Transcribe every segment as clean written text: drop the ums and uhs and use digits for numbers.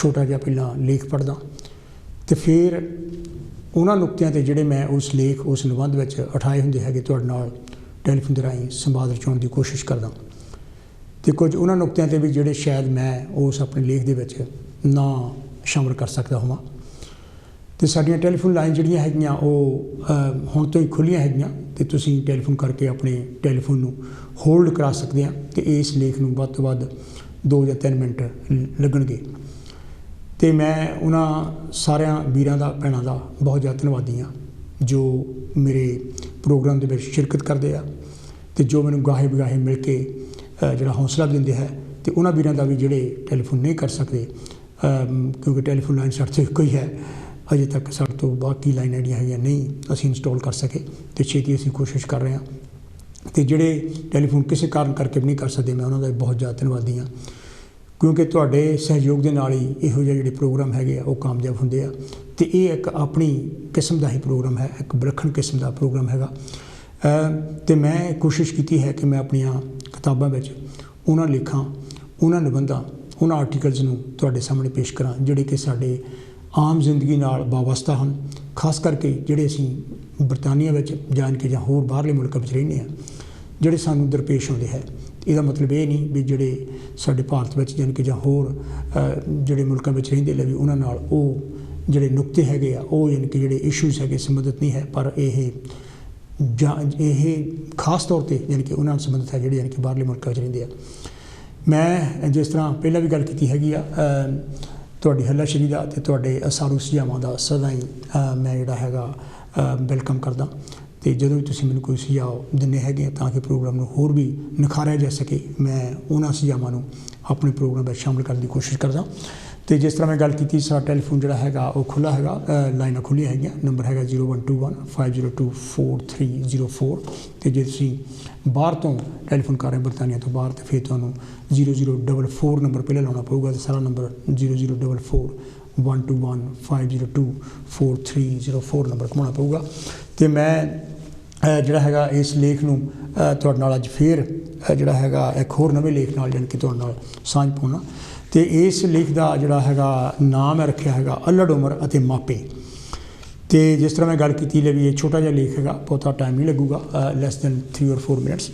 छोटा जिहा पहला लेख पढ़दा तो फिर उन्हां नुक्तियां ते जिहड़े मैं उस लेख उस निबंध विच उठाए हुंदे हैगे तुहाडे नाल टैलीफोन दे राहीं संवाद रचाउण दी कोशिश करदा तो कुछ उन्हां नुक्तियां ते भी जिहड़े शायद मैं उस अपने लेख दे विच ना शामिल कर सकदा होवां। तो साडियां टैलीफोन लाइन जिहड़ियां हैगियां ओह हुण तो ही खुल्लियां हैगियां ते तुसीं टैलीफोन करके अपने टैलीफोन नूं होल्ड करा सकदे आ ते इस लेख नूं वध तो वध 2 ਜਾਂ 3 मिनट लगणगे। तो मैं उन्होंने सारिया वीरां दा भैणां दा बहुत ज़्यादा धन्नवादी हाँ जो मेरे प्रोग्राम के शिरकत करते हैं तो जो मैंने गाहे बगाहे मिल के जोड़ा हौसला देंगे है तो उन्होंने वीरां दा भी जोड़े टैलीफोन नहीं कर सकते क्योंकि टैलीफोन लाइन साढ़े तो एक ही है अजे तक साढ़े तो बाकी लाइन जिहड़ियां नहीं असीं इंस्टॉल कर सके तो छेती असीं कोशिश कर रहे हैं। तो जोड़े टैलीफोन किसी कारण करके भी नहीं कर सकते मैं उन्होंने बहुत ज़्यादा धन्नवादी हाँ क्योंकि तुहाडे सहयोग के नाल ही इहो जिहे जिहड़े प्रोग्राम हैगे आ वो कामयाब हुंदे आ ते इह एक अपनी किस्म का ही प्रोग्राम है एक विलक्षण किस्म का प्रोग्राम हैगा। तो मैं कोशिश की है कि मैं अपनियां किताबां विच उन्हां लेखां उन्हां निबंधां उन्हां आर्टिकल्स नूं तुहाडे सामने पेश करां जिहड़े कि साडे आम जिंदगी नाल वाबस्ता हन खास करके जिहड़े असीं बरतानिया विच जान के जां होर बाहरले मुल्कां विच रहिंदे आ जिहड़े सानूं दरपेश आउंदे है। इसदा मतलब ये नहीं भी जोड़े साडे भारत में जान कि होर जोड़े मुल्कों में रहिंदे भी उन्होंने नाल वो जोड़े नुकते हैगे आ वो यानी कि जोड़े इशूज़ है संबंधित नहीं है पर यह खास तौर पर यानी कि उन्होंने संबंधित है जोड़े यानी कि बाहरले मुल्कों में रहिंदे आ। मैं जिस तरह पहला भी गल की हैगी आ तुहाडी हल्लाशेरी दा ते तुहाडे असारू सुझावां दा सदा ही मैं जिहड़ा हैगा वेलकम करदा तो जो भी तुसीं मैनूं कोई सुझाव दिंदे हैगे ताकि प्रोग्राम नूं होर भी निखारिया जा सके मैं उन्हां सुझावां नूं अपने प्रोग्राम में शामिल करने की कोशिश करदा। तो जिस तरह मैं गल की सारा टैलीफोन जिहड़ा हैगा वो खुला हैगा लाइनां खुल्लियां हैगियां नंबर हैगा 0121 502 4304 तो जे तुसीं बाहर तो टैलीफोन कर रहे बरतानिया तो बाहर तो फिर तुहानूं 0044 नंबर पहले लाना पऊगा तो सारा नंबर 0044 121 502 4304 नंबर घुमाना पऊगा। तो मैं जिहड़ा हैगा इस लेख नूं तुहाडे नाल अज फिर जिहड़ा हैगा एक होर नवें लेख नाल जानी कि तुहाडे नाल सांझ पाउणा। तो इस लेख का जिहड़ा हैगा नाम है रखिया हैगा अल्लड़ उमर अते मापे। तो जिस तरह मैं गल की भी ये छोटा जिहा लेख हैगा बहुता टाइम नहीं लगूगा लैस दैन 3 और 4 मिनट्स।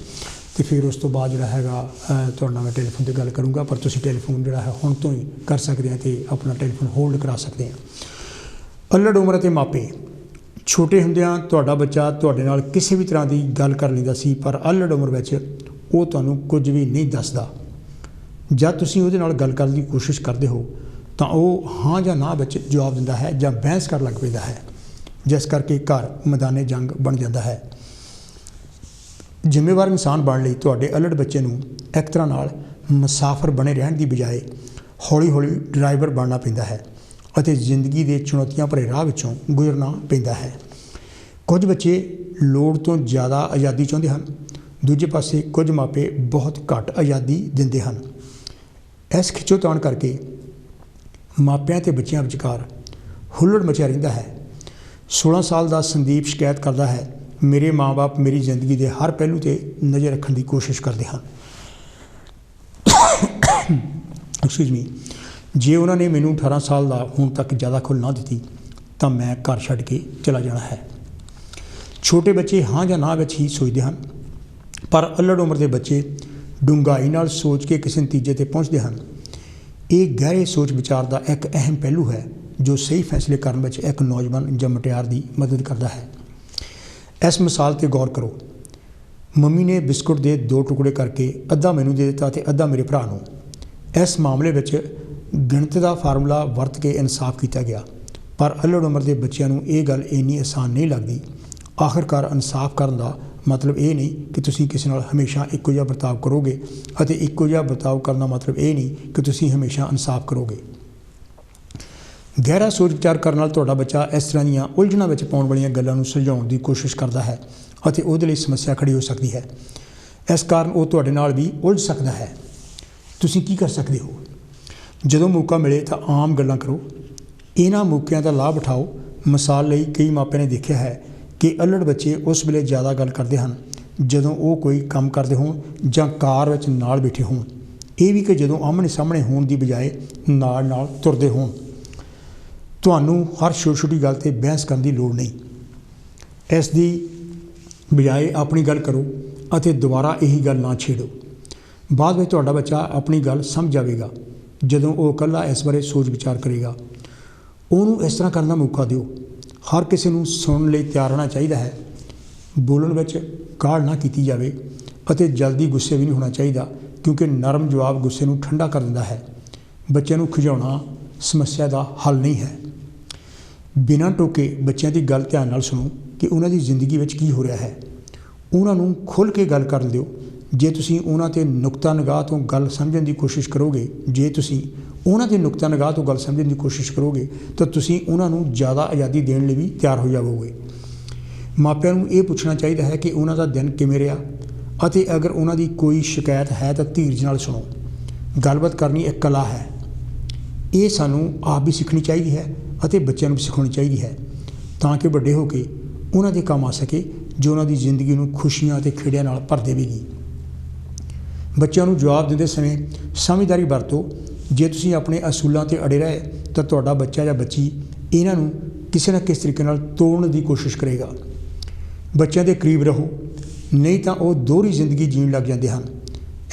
तो फिर उस तो बाद जिहड़ा हैगा तुहाडे नाल मैं टैलीफोन पर गल करूँगा पर तुसीं टैलीफोन जिहड़ा है हुण तो ही कर सकते हैं तो अपना टैलीफोन होल्ड करा सकते हैं। अल्लड़ उमर अते मापे छोटे हुंदिआं तुहाडा बच्चा तुहाडे नाल किसी भी तरह की गल कर लैंदा सी पर अल्लड़ उमर विच वो तुहानूं कुछ भी नहीं दसदा। जब तुसीं उहदे नाल गल करन दी कोशिश करदे हो तां ओह हाँ जां ना विच जवाब दिंदा है जां बहस कर लग पैंदा है जिस करके घर मैदाने जंग बन जाता है। जिम्मेवार इंसान बनने लई तुहाडे अल्लड़ बच्चे नूं एक तरह नाल मुसाफिर बने रहण दी बजाय हौली हौली ड्राइवर बनना पैंदा है ਅਤੇ ਜ਼ਿੰਦਗੀ ਦੇ ਚੁਣੌਤੀਆਂ ਭਰੇ ਰਾਹ ਵਿੱਚੋਂ ਗੁਜ਼ਰਨਾ ਪੈਂਦਾ ਹੈ। ਕੁਝ ਬੱਚੇ ਲੋੜ ਤੋਂ ਜ਼ਿਆਦਾ ਆਜ਼ਾਦੀ ਚਾਹੁੰਦੇ ਹਨ ਦੂਜੇ ਪਾਸੇ ਕੁਝ ਮਾਪੇ ਬਹੁਤ ਘੱਟ ਆਜ਼ਾਦੀ ਦਿੰਦੇ ਹਨ। ਇਸ ਖਿੱਚੋਤਾਣ ਕਰਕੇ ਮਾਪਿਆਂ ਤੇ ਬੱਚਿਆਂ ਵਿਚਕਾਰ ਹੁੱਲੜ ਮਚਿਆ ਰਹਿੰਦਾ ਹੈ। 16 ਸਾਲ ਦਾ ਸੰਦੀਪ ਸ਼ਿਕਾਇਤ ਕਰਦਾ ਹੈ ਮੇਰੇ ਮਾਂ-ਬਾਪ ਮੇਰੀ ਜ਼ਿੰਦਗੀ ਦੇ ਹਰ ਪਹਿਲੂ ਤੇ ਨਜ਼ਰ ਰੱਖਣ ਦੀ ਕੋਸ਼ਿਸ਼ ਕਰਦੇ ਹਨ। ਐਕਸਕਿਊਜ਼ ਮੀ जे उन्होंने मैनू 18 साल का हुण तक ज़्यादा खुल ना दी तो मैं घर छड्ड के चला जाना है। छोटे बच्चे हाँ या ना विच ही सोचते हैं पर अल्लड़ उम्र के बच्चे डूंघाई नाल सोच के किसी नतीजे ते पहुँचते हैं। ये गहरे सोच विचार का एक अहम पहलू है जो सही फैसले करने में एक नौजवान या मुटियार की मदद करता है। इस मिसाल पर गौर करो मम्मी ने बिस्कुट के 2 टुकड़े करके अद्धा मैनू दे दिता तो अद्धा मेरे भरा नूं। इस मामले में गिणती का फार्मूला वरत के इंसाफ किया गया पर अल्लड़ उम्र के बच्चों को यह गल इन्नी आसान नहीं लगती। आखिरकार इंसाफ करने का मतलब ये नहीं कि तुसीं किसी नाल हमेशा इक्को जिहा बर्ताव करोगे और इक्को जिहा बर्ताव करना मतलब ये नहीं कि तुसीं हमेशा इंसाफ करोगे। गहरा सोच विचार करने नाल तुहाडा बच्चा इस तरह दीआं उलझणां विच पाउण वालीआं गल्लां नूं सुलझाउण दी कोशिश करता है और उहदे लई समस्या खड़ी हो सकती है। इस कारण वो तुहाडे नाल भी उलझ सकता है। तुसीं की कर सकते हो ਜਦੋਂ मौका मिले तो आम गल्लां करो इन्हां मौक़िਆਂ का लाभ उठाओ। मिसाल लई कई मापिਆਂ ने देखा है कि अल्लड़ बच्चे उस वेले ज़्यादा गल करते हैं जदों वो कोई काम करते होण जां कार विच नाल बैठे होण ਇਹ ਵੀ ਕਿ ਜਦੋਂ ਆਮਣੇ ਸਾਹਮਣੇ ਹੋਣ ਦੀ ਬਜਾਏ ਨਾਲ ਨਾਲ ਤੁਰਦੇ ਹੋਣ। ਤੁਹਾਨੂੰ ਹਰ ਛੋਟੀ ਛੋਟੀ ਗੱਲ 'ਤੇ ਬਹਿਸ ਕਰਨ ਦੀ ਲੋੜ ਨਹੀਂ। ਇਸ ਦੀ ਬਜਾਏ ਆਪਣੀ ਗੱਲ ਕਰੋ ਅਤੇ ਦੁਬਾਰਾ ਇਹੀ ਗੱਲ ਨਾ ਛੇੜੋ। ਬਾਅਦ ਵਿੱਚ ਤੁਹਾਡਾ ਬੱਚਾ ਆਪਣੀ ਗੱਲ ਸਮਝ ਜਾਵੇਗਾ। ਜਦੋਂ ਉਹ ਇਕੱਲਾ ਇਸ ਬਾਰੇ ਸੋਚ ਵਿਚਾਰ ਕਰੇਗਾ, ਉਹਨੂੰ ਇਸ ਤਰ੍ਹਾਂ ਕਰਨ ਦਾ ਮੌਕਾ ਦਿਓ। ਹਰ ਕਿਸੇ ਨੂੰ ਸੁਣਨ ਲਈ ਤਿਆਰ ਰਹਿਣਾ ਚਾਹੀਦਾ ਹੈ। ਬੋਲਣ ਵਿੱਚ ਕਾਹਲ ਨਾ ਕੀਤੀ ਜਾਵੇ ਅਤੇ ਜਲਦੀ ਗੁੱਸੇ ਵੀ ਨਹੀਂ ਹੋਣਾ ਚਾਹੀਦਾ, ਕਿਉਂਕਿ ਨਰਮ ਜਵਾਬ ਗੁੱਸੇ ਨੂੰ ਠੰਡਾ ਕਰ ਦਿੰਦਾ ਹੈ। ਬੱਚਿਆਂ ਨੂੰ ਖਿਜਾਉਣਾ ਸਮੱਸਿਆ ਦਾ ਹੱਲ ਨਹੀਂ ਹੈ। ਬਿਨਾਂ ਟੋਕੇ ਬੱਚਿਆਂ ਦੀ ਗੱਲ ਧਿਆਨ ਨਾਲ ਸੁਣੋ ਕਿ ਉਹਨਾਂ ਦੀ ਜ਼ਿੰਦਗੀ ਵਿੱਚ ਕੀ ਹੋ ਰਿਹਾ ਹੈ। ਉਹਨਾਂ ਨੂੰ ਖੁੱਲ੍ਹ ਕੇ ਗੱਲ ਕਰਨ ਦਿਓ। ਜੇ ਤੁਸੀਂ ਉਹਨਾਂ 'ਤੇ ਨੁਕਤਾ ਨਿਗਾਹ ਤੋਂ ਗੱਲ ਸਮਝਣ ਦੀ ਕੋਸ਼ਿਸ਼ ਕਰੋਗੇ ਤਾਂ ਤੁਸੀਂ ਉਹਨਾਂ ਨੂੰ ਜ਼ਿਆਦਾ ਆਜ਼ਾਦੀ ਦੇਣ ਲਈ ਵੀ ਤਿਆਰ ਹੋ ਜਾਵੋਗੇ। ਮਾਪਿਆਂ ਨੂੰ ਇਹ ਪੁੱਛਣਾ ਚਾਹੀਦਾ ਹੈ ਕਿ ਉਹਨਾਂ ਦਾ ਦਿਨ ਕਿਵੇਂ ਰਿਹਾ, ਅਤੇ ਅਗਰ ਉਹਨਾਂ ਦੀ ਕੋਈ ਸ਼ਿਕਾਇਤ ਹੈ ਤਾਂ ਧੀਰਜ ਨਾਲ ਸੁਣੋ। ਗੱਲਬਾਤ ਕਰਨੀ ਇੱਕ ਕਲਾ ਹੈ। ਇਹ ਸਾਨੂੰ ਆਪ ਵੀ ਸਿੱਖਣੀ ਚਾਹੀਦੀ ਹੈ ਅਤੇ ਬੱਚਿਆਂ ਨੂੰ ਵੀ ਸਿਖਾਉਣੀ ਚਾਹੀਦੀ ਹੈ, ਤਾਂ ਕਿ ਵੱਡੇ ਹੋ ਕੇ ਉਹਨਾਂ ਦੇ ਕੰਮ ਆ ਸਕੇ, ਜੋ ਉਹਨਾਂ ਦੀ ਜ਼ਿੰਦਗੀ ਨੂੰ ਖੁਸ਼ੀਆਂ ਅਤੇ ਖੇੜਿਆਂ ਨਾਲ ਭਰ ਦੇਵੇਗੀ। ਬੱਚਿਆਂ ਨੂੰ ਜਵਾਬ ਦਿੰਦੇ ਸਮੇਂ ਸਮਝਦਾਰੀ ਵਰਤੋ। ਜੇ ਤੁਸੀਂ ਆਪਣੇ ਅਸੂਲਾਂ 'ਤੇ ਅੜੇ ਰਹੇ ਤਾਂ ਤੁਹਾਡਾ ਬੱਚਾ ਜਾਂ ਬੱਚੀ ਇਹਨਾਂ ਨੂੰ ਕਿਸੇ ਨਾ ਕਿਸੇ ਤਰੀਕੇ ਨਾਲ ਤੋੜਨ ਦੀ ਕੋਸ਼ਿਸ਼ ਕਰੇਗਾ। ਬੱਚਿਆਂ ਦੇ ਕਰੀਬ ਰਹੋ, ਨਹੀਂ ਤਾਂ ਉਹ ਦੋਹਰੀ ਜ਼ਿੰਦਗੀ ਜੀਣ ਲੱਗ ਜਾਂਦੇ ਹਨ।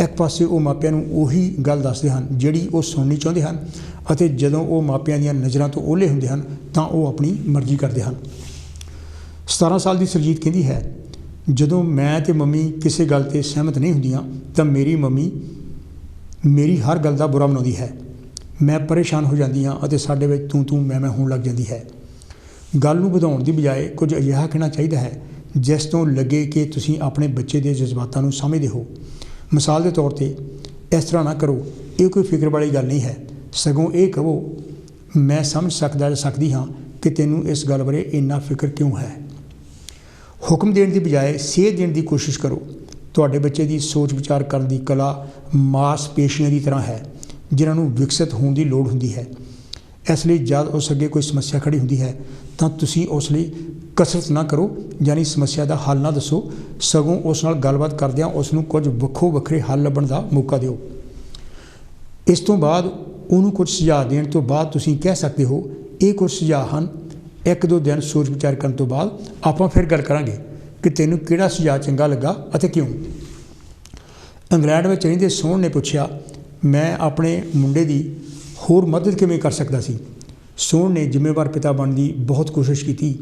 ਇੱਕ ਪਾਸੇ ਉਹ ਮਾਪਿਆਂ ਨੂੰ ਉਹੀ ਗੱਲ ਦੱਸਦੇ ਹਨ ਜਿਹੜੀ ਉਹ ਸੁਣਨੀ ਚਾਹੁੰਦੇ ਹਨ, ਅਤੇ ਜਦੋਂ ਉਹ ਮਾਪਿਆਂ ਦੀਆਂ ਨਜ਼ਰਾਂ ਤੋਂ ਓਹਲੇ ਹੁੰਦੇ ਹਨ ਤਾਂ ਉਹ ਆਪਣੀ ਮਰਜ਼ੀ ਕਰਦੇ ਹਨ। 17 ਸਾਲ ਦੀ ਸੁਰਜੀਤ ਕਹਿੰਦੀ ਹੈ, ਜਦੋਂ ਮੈਂ ਅਤੇ ਮੰਮੀ ਕਿਸੇ ਗੱਲ 'ਤੇ ਸਹਿਮਤ ਨਹੀਂ ਹੁੰਦੀਆਂ ਤਾਂ ਮੇਰੀ ਮੰਮੀ ਮੇਰੀ ਹਰ ਗੱਲ ਦਾ ਬੁਰਾ ਮਨਾਉਂਦੀ ਹੈ। ਮੈਂ ਪਰੇਸ਼ਾਨ ਹੋ ਜਾਂਦੀ ਹਾਂ ਅਤੇ ਸਾਡੇ ਵਿੱਚ ਤੂੰ ਮੈਂ ਹੋਣ ਲੱਗ ਜਾਂਦੀ ਹੈ। ਗੱਲ ਨੂੰ ਵਧਾਉਣ ਦੀ ਬਜਾਏ ਕੁਝ ਅਜਿਹਾ ਕਹਿਣਾ ਚਾਹੀਦਾ ਹੈ ਜਿਸ ਤੋਂ ਲੱਗੇ ਕਿ ਤੁਸੀਂ ਆਪਣੇ ਬੱਚੇ ਦੇ ਜਜ਼ਬਾਤਾਂ ਨੂੰ ਸਮਝਦੇ ਹੋ। ਮਿਸਾਲ ਦੇ ਤੌਰ 'ਤੇ, ਇਸ ਤਰ੍ਹਾਂ ਨਾ ਕਰੋ, ਇਹ ਕੋਈ ਫਿਕਰ ਵਾਲੀ ਗੱਲ ਨਹੀਂ ਹੈ, ਸਗੋਂ ਇਹ ਕਹੋ, ਮੈਂ ਸਮਝ ਸਕਦਾ ਜਾਂ ਸਕਦੀ ਹਾਂ ਕਿ ਤੈਨੂੰ ਇਸ ਗੱਲ ਬਾਰੇ ਇੰਨਾ ਫਿਕਰ ਕਿਉਂ ਹੈ। ਹੁਕਮ ਦੇਣ ਦੀ ਬਜਾਏ ਸੇਧ ਦੇਣ ਦੀ ਕੋਸ਼ਿਸ਼ ਕਰੋ। ਤੁਹਾਡੇ ਬੱਚੇ ਦੀ ਸੋਚ ਵਿਚਾਰ ਕਰਨ ਦੀ ਕਲਾ ਮਾਸਪੇਸ਼ੀਆਂ ਦੀ ਤਰ੍ਹਾਂ ਹੈ, ਜਿਨ੍ਹਾਂ ਨੂੰ ਵਿਕਸਿਤ ਹੋਣ ਦੀ ਲੋੜ ਹੁੰਦੀ ਹੈ। ਇਸ ਲਈ ਜਦ ਉਸ ਅੱਗੇ ਕੋਈ ਸਮੱਸਿਆ ਖੜੀ ਹੁੰਦੀ ਹੈ ਤਾਂ ਤੁਸੀਂ ਉਸ ਲਈ ਕਸਰਤ ਨਾ ਕਰੋ, ਯਾਨੀ ਸਮੱਸਿਆ ਦਾ ਹੱਲ ਨਾ ਦੱਸੋ, ਸਗੋਂ ਉਸ ਨਾਲ ਗੱਲਬਾਤ ਕਰਦਿਆਂ ਉਸ ਨੂੰ ਕੁਝ ਵੱਖੋ ਵੱਖਰੇ ਹੱਲ ਲੱਭਣ ਦਾ ਮੌਕਾ ਦਿਓ। ਇਸ ਤੋਂ ਬਾਅਦ ਉਹਨੂੰ ਕੁਝ ਸੁਝਾਅ ਦੇਣ ਤੋਂ ਬਾਅਦ ਤੁਸੀਂ ਕਹਿ ਸਕਦੇ ਹੋ, ਇਹ ਕੁਝ ਸੁਝਾਅ ਹਨ, 1-2 ਦਿਨ ਸੋਚ ਵਿਚਾਰ ਕਰਨ ਤੋਂ ਬਾਅਦ ਆਪਾਂ ਫਿਰ ਗੱਲ ਕਰਾਂਗੇ ਕਿ ਤੈਨੂੰ ਕਿਹੜਾ ਸੁਝਾਅ ਚੰਗਾ ਲੱਗਾ ਅਤੇ ਕਿਉਂ। ਇੰਗਲੈਂਡ ਵਿੱਚ ਰਹਿੰਦੇ ਸੋਹਣ ਨੇ ਪੁੱਛਿਆ, ਮੈਂ ਆਪਣੇ ਮੁੰਡੇ ਦੀ ਹੋਰ ਮਦਦ ਕਿਵੇਂ ਕਰ ਸਕਦਾ ਸੀ। ਸੋਹਣ ਨੇ ਜ਼ਿੰਮੇਵਾਰ ਪਿਤਾ ਬਣਨ ਦੀ ਬਹੁਤ ਕੋਸ਼ਿਸ਼ ਕੀਤੀ,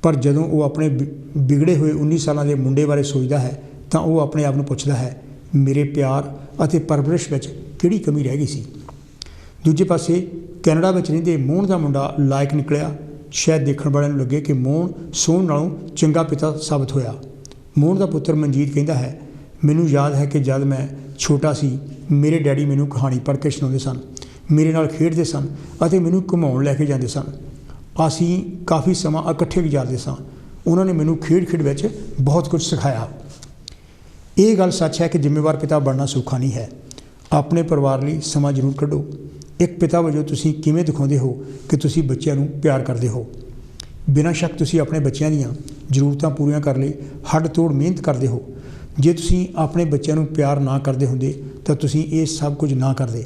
ਪਰ ਜਦੋਂ ਉਹ ਆਪਣੇ ਵਿਗੜੇ ਹੋਏ 19 ਸਾਲਾਂ ਦੇ ਮੁੰਡੇ ਬਾਰੇ ਸੋਚਦਾ ਹੈ ਤਾਂ ਉਹ ਆਪਣੇ ਆਪ ਨੂੰ ਪੁੱਛਦਾ ਹੈ, ਮੇਰੇ ਪਿਆਰ ਅਤੇ ਪਰਵਰਿਸ਼ ਵਿੱਚ ਕਿਹੜੀ ਕਮੀ ਰਹਿ ਗਈ ਸੀ। ਦੂਜੇ ਪਾਸੇ ਕੈਨੇਡਾ ਵਿੱਚ ਰਹਿੰਦੇ ਮੋਹਨ ਦਾ ਮੁੰਡਾ ਲਾਇਕ ਨਿਕਲਿਆ। ਸ਼ਾਇਦ ਦੇਖਣ ਵਾਲਿਆਂ ਨੂੰ ਲੱਗੇ ਕਿ ਮੋਹਨ ਸੋਹਣ ਨਾਲੋਂ ਚੰਗਾ ਪਿਤਾ ਸਾਬਤ ਹੋਇਆ। ਮੋਹਨ ਦਾ ਪੁੱਤਰ ਮਨਜੀਤ ਕਹਿੰਦਾ ਹੈ, ਮੈਨੂੰ ਯਾਦ ਹੈ ਕਿ ਜਦ ਮੈਂ ਛੋਟਾ ਸੀ, ਮੇਰੇ ਡੈਡੀ ਮੈਨੂੰ ਕਹਾਣੀ ਪੜ੍ਹ ਕੇ ਸੁਣਾਉਂਦੇ ਸਨ, ਮੇਰੇ ਨਾਲ ਖੇਡਦੇ ਸਨ ਅਤੇ ਮੈਨੂੰ ਘੁਮਾਉਣ ਲੈ ਕੇ ਜਾਂਦੇ ਸਨ। ਅਸੀਂ ਕਾਫੀ ਸਮਾਂ ਇਕੱਠੇ ਗੁਜ਼ਾਰਦੇ ਸਾਂ। ਉਹਨਾਂ ਨੇ ਮੈਨੂੰ ਖੇਡ ਵਿੱਚ ਬਹੁਤ ਕੁਝ ਸਿਖਾਇਆ। ਇਹ ਗੱਲ ਸੱਚ ਹੈ ਕਿ ਜ਼ਿੰਮੇਵਾਰ ਪਿਤਾ ਬਣਨਾ ਸੌਖਾ ਨਹੀਂ ਹੈ। ਆਪਣੇ ਪਰਿਵਾਰ ਲਈ ਸਮਾਂ ਜ਼ਰੂਰ ਕੱਢੋ। ਇੱਕ ਪਿਤਾ ਵਜੋਂ ਤੁਸੀਂ ਕਿਵੇਂ ਦਿਖਾਉਂਦੇ ਹੋ ਕਿ ਤੁਸੀਂ ਬੱਚਿਆਂ ਨੂੰ ਪਿਆਰ ਕਰਦੇ ਹੋ। ਬਿਨਾਂ ਸ਼ੱਕ ਤੁਸੀਂ ਆਪਣੇ ਬੱਚਿਆਂ ਦੀਆਂ ਜ਼ਰੂਰਤਾਂ ਪੂਰੀਆਂ ਕਰਨ ਲਈ ਹੱਡ ਤੋੜ ਮਿਹਨਤ ਕਰਦੇ ਹੋ। ਜੇ ਤੁਸੀਂ ਆਪਣੇ ਬੱਚਿਆਂ ਨੂੰ ਪਿਆਰ ਨਾ ਕਰਦੇ ਹੁੰਦੇ ਤਾਂ ਤੁਸੀਂ ਇਹ ਸਭ ਕੁਝ ਨਾ ਕਰਦੇ।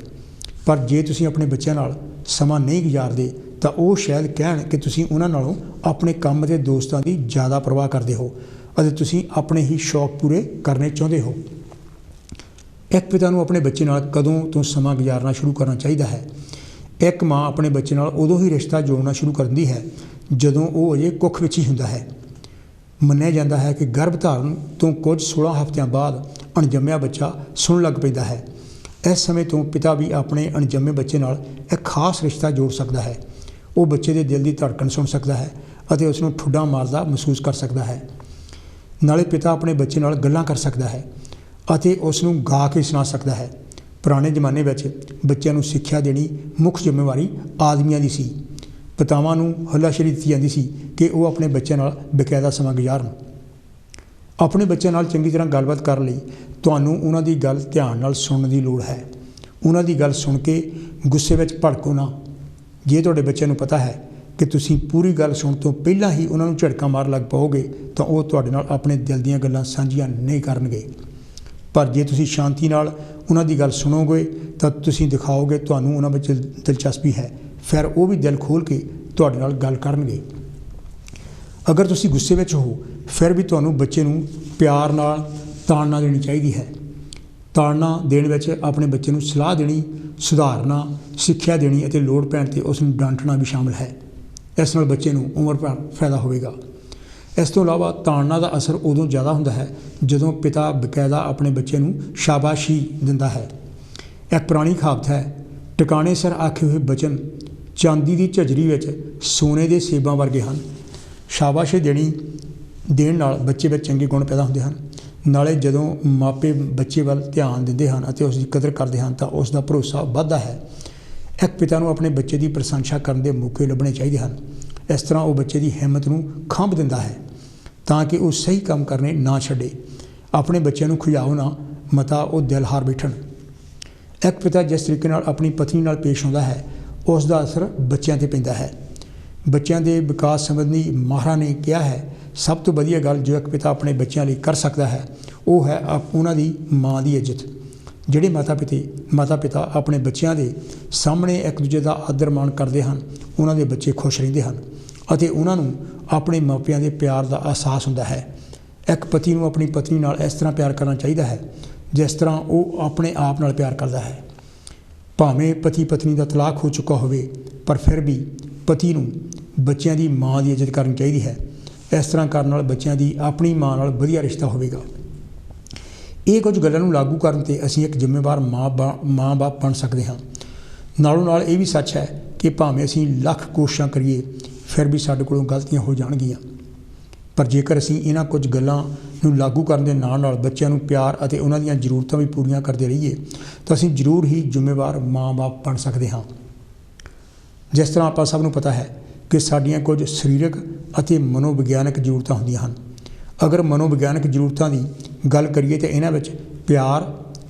ਪਰ ਜੇ ਤੁਸੀਂ ਆਪਣੇ ਬੱਚਿਆਂ ਨਾਲ ਸਮਾਂ ਨਹੀਂ ਗੁਜ਼ਾਰਦੇ ਤਾਂ ਉਹ ਸ਼ਾਇਦ ਕਹਿਣ ਕਿ ਤੁਸੀਂ ਉਹਨਾਂ ਨਾਲੋਂ ਆਪਣੇ ਕੰਮ ਅਤੇ ਦੋਸਤਾਂ ਦੀ ਜ਼ਿਆਦਾ ਪਰਵਾਹ ਕਰਦੇ ਹੋ ਅਤੇ ਤੁਸੀਂ ਆਪਣੇ ਹੀ ਸ਼ੌਕ ਪੂਰੇ ਕਰਨੇ ਚਾਹੁੰਦੇ ਹੋ। ਇੱਕ ਪਿਤਾ ਨੂੰ ਆਪਣੇ ਬੱਚੇ ਨਾਲ ਕਦੋਂ ਤੋਂ ਸਮਾਂ ਗੁਜ਼ਾਰਨਾ ਸ਼ੁਰੂ ਕਰਨਾ ਚਾਹੀਦਾ ਹੈ। ਇੱਕ ਮਾਂ ਆਪਣੇ ਬੱਚੇ ਨਾਲ ਉਦੋਂ ਹੀ ਰਿਸ਼ਤਾ ਜੋੜਨਾ ਸ਼ੁਰੂ ਕਰ ਦਿੰਦੀ ਹੈ ਜਦੋਂ ਉਹ ਅਜੇ ਕੁੱਖ ਵਿੱਚ ਹੀ ਹੁੰਦਾ ਹੈ। ਮੰਨਿਆ ਜਾਂਦਾ ਹੈ ਕਿ ਗਰਭ ਧਾਰਨ ਤੋਂ ਕੁਝ 16 ਹਫ਼ਤਿਆਂ ਬਾਅਦ ਅਣਜੰਮਿਆ ਬੱਚਾ ਸੁਣਨ ਲੱਗ ਪੈਂਦਾ ਹੈ। ਇਸ ਸਮੇਂ ਤੋਂ ਪਿਤਾ ਵੀ ਆਪਣੇ ਅਣਜੰਮੇ ਬੱਚੇ ਨਾਲ ਇੱਕ ਖਾਸ ਰਿਸ਼ਤਾ ਜੋੜ ਸਕਦਾ ਹੈ। ਉਹ ਬੱਚੇ ਦੇ ਦਿਲ ਦੀ ਧੜਕਣ ਸੁਣ ਸਕਦਾ ਹੈ ਅਤੇ ਉਸ ਨੂੰ ਠੁੱਡਾਂ ਮਾਰਦਾ ਮਹਿਸੂਸ ਕਰ ਸਕਦਾ ਹੈ। ਨਾਲੇ ਪਿਤਾ ਆਪਣੇ ਬੱਚੇ ਨਾਲ ਗੱਲਾਂ ਕਰ ਸਕਦਾ ਹੈ ਅਤੇ ਉਸ ਨੂੰ ਗਾ ਕੇ ਸੁਣਾ ਸਕਦਾ ਹੈ। ਪੁਰਾਣੇ ਜ਼ਮਾਨੇ ਵਿੱਚ ਬੱਚਿਆਂ ਨੂੰ ਸਿੱਖਿਆ ਦੇਣੀ ਮੁੱਖ ਜ਼ਿੰਮੇਵਾਰੀ ਆਦਮੀਆਂ ਦੀ ਸੀ। ਪਿਤਾਵਾਂ ਨੂੰ ਹੱਲਾਸ਼ੇਰੀ ਦਿੱਤੀ ਜਾਂਦੀ ਸੀ ਕਿ ਉਹ ਆਪਣੇ ਬੱਚਿਆਂ ਨਾਲ ਬਕਾਇਦਾ ਸਮਾਂ ਗੁਜ਼ਾਰਨ। ਆਪਣੇ ਬੱਚਿਆਂ ਨਾਲ ਚੰਗੀ ਤਰ੍ਹਾਂ ਗੱਲਬਾਤ ਕਰਨ ਲਈ ਤੁਹਾਨੂੰ ਉਹਨਾਂ ਦੀ ਗੱਲ ਧਿਆਨ ਨਾਲ ਸੁਣਨ ਦੀ ਲੋੜ ਹੈ। ਉਹਨਾਂ ਦੀ ਗੱਲ ਸੁਣ ਕੇ ਗੁੱਸੇ ਵਿੱਚ ਭੜਕੋ ਨਾ। ਜੇ ਤੁਹਾਡੇ ਬੱਚਿਆਂ ਨੂੰ ਪਤਾ ਹੈ ਕਿ ਤੁਸੀਂ ਪੂਰੀ ਗੱਲ ਸੁਣਨ ਤੋਂ ਪਹਿਲਾਂ ਹੀ ਉਹਨਾਂ ਨੂੰ ਝਟਕਾ ਮਾਰਨ ਲੱਗ ਪਾਓਗੇ ਤਾਂ ਉਹ ਤੁਹਾਡੇ ਨਾਲ ਆਪਣੇ ਦਿਲ ਦੀਆਂ ਗੱਲਾਂ ਸਾਂਝੀਆਂ ਨਹੀਂ ਕਰਨਗੇ। पर जे तुसीं शांति नाल उन्हां दी गल सुणोगे तां तुसीं दिखाओगे तुहानूं उन्हां विच दिलचस्पी है, फिर वो भी दिल खोल के तुहाडे नाल गल करनगे। अगर तुसीं गुस्से विच हो फिर भी तुहानूं बच्चे नूं प्यार नाल ताड़ना देनी चाहिदी है। ताड़ना देण विच अपने बच्चे नूं सलाह देनी, सुधारना, सिੱਖਿਆ देनी ਅਤੇ लोड़ पैण ते उस नूं डांटना भी शामिल है। इस नाल बच्चे नूं उम्र भर फायदा होवेगा। इस तो इलावा ताड़ना का असर उदों ज़्यादा होंदा है जदों पिता बकायदा अपने बच्चे नूं शाबाशी दिंदा है। एक पुरानी कहावत है, टिकाणे सिर आखे हुए बचन चांदी की झजरी विच सोने के सेबां वर्गे हैं। शाबाशी देण नाल बच्चे विच चंगे गुण पैदा होंदे हैं। नाले जदों मापे बच्चे वल ध्यान दिंदे हैं और उसकी कदर करते हैं तो उसका भरोसा वधदा है। एक पिता नूं अपने बच्चे की प्रशंसा करने के मौके लभने चाहिए हैं। इस तरह वो बच्चे की हिम्मत नूं खंभ दिंदा है ताकि वो सही काम करने ना छड्डे। अपने बच्चों नूं खिजाओ ना, मता वो दिल हार बैठन। एक पिता जिस तरीके नाल अपनी पत्नी नाल पेश आउंदा है उसका असर बच्चों ते पैंदा है। बच्चों के विकास संबंधी माहरां ने कहा है, सब तो वधिया गल जो एक पिता अपने बच्चों लिए कर सकता है वो है उन्हां दी माँ की इज्जत। ਜਿਹੜੇ माता पिता अपने बच्चों के सामने एक दूजे का आदर मान करते हैं, उन्होंने बच्चे खुश रहते हैं और उन्होंने अपने मापिਆਂ के प्यार का एहसास होता है। एक पति को अपनी पत्नी नाल इस तरह प्यार करना चाहिए है जिस तरह वो अपने आप नाल प्यार करता है। भावें पति पत्नी का तलाक हो चुका होवे पर फिर भी पति को बच्चों की माँ की इज्जत करनी चाहिए है। इस तरह करने नाल बच्चों की अपनी माँ नाल वधिया रिश्ता होवेगा। ये कुछ गल्लां लागू करन ते असीं एक जिम्मेवार माँ बाप बन सकते हैं। नालों नाल ये भी सच है कि भावें असीं लख कोशिशां करिए फिर भी साडे कोलों गलतियां हो जाणगियां, पर जेकर असीं इन्हां कुछ गल्लां नूं लागू करन दे नाल नाल बच्चों नूं प्यार अते उन्हां दीयां जरूरतां भी पूरीआं करदे रहिए तो असीं जरूर ही जिम्मेवार माँ बाप बन सकते हैं। जिस तरह आपां सब नूं पता है कि साडीआं कुछ सरीरक अते मनोविग्यानक जरूरतां हुंदियां हन। अगर मनोविग्यानक जरूरतों की गल करिए तो इन्हां विच प्यार,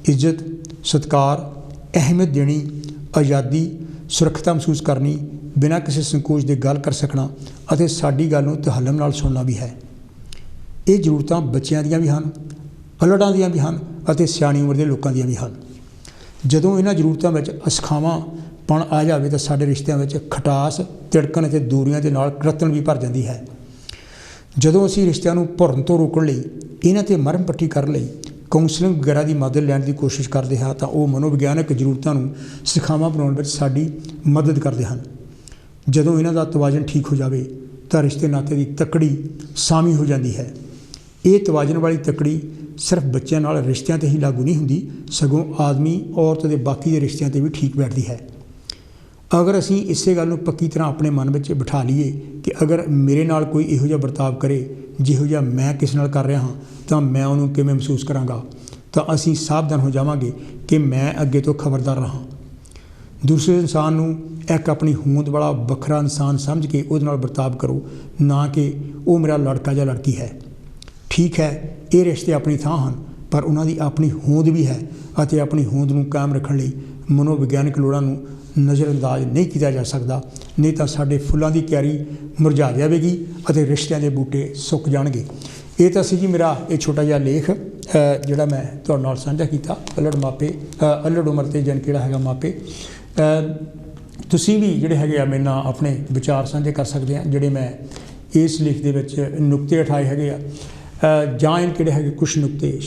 इज्जत, सत्कार, अहमियत देनी, आज़ादी, सुरक्षता महसूस करनी, बिना किसी संकोच के गल कर सकना और साडी गल नूं तहल्लुम नाल सुनना भी है। ये जरूरतां बच्चों दीयां भी हैं, अल्लड़ां दीयां भी हैं और सियाणी उम्र के लोगों दीयां भी हैं। जदों इन्हां जरूरतों में असखावापन आ जाए तो साडे रिश्तिਆਂ ਵਿੱਚ खटास, तिड़कन और दूरियां के नाल रतन भी भर जाती है। जदों असीं रिश्तिਆਂ ਨੂੰ ਭੁਰਨ ਤੋਂ रोकण लई इन्हां ते मरहम पट्टी करन लई काउंसलिंग वगैरह की मदद लैण की कोशिश करते हैं तो वह मनोविग्यानक जरूरतों को सिखावां बनाउण विच साडी मदद करते हैं। जदों इन्हां दा तवाजन ठीक हो जाए तो रिश्ते नाते की तकड़ी सामी हो जाती है। ये तवाजन वाली तकड़ी सिर्फ बच्चों नाल रिश्तिਆਂ ते ही लागू नहीं हुंदी, सगों आदमी औरत के बाकी के रिश्तिਆਂ ते भी ठीक बैठती है। अगर असीं इसे गल नूं पक्की तरह अपने मन में बिठा लीए कि अगर मेरे नाल कोई इहो जिहा बर्ताव करे जिहो जिहा मैं किस नाल कर रहा हाँ तो मैं उन्होंने किवें महसूस करांगा, तो असीं सावधान हो जावांगे कि मैं अगे तो खबरदार रहां। दूसरे इंसान नूं एक अपनी होंद वाला वखरा इंसान समझ के उहदे नाल बर्ताव करो, ना कि वो मेरा लड़का या लड़की है। ठीक है, ये रिश्ते अपनी थां हैं पर उन्हां दी अपनी होंद भी है और अपनी होंद नूं कायम रखण लई मनोविग्यानक लोड़ां नूं नज़रअंदाज नहीं किया जा सकता, नहीं तो साडे फुल्लां की क्यारी मुरझा जाएगी और रिश्तिਆਂ के बूटे सुक जाएंगे। ये तो सी जी मेरा ये छोटा जिहा लेख जिहड़ा मैं तुहाडे नाल साझा कीता अल्लड़ मापे अल्लड़ उम्र ते जन किहड़ा हैगा मापे। तुसीं भी जिहड़े हैगे आ मेरे नाल अपने विचार साझे कर सकते हैं जिहड़े मैं इस लेख दे विच नुक्ते उठाए हैगे आ जां इन किहड़े हैगे कुछ नुक्ते।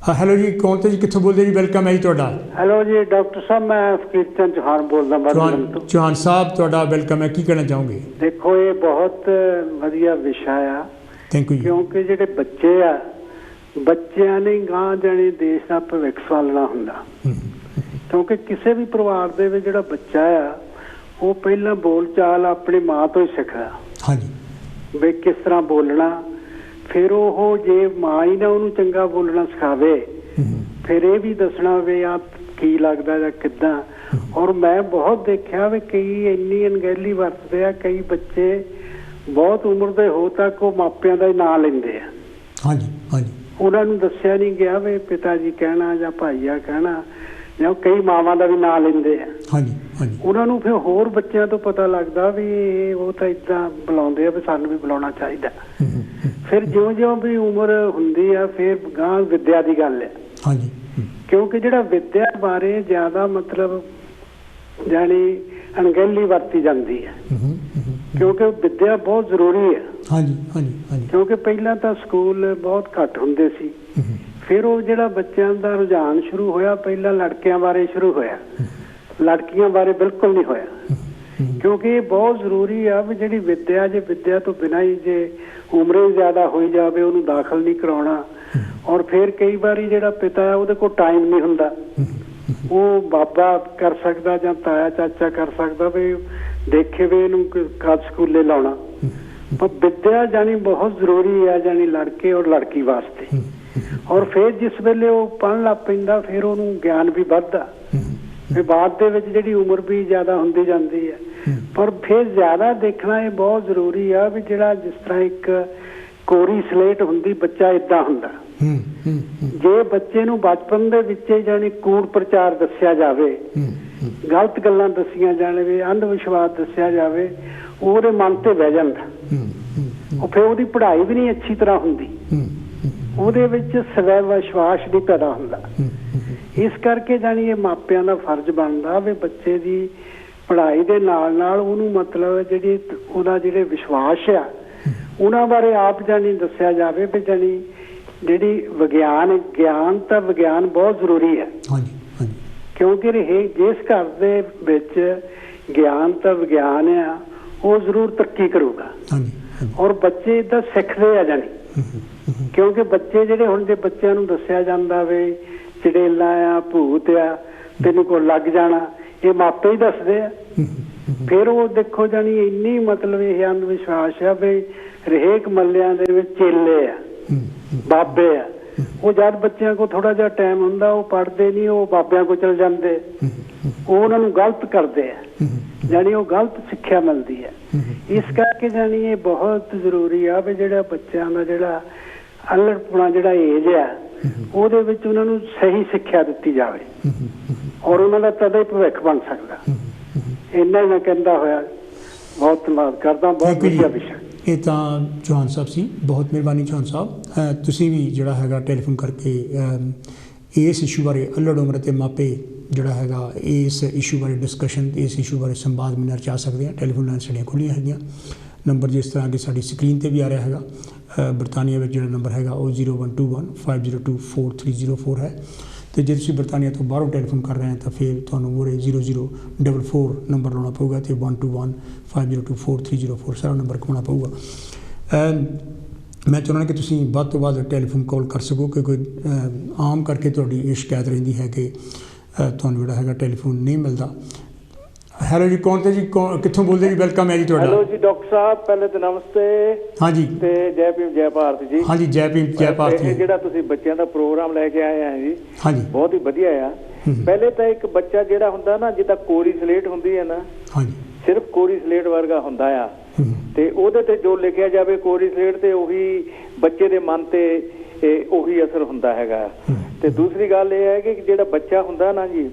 हेलो जी, कौन तो जी, कित्थों बोलते जी? वेलकम है जी तुहाडा। हेलो जी डॉक्टर साहब, मैं फकीरचंद चौहान बोलदा। चौहान साहब तुहाडा वेलकम है, की कहना चाहोगे? देखो ये बहुत वधिया विषय आ। Thank you. क्योंकि जिहड़े बच्चे आ बच्चों ने गांह जाने देश का भविख संभालना हुंदा। क्योंकि किसी भी परिवार दे विच जिहड़ा बच्चा आ वो पहला बोल चाल अपनी माँ तो ही सीखदा। हाँ जी। वे किस तरह बोलना, फिर वो जे माँ ही ना उन्होंने चंगा बोलना सिखावे, फिर ये भी दसना वे आप की लगता या किदा। और मैं बहुत देखा वे कई इन्नी अनगहली वरतते हैं, कई बच्चे बहुत उम्र के हो तक वो मापिया का ही नाम लेंदे आ। हाँ जी, हाँ जी। उन्होंने दसिया नहीं गया वे पिता जी कहना या भाईया कहना, या कई मावां का भी नाम लेंदे आ। हाँ जी, हाँ जी। उन्होंने फिर होर बच्चों तो पता लगता भी वो तो इदा बुलाते हैं भी सानू भी बुलाना चाहिए। फिर ज्यों ज्यों भी उम्र हुंदी है फिर गांह विद्या की गल है। हाँ जी। क्योंकि ਜਿਹੜਾ ਵਿਦਿਆ ਬਾਰੇ ਜ਼ਿਆਦਾ ਮਤਲਬ ਜਾਣੀ ਅਣਗਹਿਲੀ ਵਰਤੀ ਜਾਂਦੀ ਹੈ, ਕਿਉਂਕਿ ਵਿਦਿਆ ਬਹੁਤ ਜ਼ਰੂਰੀ ਹੈ। ਹਾਂਜੀ ਹਾਂਜੀ ਹਾਂਜੀ। ਕਿਉਂਕਿ ਪਹਿਲਾਂ ਤਾਂ ਸਕੂਲ ਬਹੁਤ ਘੱਟ ਹੁੰਦੇ ਸੀ, ਫਿਰ ਉਹ ਜਿਹੜਾ ਬੱਚਿਆਂ ਦਾ ਰੁਝਾਨ ਸ਼ੁਰੂ ਹੋਇਆ ਪਹਿਲਾਂ ਲੜਕਿਆਂ ਬਾਰੇ ਸ਼ੁਰੂ ਹੋਇਆ, ਲੜਕੀਆਂ ਬਾਰੇ ਬਿਲਕੁਲ ਨਹੀਂ ਹੋਇਆ। ਕਿਉਂਕਿ ਇਹ ਬਹੁਤ ਜ਼ਰੂਰੀ ਆ ਵੀ ਜਿਹੜੀ ਵਿਦਿਆ, ਜੇ ਵਿਦਿਆ ਤੋਂ ਬਿਨਾਂ ਹੀ ਜੇ ਉਮਰੇ ਜ਼ਿਆਦਾ ਹੋਈ ਜਾਵੇ ਉਹਨੂੰ ਦਾਖਲ ਨਹੀਂ ਕਰਾਉਣਾ। ਔਰ ਫਿਰ ਕਈ ਵਾਰੀ ਜਿਹੜਾ ਪਿਤਾ ਹੈ ਉਹਦੇ ਕੋਲ ਟਾਈਮ ਨਹੀਂ ਹੁੰਦਾ, ਉਹ ਬਾਬਾ ਕਰ ਸਕਦਾ ਜਾਂ ਤਾਇਆ ਚਾਚਾ ਕਰ ਸਕਦਾ ਵੀ ਦੇਖੇ ਵੀ ਇਹਨੂੰ ਕਦ ਸਕੂਲੇ ਲਾਉਣਾ। ਪਰ ਵਿਦਿਆ ਜਾਣੀ ਬਹੁਤ ਜ਼ਰੂਰੀ ਹੈ ਜਾਣੀ ਲੜਕੇ ਔਰ ਲੜਕੀ ਵਾਸਤੇ। ਔਰ ਫਿਰ ਜਿਸ ਵੇਲੇ ਉਹ ਪੜ੍ਹਨ ਲੱਗ ਪੈਂਦਾ ਫਿਰ ਉਹਨੂੰ ਗਿਆਨ ਵੀ ਵੱਧਦਾ, ਫਿਰ ਬਾਅਦ ਦੇ ਵਿੱਚ ਜਿਹੜੀ ਉਮਰ ਵੀ ਜ਼ਿਆਦਾ ਹੁੰਦੀ ਜਾਂਦੀ ਹੈ। ਪਰ ਫਿਰ ਜ਼ਿਆਦਾ ਦੇਖਣਾ ਇਹ ਬਹੁਤ ਜ਼ਰੂਰੀ ਆ ਵੀ ਜਿਹੜਾ ਜਿਸ ਤਰ੍ਹਾਂ ਇੱਕ ਕੋਰੀ ਸਲੇਟ ਹੁੰਦੀ, ਬੱਚਾ ਏਦਾਂ ਹੁੰਦਾ। ਜੇ ਬੱਚੇ ਨੂੰ ਬਚਪਨ ਦੇ ਵਿੱਚ ਹੀ ਜਾਣੀ ਕੂੜ ਪ੍ਰਚਾਰ ਦੱਸਿਆ ਜਾਵੇ, ਗਲਤ ਗੱਲਾਂ ਦੱਸੀਆਂ ਜਾਣਵੇ, ਅੰਧ ਵਿਸ਼ਵਾਸ ਦੱਸਿਆ ਜਾਵੇ, ਉਹਦੇ ਮਨ ਤੇ ਬਹਿ ਜਾਂਦਾ। ਉਹ ਫਿਰ ਉਹਦੀ ਪੜ੍ਹਾਈ ਵੀ ਨਹੀਂ ਅੱਛੀ ਤਰ੍ਹਾਂ ਹੁੰਦੀ, ਉਹਦੇ ਵਿੱਚ ਸਵੈ ਵਿਸ਼ਵਾਸ ਨਹੀਂ ਪੈਦਾ ਹੁੰਦਾ। ਇਸ ਕਰਕੇ ਜਾਣੀ ਇਹ ਮਾਪਿਆਂ ਦਾ ਫਰਜ਼ ਬਣਦਾ ਵੀ ਬੱਚੇ ਦੀ ਪੜ੍ਹਾਈ ਦੇ ਨਾਲ ਨਾਲ ਉਹਨੂੰ ਮਤਲਬ ਜਿਹੜੀ ਉਹਦਾ ਜਿਹੜੇ ਵਿਸ਼ਵਾਸ ਆ ਉਹਨਾਂ ਬਾਰੇ ਆਪ ਜਾਣੀ ਦੱਸਿਆ ਜਾਵੇ ਵੀ ਜਾਣੀ ਜਿਹੜੀ ਗਿਆਨ ਤਾਂ ਵਿਗਿਆਨ ਬਹੁਤ ਜ਼ਰੂਰੀ ਹੈ। ਕਿਉਂਕਿ ਜਿਸ ਘਰ ਦੇ ਵਿੱਚ ਗਿਆਨ ਤਾਂ ਵਿਗਿਆਨ ਆ ਉਹ ਜ਼ਰੂਰ ਤਰੱਕੀ ਕਰੂਗਾ। ਔਰ ਬੱਚੇ ਏਦਾਂ ਸਿੱਖਦੇ ਆ ਜਾਣੀ, ਕਿਉਂਕਿ ਬੱਚੇ ਜਿਹੜੇ ਹੁਣ ਜੇ ਬੱਚਿਆਂ ਨੂੰ ਦੱਸਿਆ ਜਾਂਦਾ ਵੇ ਚੜੇਲਾਂ ਆ, ਭੂਤ ਆ, ਤੈਨੂੰ ਕੋਲ ਲੱਗ ਜਾਣਾ, ਇਹ ਮਾਪੇ ਹੀ ਦੱਸਦੇ ਆ। ਫਿਰ ਉਹ ਦੇਖੋ ਜਾਣੀ ਇੰਨੀ ਮਤਲਬ ਇਹ ਅੰਧ ਵਿਸ਼ਵਾਸ ਆ ਵੀ ਹਰੇਕ ਮੱਲਿਆਂ ਦੇ ਵਿੱਚ ਚੇਲੇ ਆ, ਬਾਬੇ ਆ। ਉਹ ਜਦ ਬੱਚਿਆਂ ਕੋਲ ਥੋੜਾ ਜਿਹਾ ਟਾਈਮ ਹੁੰਦਾ ਉਹ ਪੜ੍ਹਦੇ ਨਹੀਂ, ਉਹ ਬਾਬਿਆਂ ਕੋਲ ਚਲ ਜਾਂਦੇ, ਉਹ ਉਹਨਾਂ ਨੂੰ ਗਲਤ ਕਰਦੇ ਆ, ਜਾਣੀ ਉਹ ਗਲਤ ਸਿੱਖਿਆ ਮਿਲਦੀ ਹੈ। ਇਸ ਕਰਕੇ ਜਾਣੀ ਇਹ ਬਹੁਤ ਜ਼ਰੂਰੀ ਆ ਵੀ ਜਿਹੜਾ ਬੱਚਿਆਂ ਦਾ ਜਿਹੜਾ ਅਲੜਪੁਣਾ ਜਿਹੜਾ ਏਜ ਆ ਉਹਦੇ ਵਿੱਚ ਉਹਨਾਂ ਨੂੰ ਸਹੀ ਸਿੱਖਿਆ ਦਿੱਤੀ ਜਾਵੇ ਔਰ ਉਹਨਾਂ ਦਾ ਤਦੇ ਭਵਿੱਖ ਬਣ ਸਕਦਾ। ਇੰਨਾ ਹੀ ਮੈਂ ਕਹਿੰਦਾ ਹੋਇਆ ਬਹੁਤ ਧੰਨਵਾਦ ਕਰਦਾ। ਬਹੁਤ ਵਧੀਆ ਵਿਸ਼ਾ। ਇਹ ਤਾਂ ਚੌਹਾਨ ਸਾਹਿਬ ਸੀ, ਬਹੁਤ ਮਿਹਰਬਾਨੀ ਚੌਹਾਨ ਸਾਹਿਬ। ਤੁਸੀਂ ਵੀ ਜਿਹੜਾ ਹੈਗਾ ਟੈਲੀਫੋਨ ਕਰਕੇ ਇਸ ਇਸ਼ੂ ਬਾਰੇ ਅਲੜ ਉਮਰ ਅਤੇ ਮਾਪੇ ਜਿਹੜਾ ਹੈਗਾ ਇਸ ਇਸ਼ੂ ਬਾਰੇ ਡਿਸਕਸ਼ਨ, ਇਸ ਇਸ਼ੂ ਬਾਰੇ ਸੰਵਾਦ ਮੇਰੇ ਨਾਲ ਚਾਹ ਸਕਦੇ ਆ। ਟੈਲੀਫੋਨ ਲਾਈਨ ਸਾਡੀਆਂ ਖੁੱਲ੍ਹੀਆਂ ਹੈਗੀਆਂ। ਨੰਬਰ ਜਿਸ ਤਰ੍ਹਾਂ ਕਿ ਸਾਡੀ ਸਕਰੀਨ 'ਤੇ ਵੀ ਆ ਰਿਹਾ ਹੈਗਾ, ਬਰਤਾਨੀਆ ਵਿੱਚ ਜਿਹੜਾ ਨੰਬਰ ਹੈਗਾ ਉਹ 01215024 ਹੈ। ਅਤੇ ਜੇ ਤੁਸੀਂ ਬਰਤਾਨੀਆ ਤੋਂ ਬਾਹਰੋਂ ਟੈਲੀਫੋਨ ਕਰ ਰਹੇ ਹੋ ਤਾਂ ਫਿਰ ਤੁਹਾਨੂੰ ਮੂਹਰੇ 0044 ਨੰਬਰ ਲਾਉਣਾ ਪਊਗਾ ਅਤੇ 1215024304 ਸਾਰਾ ਨੰਬਰ ਘੁਮਾਉਣਾ ਪਊਗਾ। ਮੈਂ ਚਾਹੁੰਦਾ ਕਿ ਤੁਸੀਂ ਵੱਧ ਤੋਂ ਵੱਧ ਟੈਲੀਫੋਨ ਕਾਲ ਕਰ ਸਕੋ, ਕਿਉਂਕਿ ਆਮ ਕਰਕੇ ਤੁਹਾਡੀ ਇਹ ਸ਼ਿਕਾਇਤ ਰਹਿੰਦੀ ਹੈ ਕਿ ਤੁਹਾਨੂੰ ਜਿਹੜਾ ਹੈਗਾ ਟੈਲੀਫੋਨ ਨਹੀਂ ਮਿਲਦਾ। ਹੈਲੋ ਜੀ, ਕੌਣ ਤੇ ਜੀ, ਕਿੱਥੋਂ ਬੋਲਦੇ ਜੀ? ਵੈਲਕਮ ਹੈ ਜੀ ਤੁਹਾਡਾ। ਹੈਲੋ ਜੀ ਡਾਕਟਰ ਸਾਹਿਬ, ਪਹਿਲੇ ਤਾਂ ਨਮਸਤੇ। ਹਾਂਜੀ ਤੇ ਜੈ ਭੀਮ ਜੈ ਭਾਰਤ ਜੀ। ਹਾਂਜੀ ਜੈ ਭੀਮ ਜੈ ਭਾਰਤ। ਇਹ ਜਿਹੜਾ ਤੁਸੀਂ ਬੱਚਿਆਂ ਦਾ ਪ੍ਰੋਗਰਾਮ ਲੈ ਕੇ ਆਏ ਆ ਜੀ, ਹਾਂਜੀ ਬਹੁਤ ਹੀ ਵਧੀਆ ਆ। ਪਹਿਲੇ ਤਾਂ ਇੱਕ ਬੱਚਾ ਜਿਹੜਾ ਹੁੰਦਾ ਨਾ, ਜਿੱਦਾਂ ਕੋਰੀ ਸਲੇਟ ਹੁੰਦੀ ਹੈ ਨਾ, ਹਾਂਜੀ ਸਿਰਫ ਕੋਰੀ ਸਲੇਟ ਵਰਗਾ ਹੁੰਦਾ ਆ, ਤੇ ਉਹਦੇ ਤੇ ਜੋ ਲਿਖਿਆ ਜਾਵੇ ਕੋਰੀ ਸਲੇਟ ਤੇ ਉਹੀ ਬੱਚੇ ਦੇ ਮਨ ਤੇ ਉਹੀ ਅਸਰ ਹੁੰਦਾ ਹੈਗਾ। ਤੇ ਦੂਸਰੀ ਗੱਲ ਇਹ ਹੈ ਕਿ ਜਿਹੜਾ ਬੱਚਾ ਹੁੰਦਾ ਨਾ ਜੀ,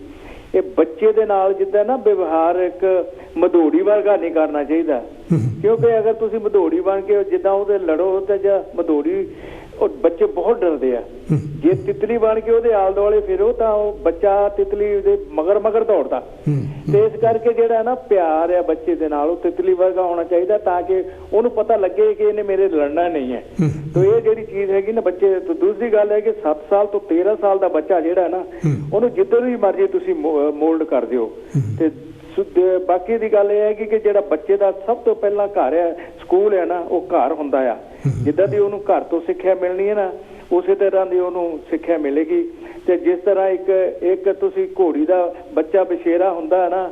ਇਹ ਬੱਚੇ ਦੇ ਨਾਲ ਜਿੱਦਾਂ ਨਾ ਵਿਵਹਾਰ ਇੱਕ ਮਧੋੜੀ ਵਰਗਾ ਨਹੀਂ ਕਰਨਾ ਚਾਹੀਦਾ। ਕਿਉਂਕਿ ਅਗਰ ਤੁਸੀਂ ਮਧੋੜੀ ਬਣ ਕੇ ਜਿੱਦਾਂ ਉਹਦੇ ਲੜੋ ਤਾਂ ਜਾਂ ਮਧੋੜੀ, ਉਹ ਬੱਚੇ ਬਹੁਤ ਡਰਦੇ ਆ। ਜੇ ਤਿਤਲੀ ਬਣ ਕੇ ਉਹਦੇ ਆਲੇ ਦੁਆਲੇ ਫਿਰੋ ਤਾਂ ਉਹ ਬੱਚਾ ਤਿਤਲੀ ਦੇ ਮਗਰ ਦੌੜਦਾ। ਤੇ ਇਸ ਕਰਕੇ ਜਿਹੜਾ ਨਾ ਪਿਆਰ ਆ ਬੱਚੇ ਦੇ ਨਾਲ, ਉਹ ਤਿਤਲੀ ਵਰਗਾ ਹੋਣਾ ਚਾਹੀਦਾ, ਤਾਂ ਕਿ ਉਹਨੂੰ ਪਤਾ ਲੱਗੇ ਕਿ ਇਹਨੇ ਮੇਰੇ ਲੜਨਾ ਨਹੀਂ ਹੈ। ਤਾਂ ਇਹ ਜਿਹੜੀ ਚੀਜ਼ ਹੈਗੀ ਨਾ ਬੱਚੇ। ਦੂਸਰੀ ਗੱਲ ਹੈ ਕਿ 7 ਸਾਲ ਤੋਂ 13 ਸਾਲ ਦਾ ਬੱਚਾ ਜਿਹੜਾ ਨਾ, ਉਹਨੂੰ ਜਿੱਧਰ ਵੀ ਮਰਜ਼ੀ ਤੁਸੀਂ ਮੋਲਡ ਕਰ ਦਿਓ। ਤੇ ਬਾਕੀ ਦੀ ਗੱਲ ਇਹ ਹੈ ਕਿ ਜਿਹੜਾ ਬੱਚੇ ਦਾ ਸਭ ਤੋਂ ਪਹਿਲਾਂ ਘਰ ਆ, ਸਕੂਲ ਹੈ ਨਾ, ਉਹ ਘਰ ਹੁੰਦਾ ਆ। ਜਿੱਦਾਂ ਦੀ ਉਹਨੂੰ ਘਰ ਤੋਂ ਸਿੱਖਿਆ ਮਿਲਣੀ ਹੈ ਨਾ, ਉਸੇ ਤਰ੍ਹਾਂ ਦੀ ਉਹਨੂੰ ਸਿੱਖਿਆ ਮਿਲੇਗੀ। ਤੇ ਜਿਸ ਤਰ੍ਹਾਂ ਇੱਕ ਤੁਸੀਂ ਘੋੜੀ ਦਾ ਬੱਚਾ ਬਸ਼ੇਰਾ ਹੁੰਦਾ ਹੈ ਨਾ,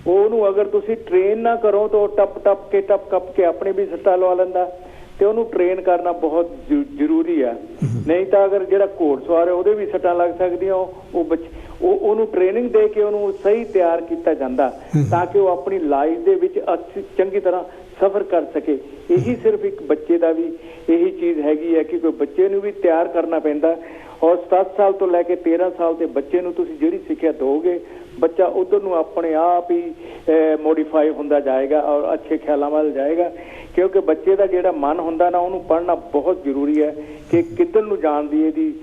ਉਹਨੂੰ ਅਗਰ ਤੁਸੀਂ ਟ੍ਰੇਨ ਨਾ ਕਰੋ ਤਾਂ ਉਹ ਟੱਪ ਕੇ ਆਪਣੇ ਵੀ ਸੱਟਾ ਲਵਾ ਲੈਂਦਾ। ਤੇ ਉਹਨੂੰ ਟ੍ਰੇਨ ਕਰਨਾ ਬਹੁਤ ਜ਼ਰੂਰੀ ਆ। ਨਹੀਂ ਤਾਂ ਅਗਰ ਜਿਹੜਾ ਘੋੜਸਵਾਰ ਹੈ ਉਹਦੇ ਵੀ ਸੱਟਾਂ ਲੱਗ ਸਕਦੀਆਂ। ਉਹਨੂੰ ਟ੍ਰੇਨਿੰਗ ਦੇ ਕੇ ਉਹਨੂੰ ਸਹੀ ਤਿਆਰ ਕੀਤਾ ਜਾਂਦਾ, ਤਾਂ ਕਿ ਉਹ ਆਪਣੀ ਲਾਈਫ ਦੇ ਵਿੱਚ ਚੰਗੀ ਤਰ੍ਹਾਂ ਸਫ਼ਰ ਕਰ ਸਕੇ। ਇਹੀ ਸਿਰਫ ਇੱਕ ਬੱਚੇ ਦਾ ਵੀ ਇਹੀ ਚੀਜ਼ ਹੈਗੀ ਹੈ ਕਿ ਕੋਈ ਬੱਚੇ ਨੂੰ ਵੀ ਤਿਆਰ ਕਰਨਾ ਪੈਂਦਾ। ਔਰ 7 ਸਾਲ ਤੋਂ ਲੈ ਕੇ 13 ਸਾਲ ਦੇ ਬੱਚੇ ਨੂੰ ਤੁਸੀਂ ਜਿਹੜੀ ਸਿੱਖਿਆ ਦਿਓਗੇ, ਬੱਚਾ ਉਧਰ ਨੂੰ ਆਪਣੇ ਆਪ ਹੀ ਮੋਡੀਫਾਈ ਹੁੰਦਾ ਜਾਏਗਾ ਔਰ ਅੱਛੇ ਖਿਆਲਾਂ ਵੱਲ ਜਾਏਗਾ। ਕਿਉਂਕਿ ਬੱਚੇ ਦਾ ਜਿਹੜਾ ਮਨ ਹੁੰਦਾ ਨਾ, ਉਹਨੂੰ ਪੜ੍ਹਨਾ ਬਹੁਤ ਜ਼ਰੂਰੀ ਹੈ ਕਿ ਕਿੱਧਰ ਨੂੰ ਜਾਣ ਦੀ ਇਹਦੀ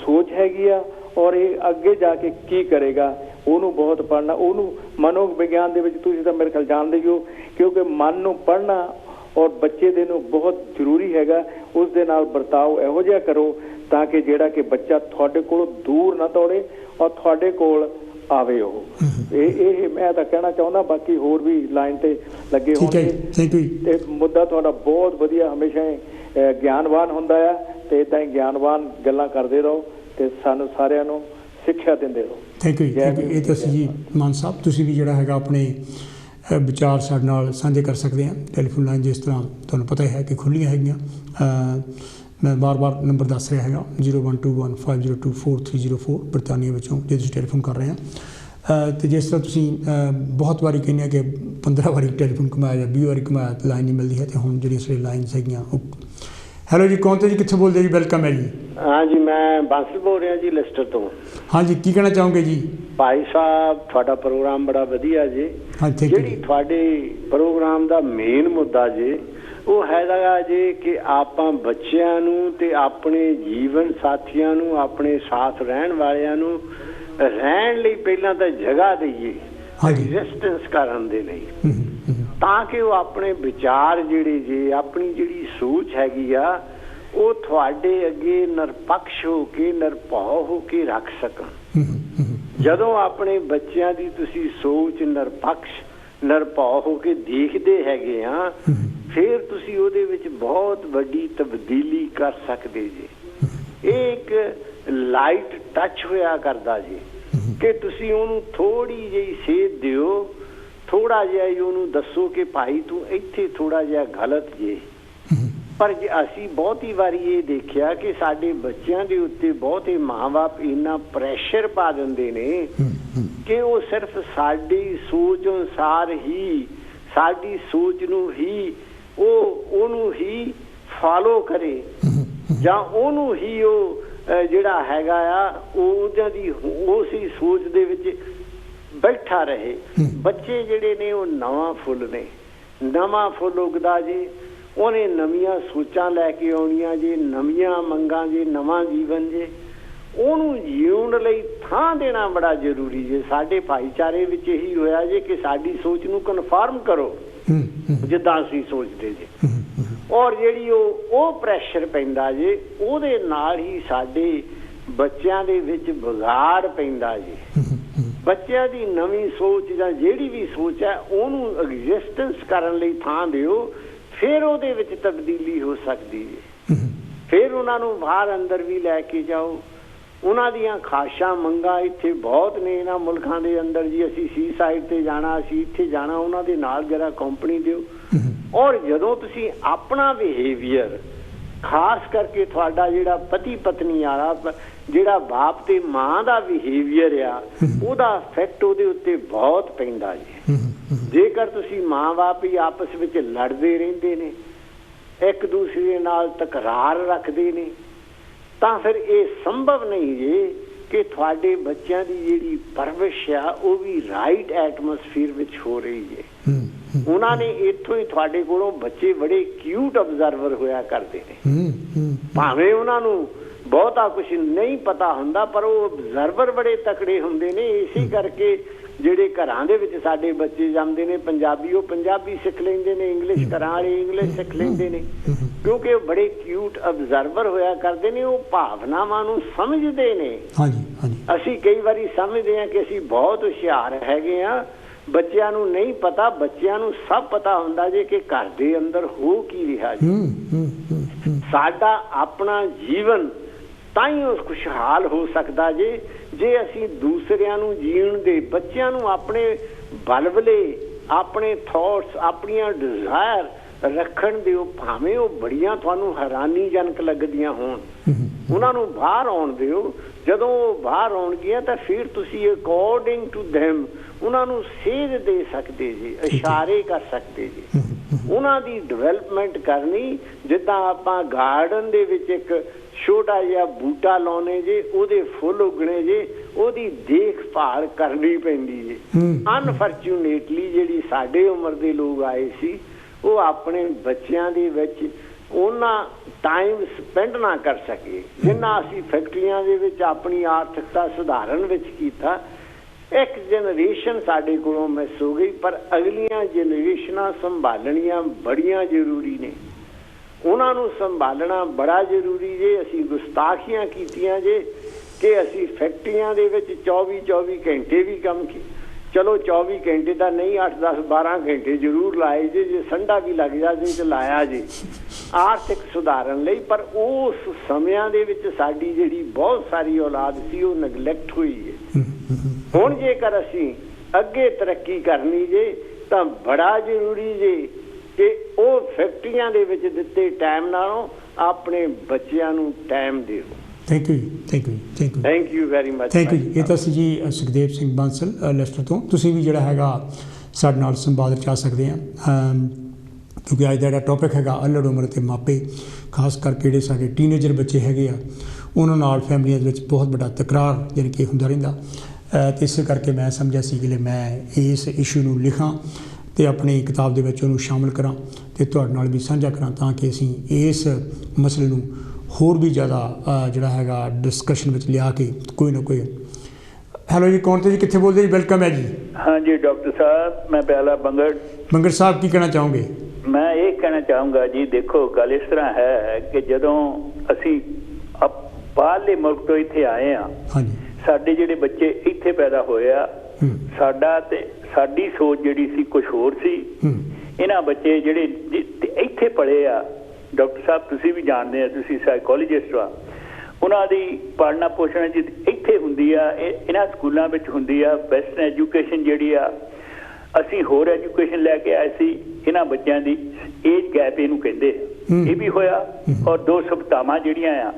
ਸੋਚ ਹੈਗੀ ਆ ਔਰ ਇਹ ਅੱਗੇ ਜਾ ਕੇ ਕੀ ਕਰੇਗਾ ਉਹਨੂੰ ਬਹੁਤ ਪੜ੍ਹਨਾ। ਉਹਨੂੰ ਮਨੋਵਿਗਿਆਨ ਦੇ ਵਿੱਚ ਤੁਸੀਂ ਤਾਂ ਮੇਰੇ ਖਿਆਲ ਜਾਣਦੇ ਹੀ ਹੋ, ਕਿਉਂਕਿ ਮਨ ਨੂੰ ਪੜ੍ਹਨਾ ਔਰ ਬੱਚੇ ਦੇ ਨੂੰ ਬਹੁਤ ਜ਼ਰੂਰੀ ਹੈਗਾ। ਉਸ ਦੇ ਨਾਲ ਵਰਤਾਓ ਇਹੋ ਜਿਹਾ ਕਰੋ ਤਾਂ ਕਿ ਜਿਹੜਾ ਕਿ ਬੱਚਾ ਤੁਹਾਡੇ ਕੋਲੋਂ ਦੂਰ ਨਾ ਦੌੜੇ ਔਰ ਤੁਹਾਡੇ ਕੋਲ ਆਵੇ। ਉਹ ਇਹ ਮੈਂ ਤਾਂ ਕਹਿਣਾ ਚਾਹੁੰਦਾ। ਬਾਕੀ ਹੋਰ ਵੀ ਲਾਈਨ ਤੇ ਲੱਗੇ ਹੋਣਗੇ ਤੇ ਮੁੱਦਾ ਤੁਹਾਡਾ ਬਹੁਤ ਵਧੀਆ, ਹਮੇਸ਼ਾ ਗਿਆਨਵਾਨ ਹੁੰਦਾ ਆ ਤੇ ਇੱਦਾਂ ਹੀ ਗਿਆਨਵਾਨ ਗੱਲਾਂ ਕਰਦੇ ਰਹੋ ਤੇ ਸਾਨੂੰ ਸਾਰਿਆਂ ਨੂੰ ਸਿੱਖਿਆ ਦਿੰਦੇ ਰਹੋ। Thank you. ਇਹ ਤਾਂ ਸੀ ਜੀ ਮਾਨ ਸਾਹਿਬ, ਤੁਸੀਂ ਵੀ ਜਿਹੜਾ ਹੈਗਾ ਆਪਣੇ ਵਿਚਾਰ ਸਾਡੇ ਨਾਲ ਸਾਂਝੇ ਕਰ ਸਕਦੇ ਹਾਂ। ਟੈਲੀਫੋਨ ਲਾਈਨ ਜਿਸ ਤਰ੍ਹਾਂ ਤੁਹਾਨੂੰ ਪਤਾ ਹੈ ਕਿ ਖੁੱਲ੍ਹੀਆਂ ਹੈਗੀਆਂ। ਮੈਂ ਬਾਰ-ਬਾਰ ਨੰਬਰ ਦੱਸ ਰਿਹਾ ਹੈਗਾ 01215024 ਬਰਤਾਨੀਆ ਵਿੱਚੋਂ ਜੇ ਤੁਸੀਂ ਟੈਲੀਫੋਨ ਕਰ ਰਹੇ ਹੋ। ਅਤੇ ਜਿਸ ਤਰ੍ਹਾਂ ਤੁਸੀਂ ਬਹੁਤ ਵਾਰੀ ਕਹਿੰਦੇ ਆ ਕਿ 15 ਵਾਰੀ ਟੈਲੀਫੋਨ ਘੁਮਾਇਆ ਜਾਂ 20 ਵਾਰੀ ਘੁਮਾਇਆ ਲਾਈਨ ਨਹੀਂ ਮਿਲਦੀ ਹੈ, ਅਤੇ ਹੁਣ ਜਿਹੜੀਆਂ ਸਾਡੀ ਲਾਈਨਸ ਹੈਗੀਆਂ ਉਹ ਹੈਲੋ ਜੀ, ਕੌਣ ਤੇ ਜੀ, ਕਿੱਥੋਂ ਬੋਲਦੇ ਜੀ? ਵੈਲਕਮ ਹੈ ਜੀ। हाँ जी, मैं बांसल बोल रहा जी लिस्टर तो। हाँ जी, की कहना चाहोगे जी? भाई साहब ਤੁਹਾਡਾ ਪ੍ਰੋਗਰਾਮ ਬੜਾ ਵਧੀਆ ਜੀ। ਜਿਹੜੀ ਤੁਹਾਡੇ ਪ੍ਰੋਗਰਾਮ ਦਾ ਮੇਨ ਮੁੱਦਾ ਜੀ ਉਹ ਹੈਗਾ ਜੀ ਕਿ ਆਪਾਂ ਬੱਚਿਆਂ ਨੂੰ ਤੇ ਆਪਣੇ ਜੀਵਨ ਸਾਥੀਆਂ ਨੂੰ, ਆਪਣੇ ਸਾਥ ਰਹਿਣ ਵਾਲਿਆਂ ਨੂੰ ਰਹਿਣ ਲਈ ਪਹਿਲਾਂ ਤਾਂ ਜਗ੍ਹਾ ਦੇਈਏ, ਐਗਜ਼ਿਸਟੈਂਸ ਕਰਨ ਦੇ ਲਈ, ਤਾਂ ਕਿ ਉਹ ਆਪਣੇ ਵਿਚਾਰ ਜਿਹੜੇ ਜੀ, ਆਪਣੀ ਜਿਹੜੀ ਸੋਚ ਹੈਗੀ ਆ ਉਹ ਤੁਹਾਡੇ ਅੱਗੇ ਨਿਰਪੱਖ ਹੋ ਕੇ, ਨਿਰਭਉ ਹੋ ਕੇ ਰੱਖ ਸਕਣ। ਜਦੋਂ ਆਪਣੇ ਬੱਚਿਆਂ ਦੀ ਤੁਸੀਂ ਸੋਚ ਨਿਰਪੱਖ, ਨਿਰਭਉ ਹੋ ਕੇ ਦੇਖਦੇ ਹੈਗੇ ਆ, ਫਿਰ ਤੁਸੀਂ ਉਹਦੇ ਵਿੱਚ ਬਹੁਤ ਵੱਡੀ ਤਬਦੀਲੀ ਕਰ ਸਕਦੇ ਜੀ। ਇਹ ਇੱਕ ਲਾਈਟ ਟੱਚ ਹੋਇਆ ਕਰਦਾ ਜੀ ਕਿ ਤੁਸੀਂ ਉਹਨੂੰ ਥੋੜੀ ਜਿਹੀ ਸੇਧ ਦਿਓ, ਥੋੜਾ ਜਿਹਾ ਉਹਨੂੰ ਦੱਸੋ ਕਿ ਭਾਈ ਤੂੰ ਇੱਥੇ ਥੋੜਾ ਜਿਹਾ ਗਲਤ ਜੇ। ਪਰ ਜੇ ਅਸੀਂ ਬਹੁਤੀ ਵਾਰੀ ਇਹ ਦੇਖਿਆ ਕਿ ਸਾਡੇ ਬੱਚਿਆਂ ਦੇ ਉੱਤੇ ਬਹੁਤੇ ਮਾਂ-ਬਾਪ ਇੰਨਾ ਪ੍ਰੈਸ਼ਰ ਪਾ ਦਿੰਦੇ ਨੇ ਕਿ ਉਹ ਸਿਰਫ ਸਾਡੀ ਸੋਚ ਅਨੁਸਾਰ ਹੀ, ਸਾਡੀ ਸੋਚ ਨੂੰ ਹੀ ਉਹਨੂੰ ਹੀ ਫਾਲੋ ਕਰੇ ਜਾਂ ਉਹਨੂੰ ਹੀ ਉਹ ਜਿਹੜਾ ਹੈਗਾ ਆ ਉਹਨਾਂ ਦੀ ਉਸੇ ਸੋਚ ਦੇ ਵਿੱਚ ਬੈਠਾ ਰਹੇ। ਬੱਚੇ ਜਿਹੜੇ ਨੇ ਉਹ ਨਵਾਂ ਫੁੱਲ ਨੇ, ਨਵਾਂ ਫੁੱਲ ਉੱਗਦਾ ਜੀ, ਉਹਨੇ ਨਵੀਆਂ ਸੋਚਾਂ ਲੈ ਕੇ ਆਉਣੀਆਂ ਜੀ, ਨਵੀਆਂ ਮੰਗਾਂ ਜੀ, ਨਵਾਂ ਜੀਵਨ ਜੀ, ਉਹਨੂੰ ਜਿਉਣ ਲਈ ਥਾਂ ਦੇਣਾ ਬੜਾ ਜ਼ਰੂਰੀ ਜੀ। ਸਾਡੇ ਭਾਈਚਾਰੇ ਵਿੱਚ ਇਹੀ ਹੋਇਆ ਜੀ ਕਿ ਸਾਡੀ ਸੋਚ ਨੂੰ ਕਨਫਰਮ ਕਰੋ ਜਿੱਦਾਂ ਅਸੀਂ ਸੋਚਦੇ ਜੀ, ਔਰ ਜਿਹੜੀ ਉਹ ਪ੍ਰੈਸ਼ਰ ਪੈਂਦਾ ਜੀ, ਉਹਦੇ ਨਾਲ ਹੀ ਸਾਡੇ ਬੱਚਿਆਂ ਦੇ ਵਿੱਚ ਵਿਗਾੜ ਪੈਂਦਾ ਜੀ। ਬੱਚਿਆਂ ਦੀ ਨਵੀਂ ਸੋਚ ਜਾਂ ਜਿਹੜੀ ਵੀ ਸੋਚ ਹੈ ਉਹਨੂੰ ਐਗਜ਼ਿਸਟੈਂਸ ਕਰਨ ਲਈ ਥਾਂ ਦਿਓ, ਫਿਰ ਉਹਦੇ ਵਿੱਚ ਤਬਦੀਲੀ ਹੋ ਸਕਦੀ ਹੈ। ਫਿਰ ਉਹਨਾਂ ਨੂੰ ਬਾਹਰ ਅੰਦਰ ਵੀ ਲੈ ਕੇ ਜਾਓ। ਉਹਨਾਂ ਦੀਆਂ ਖਾਸ਼ਾਂ ਮੰਗਾਂ ਇੱਥੇ ਬਹੁਤ ਨੇ ਇਹਨਾਂ ਮੁਲਕਾਂ ਦੇ ਅੰਦਰ ਜੀ, ਅਸੀਂ ਸੀ ਸਾਈਡ ਤੇ ਜਾਣਾ, ਅਸੀਂ ਇੱਥੇ ਜਾਣਾ, ਉਹਨਾਂ ਦੇ ਨਾਲ ਜਰਾ ਕੰਪਨੀ ਦਿਓ। ਔਰ ਜਦੋਂ ਤੁਸੀਂ ਆਪਣਾ ਬਿਹੇਵੀਅਰ, ਖਾਸ ਕਰਕੇ ਤੁਹਾਡਾ ਜਿਹੜਾ ਪਤੀ ਪਤਨੀ ਵਾਲਾ, ਜਿਹੜਾ ਬਾਪ ਤੇ ਮਾਂ ਦਾ ਬਿਹੇਵੀਅਰ ਆ, ਉਹਦਾ ਇਫੈਕਟ ਉਹਦੇ ਉੱਤੇ ਬਹੁਤ ਪੈਂਦਾ ਜੀ। ਜੇਕਰ ਤੁਸੀਂ ਮਾਂ ਬਾਪ ਹੀ ਆਪਸ ਵਿੱਚ ਲੜਦੇ ਰਹਿੰਦੇ ਨੇ, ਇੱਕ ਦੂਸਰੇ ਨਾਲ ਤਕਰਾਰ ਰੱਖਦੇ ਨੇ, ਤਾਂ ਫਿਰ ਇਹ ਸੰਭਵ ਨਹੀਂ ਜੀ ਕਿ ਤੁਹਾਡੇ ਬੱਚਿਆਂ ਦੀ ਜਿਹੜੀ ਪਰਵਰਿਸ਼ ਆ ਉਹ ਵੀ ਰਾਈਟ ਐਟਮੋਸਫੀਅਰ ਵਿੱਚ ਹੋ ਰਹੀ ਹੈ। ਉਹਨਾਂ ਨੇ ਇੱਥੋਂ ਹੀ ਤੁਹਾਡੇ ਕੋਲੋਂ ਬੱਚੇ ਬੜੇ ਕਿਊਟ ਅਬਜ਼ਰਵਰ ਹੋਇਆ ਕਰਦੇ ਨੇ, ਭਾਵੇਂ ਉਹਨਾਂ ਨੂੰ ਬਹੁਤਾ ਕੁਛ ਨਹੀਂ ਪਤਾ ਹੁੰਦਾ, ਪਰ ਉਹ ਅਬਜ਼ਰਵਰ ਬੜੇ ਤਕੜੇ ਹੁੰਦੇ ਨੇ। ਇਸੇ ਕਰਕੇ ਜਿਹੜੇ ਘਰਾਂ ਦੇ ਵਿੱਚ ਸਾਡੇ ਬੱਚੇ ਜਾਂਦੇ ਨੇ ਪੰਜਾਬੀ, ਉਹ ਪੰਜਾਬੀ ਸਿੱਖ ਲੈਂਦੇ ਨੇ, ਇੰਗਲਿਸ਼ ਘਰਾਂ ਵਾਲੇ ਇੰਗਲਿਸ਼ ਸਿੱਖ ਲੈਂਦੇ ਨੇ, ਕਿਉਂਕਿ ਉਹ ਬੜੇ ਕਿਊਟ ਅਬਜ਼ਰਵਰ ਹੋਇਆ ਕਰਦੇ ਨੇ। ਉਹ ਭਾਵਨਾਵਾਂ ਨੂੰ ਸਮਝਦੇ ਨੇ। ਅਸੀਂ ਕਈ ਵਾਰੀ ਸਮਝਦੇ ਹਾਂ ਕਿ ਅਸੀਂ ਬਹੁਤ ਹੁਸ਼ਿਆਰ ਹੈਗੇ ਹਾਂ, ਬੱਚਿਆਂ ਨੂੰ ਨਹੀਂ ਪਤਾ। ਬੱਚਿਆਂ ਨੂੰ ਸਭ ਪਤਾ ਹੁੰਦਾ ਜੇ ਕਿ ਘਰ ਦੇ ਅੰਦਰ ਹੋ ਕੀ ਰਿਹਾ ਜੀ। ਸਾਡਾ ਆਪਣਾ ਜੀਵਨ ਤਾਂ ਹੀ ਉਹ ਖੁਸ਼ਹਾਲ ਹੋ ਸਕਦਾ ਜੇ ਅਸੀਂ ਦੂਸਰਿਆਂ ਨੂੰ ਜੀਣ ਦੇ, ਬੱਚਿਆਂ ਨੂੰ ਆਪਣੇ ਬਲਬਲੇ, ਆਪਣੇ ਥੋਟਸ, ਆਪਣੀਆਂ ਡਿਜ਼ਾਇਰ ਰੱਖਣ ਦਿਓ, ਭਾਵੇਂ ਉਹ ਬੜੀਆਂ ਤੁਹਾਨੂੰ ਹੈਰਾਨੀਜਨਕ ਲੱਗਦੀਆਂ ਹੋਣ, ਉਹਨਾਂ ਨੂੰ ਬਾਹਰ ਆਉਣ ਦਿਓ। ਜਦੋਂ ਉਹ ਬਾਹਰ ਆਉਣਗੀਆਂ ਤਾਂ ਫਿਰ ਤੁਸੀਂ ਅਕੋਰਡਿੰਗ ਟੂ ਦੈਮ ਉਹਨਾਂ ਨੂੰ ਸੇਧ ਦੇ ਸਕਦੇ ਜੀ, ਇਸ਼ਾਰੇ ਕਰ ਸਕਦੇ ਜੀ, ਉਹਨਾਂ ਦੀ ਡਿਵੈਲਪਮੈਂਟ ਕਰਨੀ। ਜਿੱਦਾਂ ਆਪਾਂ ਗਾਰਡਨ ਦੇ ਵਿੱਚ ਇੱਕ ਛੋਟਾ ਜਿਹਾ ਬੂਟਾ ਲਾਉਣੇ ਜੇ, ਉਹਦੇ ਫੁੱਲ ਉੱਗਣੇ ਜੇ, ਉਹਦੀ ਦੇਖਭਾਲ ਕਰਨੀ ਪੈਂਦੀ ਜੇ। ਅਨਫੋਰਚੂਨੇਟਲੀ ਜਿਹੜੀ ਸਾਡੇ ਉਮਰ ਦੇ ਲੋਕ ਆਏ ਸੀ, ਉਹ ਆਪਣੇ ਬੱਚਿਆਂ ਦੇ ਵਿੱਚ ਉਹਨਾਂ ਟਾਈਮ ਸਪੈਂਡ ਨਾ ਕਰ ਸਕੇ ਜਿੰਨਾ ਅਸੀਂ ਫੈਕਟਰੀਆਂ ਦੇ ਵਿੱਚ ਆਪਣੀ ਆਰਥਿਕਤਾ ਸੁਧਾਰਨ ਵਿੱਚ ਕੀਤਾ। ਇੱਕ ਜਨਰੇਸ਼ਨ ਸਾਡੇ ਕੋਲੋਂ ਮਿਸ ਹੋ ਗਈ, ਪਰ ਅਗਲੀਆਂ ਜਨਰੇਸ਼ਨਾਂ ਸੰਭਾਲਣੀਆਂ ਬੜੀਆਂ ਜ਼ਰੂਰੀ ਨੇ। ਉਹਨਾਂ ਨੂੰ ਸੰਭਾਲਣਾ ਬੜਾ ਜ਼ਰੂਰੀ ਜੇ। ਅਸੀਂ ਗੁਸਤਾਖੀਆਂ ਕੀਤੀਆਂ ਜੇ ਕਿ ਅਸੀਂ ਫੈਕਟਰੀਆਂ ਦੇ ਵਿੱਚ 24 ਘੰਟੇ ਵੀ ਕੰਮ ਚਲੋ 24 ਘੰਟੇ ਤਾਂ ਨਹੀਂ, 8, 10, 12 ਘੰਟੇ ਜ਼ਰੂਰ ਲਾਏ ਜੇ ਸੰਡਾ ਵੀ ਲੱਗ ਜਾਵੇ ਤੇ ਲਾਇਆ ਜੇ ਆਰਥਿਕ ਸੁਧਾਰਨ ਲਈ। ਪਰ ਉਸ ਸਮਿਆਂ ਦੇ ਵਿੱਚ ਸਾਡੀ ਜਿਹੜੀ ਬਹੁਤ ਸਾਰੀ ਔਲਾਦ ਸੀ ਉਹ ਨਗਲੈਕਟ ਹੋਈ ਹੈ। ਹੁਣ ਜੇਕਰ ਅਸੀਂ ਅੱਗੇ ਤਰੱਕੀ ਕਰਨੀ ਜੇ ਤਾਂ ਬੜਾ ਜ਼ਰੂਰੀ ਜੇ ਕਿ ਉਹ ਫੈਕਟਰੀਆਂ ਦੇ ਵਿੱਚ ਦਿੱਤੇ ਟਾਈਮ ਨਾਲੋਂ ਆਪਣੇ ਬੱਚਿਆਂ ਨੂੰ ਟਾਈਮ ਦਿਓ। Thank you very much. Thank you. ਇਹ ਤਾਂ ਸੀ ਜੀ ਸੁਖਦੇਵ ਸਿੰਘ ਬਾਂਸਲ ਲੈਸਟਰ ਤੋਂ। ਤੁਸੀਂ ਵੀ ਜਿਹੜਾ ਹੈਗਾ ਸਾਡੇ ਨਾਲ ਸੰਵਾਦ ਰਚਾ ਸਕਦੇ ਆ, ਕਿਉਂਕਿ ਅੱਜ ਦਾ ਜਿਹੜਾ ਟੌਪਿਕ ਹੈਗਾ ਅਲੜ ਉਮਰ ਅਤੇ ਮਾਪੇ, ਖਾਸ ਕਰਕੇ ਜਿਹੜੇ ਸਾਡੇ ਟੀਨੇਜਰ ਬੱਚੇ ਹੈਗੇ ਆ ਉਹਨਾਂ ਨਾਲ ਫੈਮਲੀਆਂ ਦੇ ਵਿੱਚ ਬਹੁਤ ਵੱਡਾ ਤਕਰਾਰ ਜਾਣੀ ਕਿ ਹੁੰਦਾ ਰਹਿੰਦਾ। ਅਤੇ ਇਸੇ ਕਰਕੇ ਮੈਂ ਸਮਝਿਆ ਸੀ ਕਿ ਮੈਂ ਇਸ ਇਸ਼ੂ ਨੂੰ ਲਿਖਾਂ ਅਤੇ ਆਪਣੀ ਕਿਤਾਬ ਦੇ ਵਿੱਚ ਉਹਨੂੰ ਸ਼ਾਮਲ ਕਰਾਂ ਅਤੇ ਤੁਹਾਡੇ ਨਾਲ ਵੀ ਸਾਂਝਾ ਕਰਾਂ, ਤਾਂ ਕਿ ਅਸੀਂ ਇਸ ਮਸਲੇ ਨੂੰ ਹੋਰ ਵੀ ਜ਼ਿਆਦਾ ਜਿਹੜਾ ਹੈਗਾ ਡਿਸਕਸ਼ਨ ਵਿੱਚ ਲਿਆ ਕੇ ਕੋਈ ਨਾ ਕੋਈ। ਹੈਲੋ ਜੀ, ਕੌਣ ਤੇ ਜੀ, ਕਿੱਥੇ ਬੋਲਦੇ ਜੀ? ਵੈਲਕਮ ਹੈ ਜੀ। ਹਾਂਜੀ ਡਾਕਟਰ ਸਾਹਿਬ, ਮੈਂ ਪਿਆਲਾ ਬੰਗੜ ਸਾਹਿਬ, ਕੀ ਕਹਿਣਾ ਚਾਹੋਗੇ? ਮੈਂ ਇਹ ਕਹਿਣਾ ਚਾਹੂੰਗਾ ਜੀ, ਦੇਖੋ ਗੱਲ ਇਸ ਤਰ੍ਹਾਂ ਹੈ ਕਿ ਜਦੋਂ ਅਸੀਂ ਬਾਹਰਲੇ ਮੁਲਕ ਤੋਂ ਇੱਥੇ ਆਏ ਹਾਂ, ਹਾਂਜੀ, ਸਾਡੇ ਜਿਹੜੇ ਬੱਚੇ ਇੱਥੇ ਪੈਦਾ ਹੋਏ ਆ, ਸਾਡਾ ਤੇ ਸਾਡੀ ਸੋਚ ਜਿਹੜੀ ਸੀ ਕੁਛ ਹੋਰ ਸੀ। ਇਹਨਾਂ ਬੱਚੇ ਜਿਹੜੇ ਇੱਥੇ ਪੜ੍ਹੇ ਆ, ਡਾਕਟਰ ਸਾਹਿਬ ਤੁਸੀਂ ਵੀ ਜਾਣਦੇ ਆ, ਤੁਸੀਂ ਸਾਈਕੋਲੋਜਿਸਟ ਆ, ਉਹਨਾਂ ਦੀ ਪੜ੍ਹਨਾ ਪੋਸ਼ਣ ਜੀ ਇੱਥੇ ਹੁੰਦੀ ਆ, ਇਹਨਾਂ ਸਕੂਲਾਂ ਵਿੱਚ ਹੁੰਦੀ ਆ। ਵੈਸਟਰਨ ਐਜੂਕੇਸ਼ਨ ਜਿਹੜੀ ਆ, ਅਸੀਂ ਹੋਰ ਐਜੂਕੇਸ਼ਨ ਲੈ ਕੇ ਆਏ ਸੀ। ਇਹਨਾਂ ਬੱਚਿਆਂ ਦੀ ਏਜ ਗੈਪ ਇਹਨੂੰ ਕਹਿੰਦੇ ਆ, ਇਹ ਵੀ ਹੋਇਆ। ਔਰ 2 ਕਵਿਤਾਵਾਂ ਜਿਹੜੀਆਂ ਆ,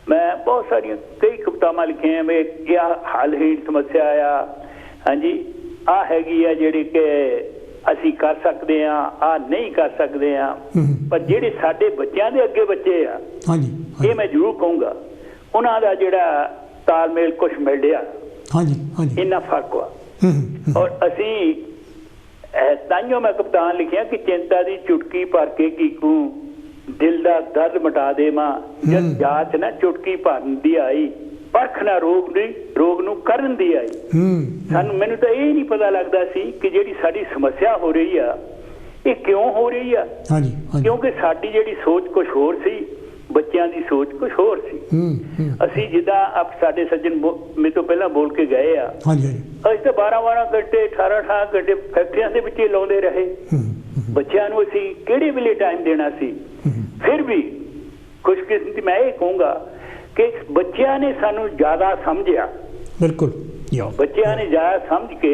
ਮੈਂ ਬਹੁਤ ਸਾਰੀਆਂ ਕਈ ਕਵਿਤਾਵਾਂ ਲਿਖੀਆਂ ਵੀ ਇਹ ਹਾਲਹੀਣ ਸਮੱਸਿਆ ਆ, ਹਾਂਜੀ, ਆਹ ਹੈਗੀ ਆ ਜਿਹੜੀ ਕਿ ਅਸੀਂ ਕਰ ਸਕਦੇ ਹਾਂ, ਆਹ ਨਹੀਂ ਕਰ ਸਕਦੇ ਹਾਂ। ਪਰ ਜਿਹੜੇ ਸਾਡੇ ਬੱਚਿਆਂ ਦੇ ਅੱਗੇ ਬੱਚੇ ਆ, ਇਹ ਮੈਂ ਜ਼ਰੂਰ ਕਹੂੰਗਾ ਉਹਨਾਂ ਦਾ ਜਿਹੜਾ ਤਾਲਮੇਲ ਕੁਛ ਮਿਲ ਰਿਹਾ, ਇੰਨਾ ਫਰਕ ਆ। ਔਰ ਅਸੀਂ ਤਾਈਓ ਮੈਂ ਕਪਤਾਨ ਲਿਖਿਆ ਕਿ ਚਿੰਤਾ ਦੀ ਚੁਟਕੀ ਭਰ ਕੇ ਕੀਕੂ ਦਿਲ ਦਾ ਦਰਦ ਮਿਟਾ ਦੇਵਾਂ, ਜਦ ਜਾਚ ਨਾ ਚੁਟਕੀ ਭਰਨ ਦੀ ਆਈ, ਪਰਖ ਨਾ ਰੋਗ ਨੂੰ ਕਰਨ ਦੀ ਆਈ। ਮੈਨੂੰ ਤਾਂ ਇਹ ਨਹੀਂ ਪਤਾ ਲੱਗਦਾ ਸੀ ਕਿ ਜਿਹੜੀ ਸਾਡੀ ਸਮੱਸਿਆ ਹੋ ਰਹੀ ਆ ਇਹ ਕਿਉਂ ਹੋ ਰਹੀ ਆ, ਕਿਉਂਕਿ ਸਾਡੀ ਜਿਹੜੀ ਸੋਚ ਕੁਛ ਹੋਰ ਸੀ, ਬੱਚਿਆਂ ਦੀ ਸੋਚ ਕੁਛ ਹੋਰ ਸੀ। ਅਸੀਂ ਜਿੱਦਾਂ ਸਾਡੇ ਸੱਜਣ ਮੇਰੇ ਤੋਂ ਪਹਿਲਾਂ ਬੋਲ ਕੇ ਗਏ ਆ, ਅਸੀਂ ਤਾਂ 12 ਘੰਟੇ 18 ਘੰਟੇ ਫੈਕਟਰੀਆਂ ਦੇ ਵਿੱਚ ਲਾਉਂਦੇ ਰਹੇ। ਬੱਚਿਆਂ ਨੂੰ ਅਸੀਂ ਕਿਹੜੇ ਵੇਲੇ ਟਾਈਮ ਦੇਣਾ ਸੀ? ਫਿਰ ਵੀ ਖੁਸ਼ਕਿਸਮਤੀ ਮੈਂ ਇਹ ਕਹੂੰਗਾ ਕਿ ਬੱਚਿਆਂ ਨੇ ਸਾਨੂੰ ਜ਼ਿਆਦਾ ਸਮਝਿਆ। ਬਿਲਕੁਲ, ਬੱਚਿਆਂ ਨੇ ਜ਼ਿਆਦਾ ਸਮਝ ਕੇ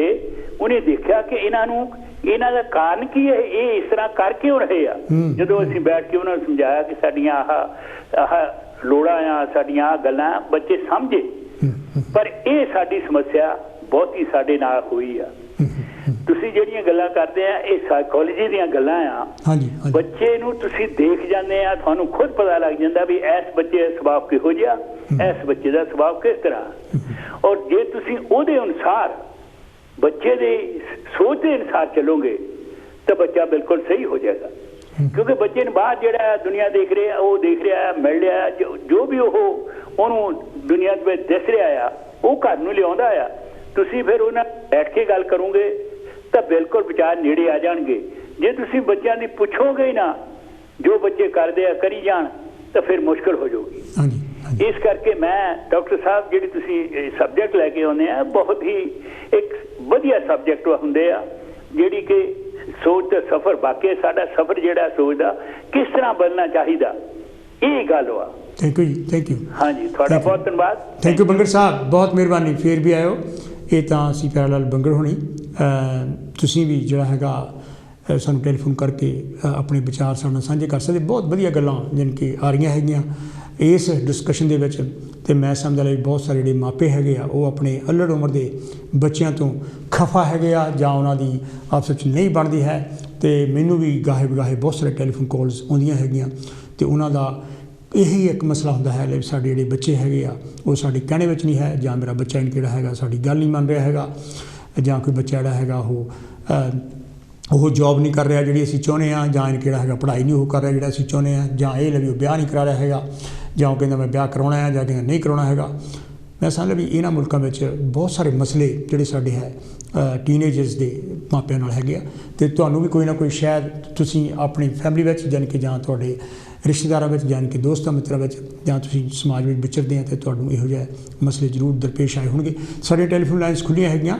ਉਹਨੇ ਦੇਖਿਆ ਕਿ ਇਹਨਾਂ ਦਾ ਕਾਰਨ ਕੀ ਹੈ, ਇਹ ਇਸ ਤਰ੍ਹਾਂ ਕਰ ਕਿਉਂ ਰਹੇ ਆ। ਜਦੋਂ ਅਸੀਂ ਬੈਠ ਕੇ ਉਹਨਾਂ ਨੂੰ ਸਮਝਾਇਆ ਕਿ ਸਾਡੀਆਂ ਆਹ ਲੋੜਾਂ ਆ, ਸਾਡੀਆਂ ਆਹ ਗੱਲਾਂ, ਬੱਚੇ ਸਮਝੇ। ਪਰ ਇਹ ਸਾਡੀ ਸਮੱਸਿਆ ਬਹੁਤੀ ਸਾਡੇ ਨਾਲ ਹੋਈ ਆ। ਤੁਸੀਂ ਜਿਹੜੀਆਂ ਗੱਲਾਂ ਕਰਦੇ ਆ ਇਹ ਸਾਈਕੋਲੋਜੀ ਦੀਆਂ ਗੱਲਾਂ ਆ। ਬੱਚੇ ਨੂੰ ਤੁਸੀਂ ਦੇਖ ਜਾਂਦੇ ਆ, ਤੁਹਾਨੂੰ ਖੁਦ ਪਤਾ ਲੱਗ ਜਾਂਦਾ ਵੀ ਇਸ ਬੱਚੇ ਦਾ ਸੁਭਾਅ ਕਿਹੋ ਜਿਹਾ, ਇਸ ਬੱਚੇ ਦਾ ਸੁਭਾਅ ਕਿਸ ਤਰ੍ਹਾਂ। ਔਰ ਜੇ ਤੁਸੀਂ ਉਹਦੇ ਅਨੁਸਾਰ ਬੱਚੇ ਦੇ ਸੋਚ ਦੇ ਅਨੁਸਾਰ ਚੱਲੋਗੇ ਤਾਂ ਬੱਚਾ ਬਿਲਕੁਲ ਸਹੀ ਹੋ ਜਾਏਗਾ। ਕਿਉਂਕਿ ਬੱਚੇ ਨੂੰ ਬਾਹਰ ਜਿਹੜਾ ਦੁਨੀਆ ਦੇਖ ਰਿਹਾ, ਉਹ ਦੇਖ ਰਿਹਾ, ਮਿਲ ਰਿਹਾ, ਜੋ ਵੀ ਉਹਨੂੰ ਦੁਨੀਆ ਦੇ ਵਿੱਚ ਦਿਸ ਰਿਹਾ ਆ, ਉਹ ਘਰ ਨੂੰ ਲਿਆਉਂਦਾ ਆ। ਤੁਸੀਂ ਫਿਰ ਉਹਨਾਂ ਬੈਠ ਕੇ ਗੱਲ ਕਰੋਗੇ ਤਾਂ ਬਿਲਕੁਲ ਵਿਚਾਰ ਨੇੜੇ ਆ ਜਾਣਗੇ। ਜੇ ਤੁਸੀਂ ਬੱਚਿਆਂ ਦੀ ਪੁੱਛੋਗੇ ਹੀ ਨਾ, ਜੋ ਬੱਚੇ ਕਰਦੇ ਆ ਕਰੀ ਜਾਣ, ਤਾਂ ਫਿਰ ਮੁਸ਼ਕਲ ਹੋ ਜਾਊਗੀ। ਇਸ ਕਰਕੇ ਮੈਂ ਡਾਕਟਰ ਸਾਹਿਬ ਜਿਹੜੀ ਤੁਸੀਂ ਸਬਜੈਕਟ ਲੈ ਕੇ ਆਉਂਦੇ ਆ, ਬਹੁਤ ਹੀ ਇੱਕ ਵਧੀਆ ਸਬਜੈਕਟ ਹੁੰਦੇ ਆ, ਜਿਹੜੀ ਕਿ ਸੋਚ ਦਾ ਸਫ਼ਰ, ਬਾਕੀ ਸਾਡਾ ਸਫ਼ਰ ਜਿਹੜਾ ਸੋਚ ਦਾ ਕਿਸ ਤਰ੍ਹਾਂ ਬਦਲਣਾ ਚਾਹੀਦਾ, ਇਹ ਗੱਲ ਵਾ। ਥੈਂਕ ਯੂ ਜੀ, ਥੈਂਕ ਯੂ। ਹਾਂਜੀ, ਤੁਹਾਡਾ ਬਹੁਤ ਧੰਨਵਾਦ। ਥੈਂਕ ਯੂ ਬੰਗੜ ਸਾਹਿਬ, ਬਹੁਤ ਮਿਹਰਬਾਨੀ। ਫੇਰ ਵੀ ਆਇਓ। ਇਹ ਤਾਂ ਅਸੀਂ ਪਿਆਰਾ ਲਾਲ ਬੰਗੜ ਹੋਣੀ, ਤੁਸੀਂ ਵੀ ਜਿਹੜਾ ਹੈਗਾ ਸਾਨੂੰ ਟੈਲੀਫੋਨ ਕਰਕੇ ਆਪਣੇ ਵਿਚਾਰ ਸਾਡੇ ਨਾਲ ਸਾਂਝੇ ਕਰ ਸਕਦੇ। ਬਹੁਤ ਵਧੀਆ ਗੱਲਾਂ ਜਿਨ ਕਿ ਆ ਰਹੀਆਂ ਹੈਗੀਆਂ ਇਸ ਡਿਸਕਸ਼ਨ ਦੇ ਵਿੱਚ। ਅਤੇ ਮੈਂ ਸਮਝਦਾ ਲਈ ਬਹੁਤ ਸਾਰੇ ਜਿਹੜੇ ਮਾਪੇ ਹੈਗੇ ਆ, ਉਹ ਆਪਣੇ ਅਲੜ ਉਮਰ ਦੇ ਬੱਚਿਆਂ ਤੋਂ ਖਫਾ ਹੈਗੇ ਆ, ਜਾਂ ਉਹਨਾਂ ਦੀ ਆਪਸ ਵਿੱਚ ਨਹੀਂ ਬਣਦੀ ਹੈ। ਅਤੇ ਮੈਨੂੰ ਵੀ ਗਾਹੇ ਬਗਾਹੇ ਬਹੁਤ ਸਾਰੇ ਟੈਲੀਫੋਨ ਕਾਲਸ ਆਉਂਦੀਆਂ ਹੈਗੀਆਂ, ਅਤੇ ਉਹਨਾਂ ਦਾ ਇਹੀ ਇੱਕ ਮਸਲਾ ਹੁੰਦਾ ਹੈ ਕਿ ਸਾਡੇ ਜਿਹੜੇ ਬੱਚੇ ਹੈਗੇ ਆ ਉਹ ਸਾਡੇ ਕਹਿਣੇ ਵਿੱਚ ਨਹੀਂ ਹੈ, ਜਾਂ ਮੇਰਾ ਬੱਚਾ ਜਿਹੜਾ ਹੈਗਾ ਸਾਡੀ ਗੱਲ ਨਹੀਂ ਮੰਨ ਰਿਹਾ ਹੈਗਾ, ਜਾਂ ਕੋਈ ਬੱਚਾ ਜਿਹੜਾ ਹੈਗਾ ਉਹ ਉਹ ਜੋਬ ਨਹੀਂ ਕਰ ਰਿਹਾ ਜਿਹੜੀ ਅਸੀਂ ਚਾਹੁੰਦੇ ਹਾਂ, ਜਾਂ ਇਹਨੂੰ ਕਿਹੜਾ ਹੈਗਾ ਪੜ੍ਹਾਈ ਨਹੀਂ ਉਹ ਕਰ ਰਿਹਾ ਜਿਹੜਾ ਅਸੀਂ ਚਾਹੁੰਦੇ ਹਾਂ, ਜਾਂ ਇਹ ਵੀ ਉਹ ਵਿਆਹ ਨਹੀਂ ਕਰਾ ਰਿਹਾ ਹੈਗਾ, ਜਾਂ ਉਹ ਕਹਿੰਦਾ ਮੈਂ ਵਿਆਹ ਕਰਾਉਣਾ ਹੈ, ਜਾਂ ਕਹਿੰਦਾ ਨਹੀਂ ਕਰਾਉਣਾ ਹੈਗਾ। ਮੈਂ ਸਮਝਦਾ ਵੀ ਇਹਨਾਂ ਮੁਲਕਾਂ ਵਿੱਚ ਬਹੁਤ ਸਾਰੇ ਮਸਲੇ ਜਿਹੜੇ ਸਾਡੇ ਹੈ ਟੀਨੇਜਰਸ ਦੇ ਮਾਪਿਆਂ ਨਾਲ ਹੈਗੇ ਆ, ਅਤੇ ਤੁਹਾਨੂੰ ਵੀ ਕੋਈ ਨਾ ਕੋਈ ਸ਼ਾਇਦ ਤੁਸੀਂ ਆਪਣੀ ਫੈਮਿਲੀ ਵਿੱਚ ਜਾਣੀ ਕਿ ਜਾਂ ਤੁਹਾਡੇ ਰਿਸ਼ਤੇਦਾਰਾਂ ਵਿੱਚ ਜਾਣੀ ਕਿ ਦੋਸਤਾਂ ਮਿੱਤਰਾਂ ਵਿੱਚ ਜਾਂ ਤੁਸੀਂ ਸਮਾਜ ਵਿੱਚ ਵਿਚਰਦੇ ਆ ਅਤੇ ਤੁਹਾਨੂੰ ਇਹੋ ਜਿਹੇ ਮਸਲੇ ਜ਼ਰੂਰ ਦਰਪੇਸ਼ ਆਏ ਹੋਣਗੇ। ਸਾਡੀਆਂ ਟੈਲੀਫੋਨ ਲਾਈਨਸ ਖੁੱਲ੍ਹੀਆਂ ਹੈਗੀਆਂ,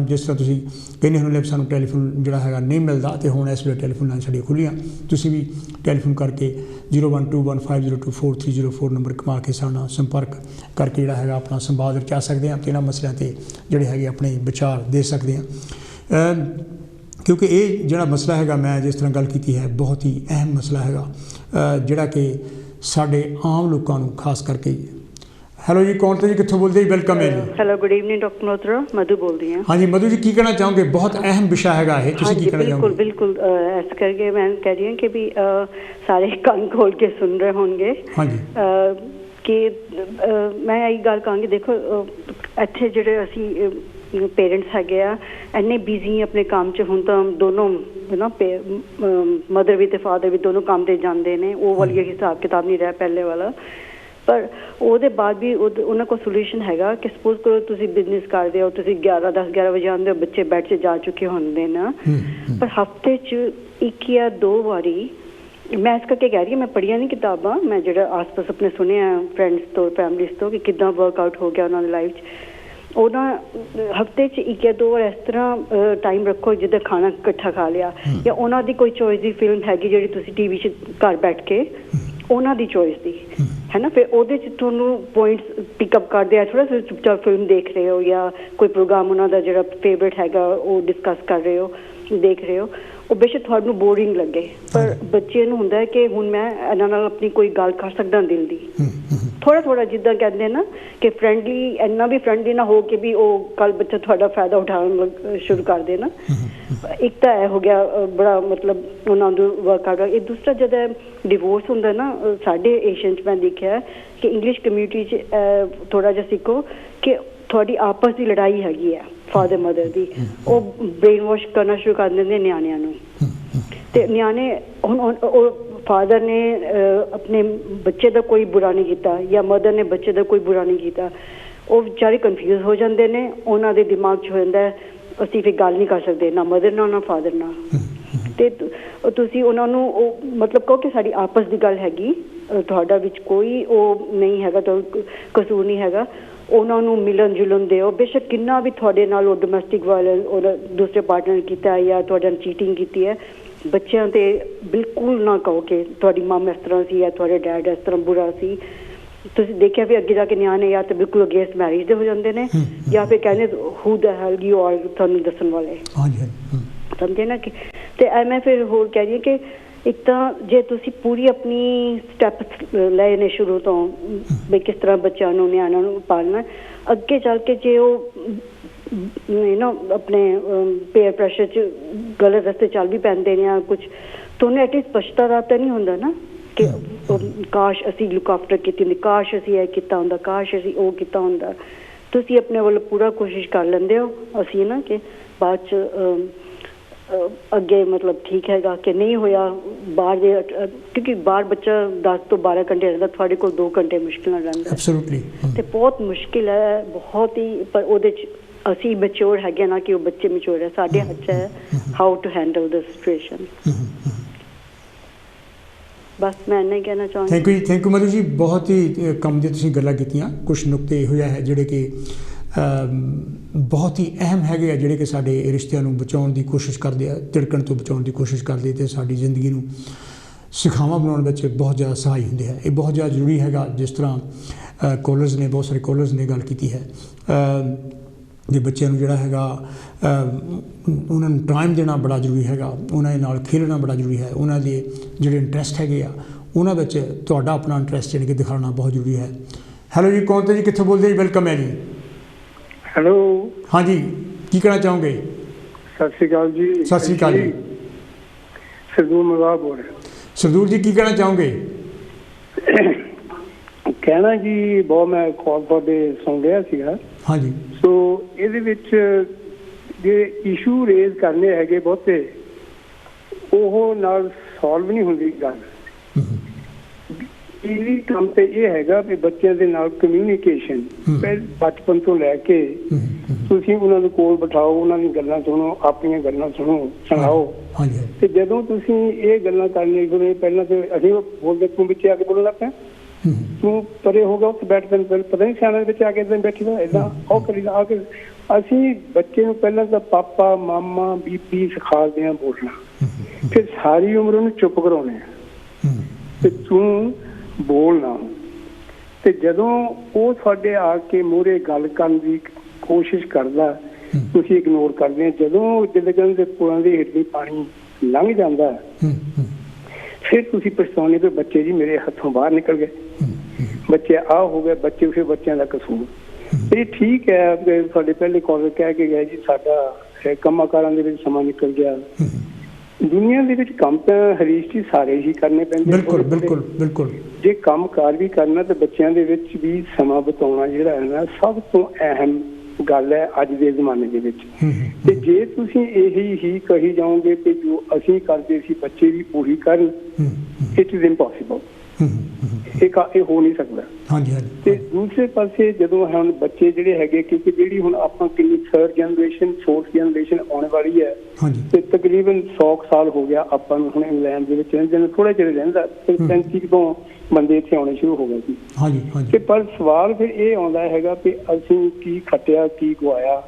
ਜਿਸ ਤਰ੍ਹਾਂ ਤੁਸੀਂ ਕਹਿੰਦੇ ਹੁੰਦੇ ਸਾਨੂੰ ਟੈਲੀਫੋਨ ਜਿਹੜਾ ਹੈਗਾ ਨਹੀਂ ਮਿਲਦਾ, ਅਤੇ ਹੁਣ ਇਸ ਵੇਲੇ ਟੈਲੀਫੋਨ ਲਾਈਨ ਸਾਡੀਆਂ ਖੁੱਲ੍ਹੀਆਂ, ਤੁਸੀਂ ਵੀ ਟੈਲੀਫੋਨ ਕਰਕੇ 0121502304 ਨੰਬਰ ਕਮਾ ਕੇ ਸਾਡੇ ਨਾਲ ਸੰਪਰਕ ਕਰਕੇ ਜਿਹੜਾ ਹੈਗਾ ਆਪਣਾ ਸੰਵਾਦ ਰਚਾ ਸਕਦੇ ਹਾਂ ਅਤੇ ਇਹਨਾਂ ਮਸਲਿਆਂ 'ਤੇ ਜਿਹੜੇ ਹੈਗੇ ਆਪਣੇ ਵਿਚਾਰ ਦੇ ਸਕਦੇ ਹਾਂ। ਕਿਉਂਕਿ ਇਹ ਜਿਹੜਾ ਮਸਲਾ ਹੈਗਾ ਮੈਂ ਜਿਸ ਤਰ੍ਹਾਂ ਗੱਲ ਕੀਤੀ ਹੈ ਬਹੁਤ ਹੀ ਅਹਿਮ ਮਸਲਾ ਹੈਗਾ, ਜਿਹੜਾ ਕਿ ਸਾਡੇ ਆਮ ਲੋਕਾਂ ਨੂੰ ਖਾਸ ਕਰਕੇ। ਹੈਲੋ ਜੀ, ਕੌਣ ਤੋਂ ਜੀ, ਕਿੱਥੋਂ ਬੋਲਦੇ ਜੀ? ਵੈਲਕਮ ਹੈ ਜੀ। Hello, good evening doctor Malhotra, Madhu ਬੋਲਦੀ ਹਾਂ। ਹਾਂਜੀ ਮਧੂ ਜੀ, ਕੀ ਕਹਿਣਾ ਚਾਹੋਗੇ? ਬਹੁਤ ਅਹਿਮ ਵਿਸ਼ਾ ਹੈਗਾ ਇਹ, ਤੁਸੀਂ ਕੀ ਕਹਿਣਾ ਚਾਹੋਗੇ? ਬਿਲਕੁਲ ਇਸ ਕਰਕੇ ਮੈਂ ਕਹਿ ਰਹੀ ਹਾਂ ਕਿ ਵੀ ਸਾਰੇ ਕੰਨ ਖੋਲ ਕੇ ਸੁਣ ਰਹੇ ਹੋਣਗੇ। ਹਾਂਜੀ ਕਿ ਮੈਂ ਇਹ ਗੱਲ ਕਹਾਂਗੀ, ਦੇਖੋ ਇੱਥੇ ਜਿਹੜੇ ਅਸੀਂ ਪੇਰੈਂਟਸ ਹੈਗੇ ਆ ਇੰਨੇ ਬਿਜ਼ੀ ਆਪਣੇ ਕੰਮ 'ਚ, ਹੁਣ ਤਾਂ ਦੋਨੋਂ ਨਾ ਮਦਰ ਵੀ ਅਤੇ ਫਾਦਰ ਵੀ ਦੋਨੋਂ ਕੰਮ 'ਤੇ ਜਾਂਦੇ ਨੇ, ਉਹ ਵਾਲੀ ਹਿਸਾਬ ਕਿਤਾਬ ਨਹੀਂ ਰਿਹਾ ਪਹਿਲੇ ਵਾਲਾ। ਪਰ ਉਹਦੇ ਬਾਅਦ ਵੀ ਉਹਨਾਂ ਕੋਲ ਸੋਲਿਊਸ਼ਨ ਹੈਗਾ ਕਿ ਸਪੋਜ਼ ਕਰੋ ਤੁਸੀਂ ਬਿਜ਼ਨਸ ਕਰਦੇ ਹੋ, ਤੁਸੀਂ 10-11 ਵਜੇ ਆਉਂਦੇ ਹੋ, ਬੱਚੇ ਬੈਡ 'ਚ ਜਾ ਚੁੱਕੇ ਹੁੰਦੇ ਨਾ, ਪਰ ਹਫ਼ਤੇ 'ਚ 1 ਜਾਂ 2 ਵਾਰੀ, ਮੈਂ ਇਸ ਕਰਕੇ ਕਹਿ ਰਹੀ ਹਾਂ, ਮੈਂ ਪੜ੍ਹੀਆਂ ਨਹੀਂ ਕਿਤਾਬਾਂ, ਮੈਂ ਜਿਹੜਾ ਆਸ ਪਾਸ ਆਪਣੇ ਸੁਣਿਆ ਫਰੈਂਡਸ ਤੋਂ, ਫੈਮਲੀਜ਼ ਤੋਂ ਕਿ ਕਿੱਦਾਂ ਵਰਕਆਊਟ ਹੋ ਗਿਆ ਉਹਨਾਂ ਦੀ ਲਾਈਫ 'ਚ। ਉਹਨਾਂ ਹਫ਼ਤੇ 'ਚ 1 ਜਾਂ 2 ਵਾਰ ਇਸ ਤਰ੍ਹਾਂ ਟਾਈਮ ਰੱਖੋ ਜਿੱਦਾਂ ਖਾਣਾ ਇਕੱਠਾ ਖਾ ਲਿਆ, ਜਾਂ ਉਹਨਾਂ ਦੀ ਕੋਈ ਚੋਇਸ ਦੀ ਫਿਲਮ ਹੈਗੀ ਜਿਹੜੀ ਤੁਸੀਂ ਟੀ ਵੀ 'ਚ ਘਰ ਬੈਠ ਕੇ ਉਹਨਾਂ ਦੀ ਚੋਇਸ ਦੀ ਹੈ ਨਾ, ਫਿਰ ਉਹਦੇ 'ਚ ਤੁਹਾਨੂੰ ਪੁਆਇੰਟਸ ਪਿਕਅਪ ਕਰਦੇ ਆ, ਥੋੜ੍ਹਾ ਚੁੱਪਚਾਪ ਫਿਲਮ ਦੇਖ ਰਹੇ ਹੋ ਜਾਂ ਕੋਈ ਪ੍ਰੋਗਰਾਮ ਉਹਨਾਂ ਦਾ ਜਿਹੜਾ ਫੇਵਰੇਟ ਹੈਗਾ ਉਹ ਡਿਸਕਸ ਕਰ ਰਹੇ ਹੋ, ਦੇਖ ਰਹੇ ਹੋ। ਉਹ ਬੇਸ਼ੱਕ ਤੁਹਾਨੂੰ ਬੋਰਿੰਗ ਲੱਗੇ, ਪਰ ਬੱਚੇ ਨੂੰ ਹੁੰਦਾ ਹੈ ਕਿ ਹੁਣ ਮੈਂ ਇਹਨਾਂ ਨਾਲ ਆਪਣੀ ਕੋਈ ਗੱਲ ਕਰ ਸਕਦਾ ਦਿਲ ਦੀ, ਥੋੜ੍ਹਾ ਜਿੱਦਾਂ ਕਹਿੰਦੇ ਨਾ ਕਿ ਫਰੈਂਡਲੀ, ਇੰਨਾ ਵੀ ਫਰੈਂਡਲੀ ਨਾ ਹੋ ਕੇ ਵੀ ਉਹ ਕੱਲ੍ਹ ਬੱਚਾ ਤੁਹਾਡਾ ਫਾਇਦਾ ਉਠਾਉਣ ਸ਼ੁਰੂ ਕਰ ਦੇ ਨਾ। ਇੱਕ ਤਾਂ ਇਹ ਹੋ ਗਿਆ ਬੜਾ ਮਤਲਬ ਉਹਨਾਂ ਨੂੰ ਵਰਕਆਊਟ। ਇਹ ਦੂਸਰਾ ਜਦੋਂ ਡਿਵੋਰਸ ਹੁੰਦਾ ਨਾ, ਸਾਡੇ ਏਸ਼ੀਅਨ 'ਚ ਮੈਂ ਦੇਖਿਆ ਕਿ ਇੰਗਲਿਸ਼ ਕਮਿਊਨਿਟੀ 'ਚ ਥੋੜ੍ਹਾ ਜਿਹਾ ਸਿੱਖੋ ਕਿ ਤੁਹਾਡੀ ਆਪਸ ਦੀ ਲੜਾਈ ਹੈਗੀ ਹੈ ਫਾਦਰ ਮਦਰ ਦੀ, ਉਹ ਬ੍ਰੇਨ ਵਾਸ਼ ਕਰਨਾ ਸ਼ੁਰੂ ਕਰ ਦਿੰਦੇ ਨਿਆਣਿਆਂ ਨੂੰ, ਅਤੇ ਨਿਆਣੇ ਹੁਣ ਉਹ ਫਾਦਰ ਨੇ ਆਪਣੇ ਬੱਚੇ ਦਾ ਕੋਈ ਬੁਰਾ ਨਹੀਂ ਕੀਤਾ ਜਾਂ ਮਦਰ ਨੇ ਬੱਚੇ ਦਾ ਕੋਈ ਬੁਰਾ ਨਹੀਂ ਕੀਤਾ, ਉਹ ਵਿਚਾਰੇ ਕਨਫਿਊਜ਼ ਹੋ ਜਾਂਦੇ ਨੇ, ਉਹਨਾਂ ਦੇ ਦਿਮਾਗ 'ਚ ਹੋ ਜਾਂਦਾ ਅਸੀਂ ਫਿਰ ਗੱਲ ਨਹੀਂ ਕਰ ਸਕਦੇ ਨਾ ਮਦਰ ਨਾਲ ਨਾ ਫਾਦਰ ਨਾਲ, ਅਤੇ ਤੁਸੀਂ ਉਹਨਾਂ ਨੂੰ ਉਹ ਮਤਲਬ ਕਹੋ ਕਿ ਸਾਡੀ ਆਪਸ ਦੀ ਗੱਲ ਹੈਗੀ, ਤੁਹਾਡਾ ਵਿੱਚ ਕੋਈ ਉਹ ਨਹੀਂ ਹੈਗਾ, ਕਸੂਰ ਨਹੀਂ ਹੈਗਾ, ਉਹਨਾਂ ਨੂੰ ਮਿਲਣ ਜੁਲਣ ਦਿਓ, ਬੇਸ਼ੱਕ ਕਿੰਨਾ ਵੀ ਤੁਹਾਡੇ ਨਾਲ ਉਹ ਡੋਮੈਸਟਿਕ ਵਾਇਲੈਂਸ ਉਹਦਾ ਦੂਸਰੇ ਪਾਰਟਨਰ ਕੀਤਾ ਜਾਂ ਤੁਹਾਡੇ ਨਾਲ ਚੀਟਿੰਗ ਕੀਤੀ ਹੈ, ਬੱਚਿਆਂ 'ਤੇ ਬਿਲਕੁਲ ਨਾ ਕਹੋ ਕਿ ਤੁਹਾਡੀ ਮਮ ਇਸ ਤਰ੍ਹਾਂ ਸੀ ਜਾਂ ਤੁਹਾਡੇ ਡੈਡ ਇਸ ਤਰ੍ਹਾਂ ਬੁਰਾ ਸੀ। ਤੁਸੀਂ ਦੇਖਿਆ ਵੀ ਅੱਗੇ ਜਾ ਕੇ ਨਿਆਣੇ ਜਾਂ ਤਾਂ ਬਿਲਕੁਲ ਅਗੇਂਸਟ ਮੈਰਿਜ ਦੇ ਹੋ ਜਾਂਦੇ ਨੇ, ਜਾਂ ਫਿਰ ਕਹਿੰਦੇ ਹੂ ਦਾ ਹੈਲ ਯੂ ਆਰ, ਤੁਹਾਨੂੰ ਦੱਸਣ ਵਾਲੇ, ਸਮਝੇ ਨਾ। ਕਿ ਅਤੇ ਮੈਂ ਫਿਰ ਹੋਰ ਕਹਿ ਰਹੀ ਹਾਂ ਕਿ ਇੱਕ ਤਾਂ ਜੇ ਤੁਸੀਂ ਪੂਰੀ ਆਪਣੀ ਸਟੈਪਸ ਲਏ ਨੇ ਸ਼ੁਰੂ ਤੋਂ ਵੀ ਕਿਸ ਤਰ੍ਹਾਂ ਬੱਚਿਆਂ ਨੂੰ ਨਿਆਣਿਆਂ ਨੂੰ ਪਾਲਣਾ, ਅੱਗੇ ਚੱਲ ਕੇ ਜੇ ਉਹ ਆਪਣੇ ਪੇਅਰ ਪ੍ਰੈਸ਼ਰ 'ਚ ਗਲਤ ਰਸਤੇ ਚੱਲ ਵੀ ਪੈਂਦੇ ਨੇ ਜਾਂ ਕੁਛ, ਤੁਹਾਨੂੰ ਐਟਲੀਸਟ ਪਛਤਾਵਾ ਤਾਂ ਨਹੀਂ ਹੁੰਦਾ ਨਾ ਕਿ ਕਾਸ਼ ਅਸੀਂ ਲੁੱਕ ਆਫਟਰ ਕੀਤੀ ਹੁੰਦੀ, ਕਾਸ਼ ਅਸੀਂ ਇਹ ਕੀਤਾ ਹੁੰਦਾ, ਕਾਸ਼ ਅਸੀਂ ਉਹ ਕੀਤਾ ਹੁੰਦਾ। ਤੁਸੀਂ ਆਪਣੇ ਵੱਲੋਂ ਪੂਰਾ ਕੋਸ਼ਿਸ਼ ਕਰ ਲੈਂਦੇ ਹੋ, ਅਸੀਂ ਨਾ ਕਿ ਬਾਅਦ 'ਚ ਅੱਗੇ ਮਤਲਬ ਠੀਕ ਹੈਗਾ ਕਿ ਨਹੀਂ ਹੋਇਆ ਬਾਹਰ ਦੇ, ਕਿਉਂਕਿ ਬਾਹਰ ਬੱਚਾ 10 ਤੋਂ 12 ਘੰਟੇ ਰਹਿੰਦਾ, ਤੁਹਾਡੇ ਕੋਲ 2 ਘੰਟੇ ਮੁਸ਼ਕਿਲ ਨਾਲ ਰਹਿੰਦਾ, ਅਤੇ ਬਹੁਤ ਮੁਸ਼ਕਿਲ ਹੈ ਬਹੁਤ ਹੀ। ਪਰ ਉਹਦੇ 'ਚ ਅਸੀਂ ਮੈਚੋਰ ਹੈਗੇ ਨਾ ਕਿ ਉਹ ਬੱਚੇ ਮੈਚੋਰ ਹੈ, ਸਾਡੇ ਹੱਥ 'ਚ ਹੈ how to handle the situation. ਬਸ ਮੈਂ ਇੰਨਾ ਹੀ ਕਹਿਣਾ ਚਾਹਾਂਗੀ। ਥੈਂਕ ਯੂ ਮਧੂ ਜੀ, ਬਹੁਤ ਹੀ ਕੰਮ ਦੀਆਂ ਤੁਸੀਂ ਗੱਲਾਂ ਕੀਤੀਆਂ। ਕੁਛ ਨੁਕਤੇ ਇਹੋ ਜਿਹਾ ਹੈ ਜਿਹੜੇ ਕਿ ਬਹੁਤ ਹੀ ਅਹਿਮ ਹੈਗੇ ਆ, ਜਿਹੜੇ ਕਿ ਸਾਡੇ ਰਿਸ਼ਤਿਆਂ ਨੂੰ ਬਚਾਉਣ ਦੀ ਕੋਸ਼ਿਸ਼ ਕਰਦੇ ਆ, ਤਿੜਕਣ ਤੋਂ ਬਚਾਉਣ ਦੀ ਕੋਸ਼ਿਸ਼ ਕਰਦੇ, ਅਤੇ ਸਾਡੀ ਜ਼ਿੰਦਗੀ ਨੂੰ ਸਿਖਾਵਾਂ ਬਣਾਉਣ ਵਿੱਚ ਬਹੁਤ ਜ਼ਿਆਦਾ ਸਹਾਈ ਹੁੰਦੇ ਹੈ। ਇਹ ਬਹੁਤ ਜ਼ਿਆਦਾ ਜ਼ਰੂਰੀ ਹੈਗਾ। ਜਿਸ ਤਰ੍ਹਾਂ ਕੋਲਰਸ ਨੇ, ਬਹੁਤ ਸਾਰੇ ਕੋਲਰਸ ਨੇ ਗੱਲ ਕੀਤੀ ਹੈ ਜੇ ਬੱਚਿਆਂ ਨੂੰ ਜਿਹੜਾ ਹੈਗਾ ਉਹਨਾਂ ਨੂੰ ਟਾਈਮ ਦੇਣਾ ਬੜਾ ਜ਼ਰੂਰੀ ਹੈਗਾ, ਉਹਨਾਂ ਦੇ ਨਾਲ ਖੇਡਣਾ ਬੜਾ ਜ਼ਰੂਰੀ ਹੈ, ਉਹਨਾਂ ਦੇ ਜਿਹੜੇ ਇੰਟਰਸਟ ਹੈਗੇ ਆ ਉਹਨਾਂ ਵਿੱਚ ਤੁਹਾਡਾ ਆਪਣਾ ਇੰਟਰਸਟ ਯਾਨੀ ਕਿ ਦਿਖਾਉਣਾ ਬਹੁਤ ਜ਼ਰੂਰੀ ਹੈ। ਹੈਲੋ ਜੀ, ਕੌਣ ਤੋਂ ਜੀ, ਕਿੱਥੋਂ ਬੋਲਦੇ ਜੀ? ਵੈਲਕਮ ਹੈ ਜੀ। ਹੈਲੋ, ਹਾਂਜੀ, ਕੀ ਕਹਿਣਾ ਚਾਹੋਗੇ? ਸਤਿ ਸ਼੍ਰੀ ਅਕਾਲ ਜੀ। ਸਤਿ ਸ਼੍ਰੀ ਅਕਾਲ ਜੀ। ਸਰਦੂਰ ਮਰਵਾ ਬੋਲ ਰਿਹਾ। ਸਰਦੂਰ ਜੀ, ਕੀ ਕਹਿਣਾ ਚਾਹੋਗੇ? ਕਹਿਣਾ ਜੀ ਬਹੁਤ, ਮੈਂ ਕਾਲ ਤੁਹਾਡੇ ਸੁਣ ਰਿਹਾ ਸੀਗਾ। ਹਾਂਜੀ। ਸੋ ਇਹਦੇ ਵਿੱਚ ਜੇ ਇਸ਼ੂ ਰੇਜ਼ ਕਰਨੇ ਹੈਗੇ ਬਹੁਤੇ, ਉਹ ਨਾਲ ਸੋਲਵ ਨਹੀਂ ਹੁੰਦੀ ਗੱਲ। ਇਹੀ ਕੰਮ ਤੇ ਇਹ ਹੈਗਾ ਵੀ ਬੱਚਿਆਂ ਦੇ ਨਾਲ ਕਮਿਊਨੀਕੇਸ਼ਨ ਬਚਪਨ ਤੋਂ ਲੈ ਕੇ ਤੁਸੀਂ ਉਹਨਾਂ ਦੇ ਕੋਲ ਬਿਠਾਓ, ਉਹਨਾਂ ਦੀਆਂ ਗੱਲਾਂ ਸੁਣੋ, ਆਪਣੀਆਂ ਗੱਲਾਂ ਸੁਣਾਓ। ਤੇ ਜਦੋਂ ਤੁਸੀਂ ਇਹ ਗੱਲਾਂ ਕਰਨੀਆਂ ਸ਼ੁਰੂ, ਪਹਿਲਾਂ ਤੇ ਅਸੀਂ ਬੋਲਦੇ ਤੂੰ ਵਿੱਚ ਆ ਕੇ ਬੋਲਣ ਲੱਗ ਪਿਆ, ਤੂੰ ਪਰੇ ਹੋ ਗਿਆ ਉੱਥੇ ਬੈਠ ਤੈਨੂੰ ਪਤਾ ਨਹੀਂ ਸਿਆਣੇ ਵਿੱਚ ਆ ਕੇ ਏਦਾਂ ਬੈਠੀ ਦਾ ਏਦਾਂ ਉਹ ਕਰੀਦਾ ਆ ਕੇ। ਅਸੀਂ ਬੱਚੇ ਨੂੰ ਪਹਿਲਾਂ ਤਾਂ ਪਾਪਾ ਮਾਮਾ ਬੀਬੀ ਸਿਖਾਉਂਦੇ ਹਾਂ ਬੋਲਣਾ, ਫਿਰ ਸਾਰੀ ਉਮਰ ਉਹਨੂੰ ਚੁੱਪ ਕਰਾਉਣੇ ਆ ਤੇ ਤੂੰ ਬੋਲਣਾ। ਤੇ ਜਦੋਂ ਉਹ ਤੁਹਾਡੇ ਆ ਕੇ ਮੂਹਰੇ ਗੱਲ ਕਰਨ ਦੀ ਕੋਸ਼ਿਸ਼ ਕਰਦਾ, ਤੁਸੀਂ ਇਗਨੋਰ ਕਰਦੇ ਆ। ਜਦੋਂ ਜਿੱਦਣ ਦੇ ਪੁਲਾਂ ਦੇ ਹੇਠਲੀ ਪਾਣੀ ਲੰਘ ਜਾਂਦਾ ਫਿਰ ਤੁਸੀਂ ਪਛਤਾਉਣੇ ਕਿ ਬੱਚੇ ਜੀ ਮੇਰੇ ਹੱਥੋਂ ਬਾਹਰ ਨਿਕਲ ਗਏ, ਬੱਚੇ ਆ ਹੋ ਗਏ, ਬੱਚੇ ਫਿਰ ਬੱਚਿਆਂ ਦਾ ਕਸੂਰ। ਇਹ ਠੀਕ ਹੈ ਤੁਹਾਡੇ ਪਹਿਲੇ ਕਾਲਰ ਕਹਿ ਕੇ ਗਏ ਜੀ ਸਾਡਾ ਕੰਮਾਂ ਕਾਰਾਂ ਦੇ ਵਿੱਚ ਸਮਾਂ ਨਿਕਲ ਗਿਆ। ਦੁਨੀਆ ਦੇ ਵਿੱਚ ਕੰਮ ਤਾਂ ਹਰੀਸ਼ ਜੀ ਸਾਰੇ ਹੀ ਕਰਨੇ ਪੈਂਦੇ। ਬਿਲਕੁਲ ਬਿਲਕੁਲ ਬਿਲਕੁਲ। ਜੇ ਕੰਮ ਕਾਰ ਵੀ ਕਰਨਾ ਤੇ ਬੱਚਿਆਂ ਦੇ ਵਿੱਚ ਵੀ ਸਮਾਂ ਬਿਤਾਉਣਾ ਜਿਹੜਾ ਹੈ ਨਾ ਸਭ ਤੋਂ ਅਹਿਮ ਗੱਲ ਹੈ ਅੱਜ ਦੇ ਜ਼ਮਾਨੇ ਦੇ ਵਿੱਚ। ਤੇ ਜੇ ਤੁਸੀਂ ਇਹੀ ਹੀ ਕਹੀ ਜਾਓਗੇ ਕਿ ਜੋ ਅਸੀਂ ਕਰਦੇ ਸੀ ਬੱਚੇ ਵੀ ਉਹੀ ਕਰਨ, ਇਟ ਇਜ਼ ਇੰਪੋਸੀਬਲ। ਇਹ ਹੋ ਨਹੀਂ ਸਕਦਾ। ਤੇ ਦੂਸਰੇ ਪਾਸੇ ਜਦੋਂ ਹੁਣ ਬੱਚੇ ਜਿਹੜੇ ਹੈਗੇ, ਕਿਉਂਕਿ ਜਿਹੜੀ ਹੁਣ ਆਪਾਂ ਕਿੰਨੀ ਥਰਡ ਜਨਰੇਸ਼ਨ ਫੋਰਥ ਜਨਰੇਸ਼ਨ ਆਉਣ ਵਾਲੀ ਹੈ ਤੇ ਤਕਰੀਬਨ 100 ਸਾਲ ਹੋ ਗਿਆ ਆਪਾਂ ਨੂੰ ਹੁਣ ਇੰਗਲੈਂਡ ਦੇ ਵਿੱਚ ਰਹਿੰਦੇ, ਥੋੜਾ ਚਿਰ ਰਹਿੰਦਾ 35 ਤੋਂ ਬੰਦੇ ਇੱਥੇ ਆਉਣੇ ਸ਼ੁਰੂ ਹੋ ਗਏ ਸੀ। ਤੇ ਪਰ ਸਵਾਲ ਫਿਰ ਇਹ ਆਉਂਦਾ ਹੈਗਾ ਕਿ ਅਸੀਂ ਕੀ ਖੱਟਿਆ ਕੀ ਗਵਾਇਆ।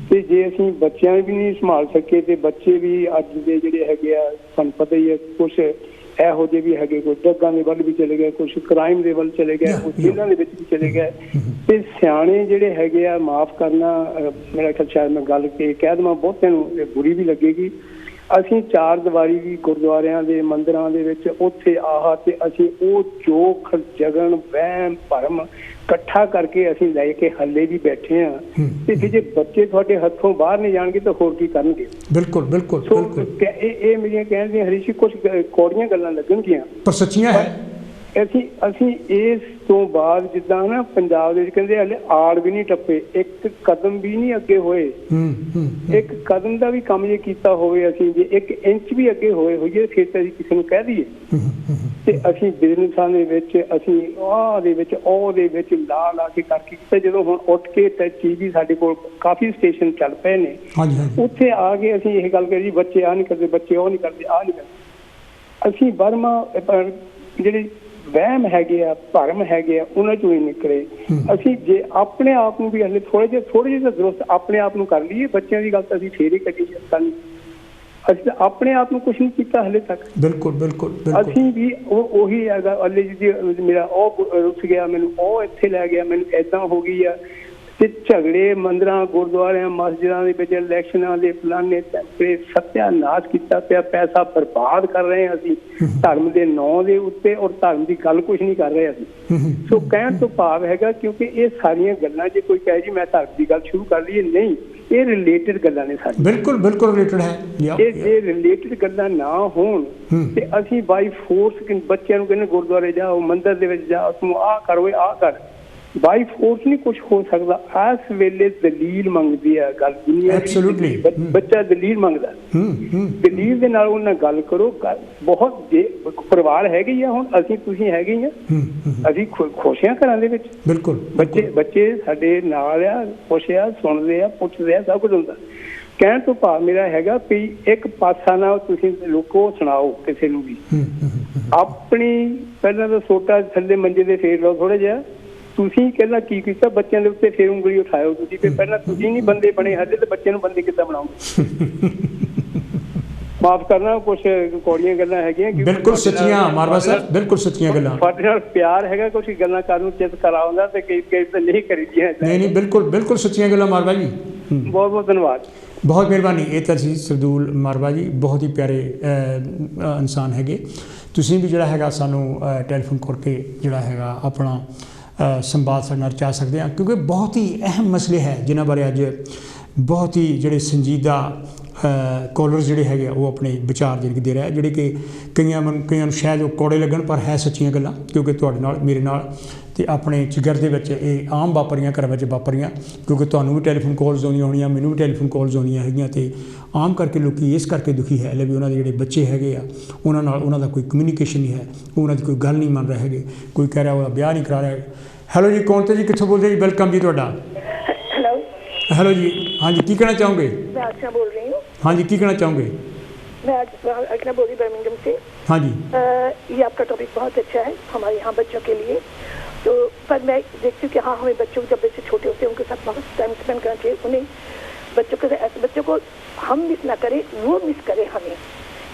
ਤੇ ਜੇ ਅਸੀਂ ਬੱਚਿਆਂ ਵੀ ਨਹੀਂ ਸੰਭਾਲ ਸਕੇ ਤੇ ਬੱਚੇ ਵੀ ਅੱਜ ਦੇ ਜਿਹੜੇ ਹੈਗੇ ਆ ਤੁਹਾਨੂੰ ਪਤਾ ਹੀ ਹੈ ਕੁਛ ਇਹੋ ਜਿਹੇ ਵੀ ਹੈਗੇ, ਕੋਈ ਡਰੱਗਾਂ ਦੇ ਵੱਲ ਵੀ ਚਲੇ ਗਏ, ਕੁਛ ਕ੍ਰਾਈਮ ਦੇ ਵੱਲ ਚਲੇ ਗਏ, ਕੁਛ ਜੇਲ੍ਹਾਂ ਦੇ ਵਿੱਚ ਵੀ ਚਲੇ ਗਏ। ਤੇ ਸਿਆਣੇ ਜਿਹੜੇ ਹੈਗੇ ਆ, ਮਾਫ਼ ਕਰਨਾ ਮੇਰਾ ਖਿਆਲ ਸ਼ਾਇਦ ਮੈਂ ਗੱਲ ਕਹਿ ਦੇਵਾਂ ਬਹੁਤਿਆਂ ਨੂੰ ਬੁਰੀ ਵੀ ਲੱਗੇਗੀ, ਅਸੀਂ ਚਾਰ ਦੀਵਾਰੀ ਵੀ ਗੁਰਦੁਆਰਿਆਂ ਦੇ ਮੰਦਿਰਾਂ ਦੇ ਵਿੱਚ ਉੱਥੇ ਆਹ ਤੇ ਅਸੀਂ ਉਹ ਜੋਖ ਜਗਣ ਵਹਿਮ ਭਰਮ ਇਕੱਠਾ ਕਰਕੇ ਅਸੀਂ ਲੈ ਕੇ ਹੱਲੇ ਵੀ ਬੈਠੇ ਹਾਂ। ਤੇ ਜੇ ਬੱਚੇ ਤੁਹਾਡੇ ਹੱਥੋਂ ਬਾਹਰ ਨਹੀਂ ਜਾਣਗੇ ਤਾਂ ਹੋਰ ਕੀ ਕਰਨਗੇ। ਬਿਲਕੁਲ ਬਿਲਕੁਲ। ਇਹ ਮੇਰੀਆਂ ਕਹਿਣ ਦੀਆਂ ਹਰੀਸ਼ ਕੁਛ ਕੌੜੀਆਂ ਗੱਲਾਂ ਲੱਗਣਗੀਆਂ ਪਰ ਸੱਚੀਆਂ ਹੈ। ਅਸੀਂ ਇਸ ਤੋਂ ਬਾਅਦ ਜਿੱਦਾਂ ਨਾ ਪੰਜਾਬ ਦੇ ਵਿੱਚ ਕਹਿੰਦੇ ਹਲੇ ਆੜ ਵੀ ਨਹੀਂ ਟੱਪੇ, ਇੱਕ ਕਦਮ ਵੀ ਨਹੀਂ ਅੱਗੇ ਹੋਏ। ਇੱਕ ਕਦਮ ਦਾ ਵੀ ਕੰਮ ਜੇ ਕੀਤਾ ਹੋਵੇ ਅਸੀਂ, ਜੇ 1 ਇੰਚ ਵੀ ਅੱਗੇ ਹੋਈਏ ਫਿਰ ਤਾਂ ਅਸੀਂ ਕਿਸੇ ਨੂੰ ਕਹਿ ਦਈਏ। ਤੇ ਅਸੀਂ ਬਿਜ਼ਨਸਾਂ ਦੇ ਵਿੱਚ ਅਸੀਂ ਉਹਦੇ ਵਿੱਚ ਲਾ ਕੇ ਕਰਕੇ ਤੇ ਜਦੋਂ ਹੁਣ ਉੱਠ ਕੇ ਤੇ TV ਸਾਡੇ ਕੋਲ ਕਾਫੀ ਸਟੇਸ਼ਨ ਚੱਲ ਪਏ ਨੇ, ਉੱਥੇ ਆ ਕੇ ਅਸੀਂ ਇਹ ਗੱਲ ਕਰੀ ਬੱਚੇ ਆਹ ਨਹੀਂ ਕਰਦੇ, ਬੱਚੇ ਉਹ ਨਹੀਂ ਕਰਦੇ, ਆਹ ਨਹੀਂ ਕਰਦੇ। ਅਸੀਂ ਬਰਮਾ ਜਿਹੜੇ ਵਹਿਮ ਹੈਗੇ ਆ ਭਰਮ ਹੈਗੇ ਆ ਉਹਨਾਂ ਚੋਂ ਹੀ ਨਿਕਲੇ। ਅਸੀਂ ਜੇ ਆਪਣੇ ਆਪ ਨੂੰ ਵੀ ਹਲੇ ਥੋੜੇ ਜਿਹੇ ਤਾਂ ਦਰੁਸਤ ਆਪਣੇ ਆਪ ਨੂੰ ਕਰ ਲਈਏ, ਬੱਚਿਆਂ ਦੀ ਗੱਲ ਤਾਂ ਅਸੀਂ ਫੇਰ ਹੀ ਕੱਢੀ ਸਾਨੂੰ। ਅਸੀਂ ਤਾਂ ਆਪਣੇ ਆਪ ਨੂੰ ਕੁਛ ਨਹੀਂ ਕੀਤਾ ਹਲੇ ਤੱਕ। ਬਿਲਕੁਲ ਬਿਲਕੁਲ। ਅਸੀਂ ਵੀ ਉਹੀ ਹੈਗਾ ਅੱਲੇ ਜੀ ਮੇਰਾ ਉਹ ਰੁੱਸ ਗਿਆ, ਮੈਨੂੰ ਉਹ ਇੱਥੇ ਲੈ ਗਿਆ, ਮੈਨੂੰ ਏਦਾਂ ਹੋ ਗਈ ਆ। ਤੇ ਝਗੜੇ ਮੰਦਿਰਾਂ ਗੁਰਦੁਆਰਿਆਂ ਮਸਜਿਦਾਂ ਦੇ ਵਿੱਚ ਇਲੈਕਸ਼ਨਾਂ ਦੇ ਫਲਾਣੇ ਟੈਂਪਰੇ ਸੱਤਿਆਨਾਸ਼ ਕੀਤਾ ਪਿਆ, ਪੈਸਾ ਬਰਬਾਦ ਕਰ ਰਹੇ ਹਾਂ ਅਸੀਂ ਧਰਮ ਦੇ ਨਾਂ ਦੇ ਉੱਤੇ, ਔਰ ਧਰਮ ਦੀ ਗੱਲ ਕੁਛ ਨਹੀਂ ਕਰ ਰਹੇ ਅਸੀਂ। ਸੋ ਕਹਿਣ ਤੋਂ ਭਾਵ ਹੈਗਾ ਕਿਉਂਕਿ ਇਹ ਸਾਰੀਆਂ ਗੱਲਾਂ ਜੇ ਕੋਈ ਕਹੇ ਜੀ ਮੈਂ ਧਰਮ ਦੀ ਗੱਲ ਸ਼ੁਰੂ ਕਰ ਲਈਏ, ਨਹੀਂ, ਇਹ ਰਿਲੇਟਡ ਗੱਲਾਂ ਨੇ ਸਾਡੀਆਂ। ਬਿਲਕੁਲ ਬਿਲਕੁਲ ਰਿਲੇਟਡ ਹੈ। ਇਹ ਰਿਲੇਟਡ ਗੱਲਾਂ ਨਾ ਹੋਣ ਤੇ ਅਸੀਂ ਬਾਈ ਫੋਰਸ ਬੱਚਿਆਂ ਨੂੰ ਕਹਿੰਦੇ ਗੁਰਦੁਆਰੇ ਜਾਓ, ਮੰਦਿਰ ਦੇ ਵਿੱਚ ਜਾਓ, ਤੂੰ ਆਹ ਕਰ ਓਏ ਆਹ ਕਰ, ਬਾਈ ਫੋਰਸ ਨਹੀਂ ਕੁਛ ਹੋ ਸਕਦਾ। ਇਸ ਵੇਲੇ ਦਲੀਲ ਮੰਗਦੀ ਹੈ ਗੱਲ ਦੁਨੀਆ, ਬੱਚਾ ਦਲੀਲ ਮੰਗਦਾ। ਦਲੀਲ ਦੇ ਨਾਲ ਉਹਨਾਂ ਗੱਲ ਕਰੋ। ਬਹੁਤ ਜੇ ਪਰਿਵਾਰ ਹੈਗੇ ਹੀ ਆ, ਹੁਣ ਅਸੀਂ ਤੁਸੀਂ ਹੈਗੇ ਹੀ ਆ, ਅਸੀਂ ਖੁਸ਼ ਹਾਂ ਘਰਾਂ ਦੇ ਵਿੱਚ। ਬਿਲਕੁਲ ਬੱਚੇ ਸਾਡੇ ਨਾਲ ਆ, ਖੁਸ਼ ਆ, ਸੁਣਦੇ ਆ, ਪੁੱਛਦੇ ਆ, ਸਭ ਕੁਝ ਹੁੰਦਾ। ਕਹਿਣ ਤੋਂ ਭਾਵ ਮੇਰਾ ਹੈਗਾ ਵੀ ਇੱਕ ਪਾਸਾ ਨਾ ਤੁਸੀਂ ਲੋਕੋ ਸੁਣਾਓ ਕਿਸੇ ਨੂੰ ਵੀ, ਆਪਣੀ ਪਹਿਲਾਂ ਤਾਂ ਸੋਟਾ ਥੱਲੇ ਮੰਜੇ ਦੇ ਫੇਰ ਲਓ ਥੋੜਾ ਜਿਹਾ। ਤੁਸੀਂ ਪਹਿਲਾਂ ਕੀ ਕੀਤਾ ਬੱਚਿਆਂ ਦੇ ਉੱਤੇ ਫੇਰ ਉਂਗਲੀ ਉਠਾਇਓ ਤੁਸੀਂ, ਫਿਰ ਪਹਿਲਾਂ ਤੁਸੀਂ ਨਹੀਂ ਬੰਦੇ ਬਣੇ ਹਜੇ ਤੇ ਬੱਚੇ ਨੂੰ ਬੰਦੇ ਕਿੱਦਾਂ ਬਣਾਓਗੇ। ਮਾਫ਼ ਕਰਨਾ ਕੁਛ ਕੌੜੀਆਂ ਗੱਲਾਂ ਹੈਗੀਆਂ। ਬਿਲਕੁਲ ਸੱਚੀਆਂ ਮਾਰਵਾ ਸਾਹਿਬ, ਬਿਲਕੁਲ ਸੱਚੀਆਂ ਗੱਲਾਂ। ਤੁਹਾਡੇ ਨਾਲ ਪਿਆਰ ਹੈਗਾ, ਕੁਛ ਗੱਲਾਂ ਕਰਨ ਨੂੰ ਚਿੱਤ ਕਰਾ ਹੁੰਦਾ ਤੇ ਕਈ ਤਾਂ ਨਹੀਂ ਕਰੀਦੀਆਂ। ਨਹੀਂ ਬਿਲਕੁਲ ਬਿਲਕੁਲ ਸੱਚੀਆਂ ਗੱਲਾਂ ਮਾਰਵਾ ਜੀ। ਬਹੁਤ ਬਹੁਤ ਧੰਨਵਾਦ, ਬਹੁਤ ਮਿਹਰਬਾਨੀ। ਇਹ ਤਾਂ ਸੀ ਸਰਦੂਲ ਮਾਰਵਾ ਜੀ, ਬਹੁਤ ਹੀ ਪਿਆਰੇ ਇਨਸਾਨ ਹੈਗੇ। ਤੁਸੀਂ ਵੀ ਜਿਹੜਾ ਹੈਗਾ ਸਾਨੂੰ ਟੈਲੀਫੋਨ ਕਰਕੇ ਜਿਹੜਾ ਹੈਗਾ ਆਪਣਾ ਸੰਵਾਦ ਸਾਡੇ ਨਾਲ ਰਚਾ ਸਕਦੇ ਹਾਂ, ਕਿਉਂਕਿ ਬਹੁਤ ਹੀ ਅਹਿਮ ਮਸਲੇ ਹੈ ਜਿਨ੍ਹਾਂ ਬਾਰੇ ਅੱਜ ਬਹੁਤ ਹੀ ਜਿਹੜੇ ਸੰਜੀਦਾ कॉलर जिहड़े हैगे वो अपने विचार जिहड़े दे रहे जिहड़े कि कईयां नूं शायद वो कौड़े लगन पर है सच्चियां गल्लां क्योंकि तुहाडे नाल मेरे नाल ते अपने जिगर दे विच ये आम वापरियां घरां विच वापरियां क्योंकि तुहानूं भी टैलीफोन कॉल्स आउंदियां होणियां मैनूं भी टैलीफोन कॉल्स आउंदियां हैगियां ते आम करके लोकी इस करके दुखी है ले भी उन्हां दे जिहड़े बच्चे हैगे आ उन्हां नाल उन्हां दा कोई कम्यूनीकेशन नहीं है उन्हां दी कोई गल नहीं मन रहे हैगे कोई कह रहा ओहदा ब्याह नहीं करा रहा है। हैलो जी कौन थे जी कित्थों बोलदे जी वेलकम जी तुहाडा। हेलो हेलो जी हाँ जी की कहना चाहोगे। मैं अर्चना बोल रही हूँ। हाँ जी की कहना चाहोगे। मैं अर्चना बोल रही बर्मिंघम से। हाँ जी ये आपका टॉपिक बहुत अच्छा है हमारे यहाँ बच्चों के लिए। तो पर मैं देखती हूँ कि हाँ हमें बच्चों जब बच्चे छोटे होते हैं उनके साथ बहुत टाइम स्पेंड करना चाहिए। उन्हें बच्चों के ऐसे बच्चों को हम मिस ना करें वो मिस करें हमें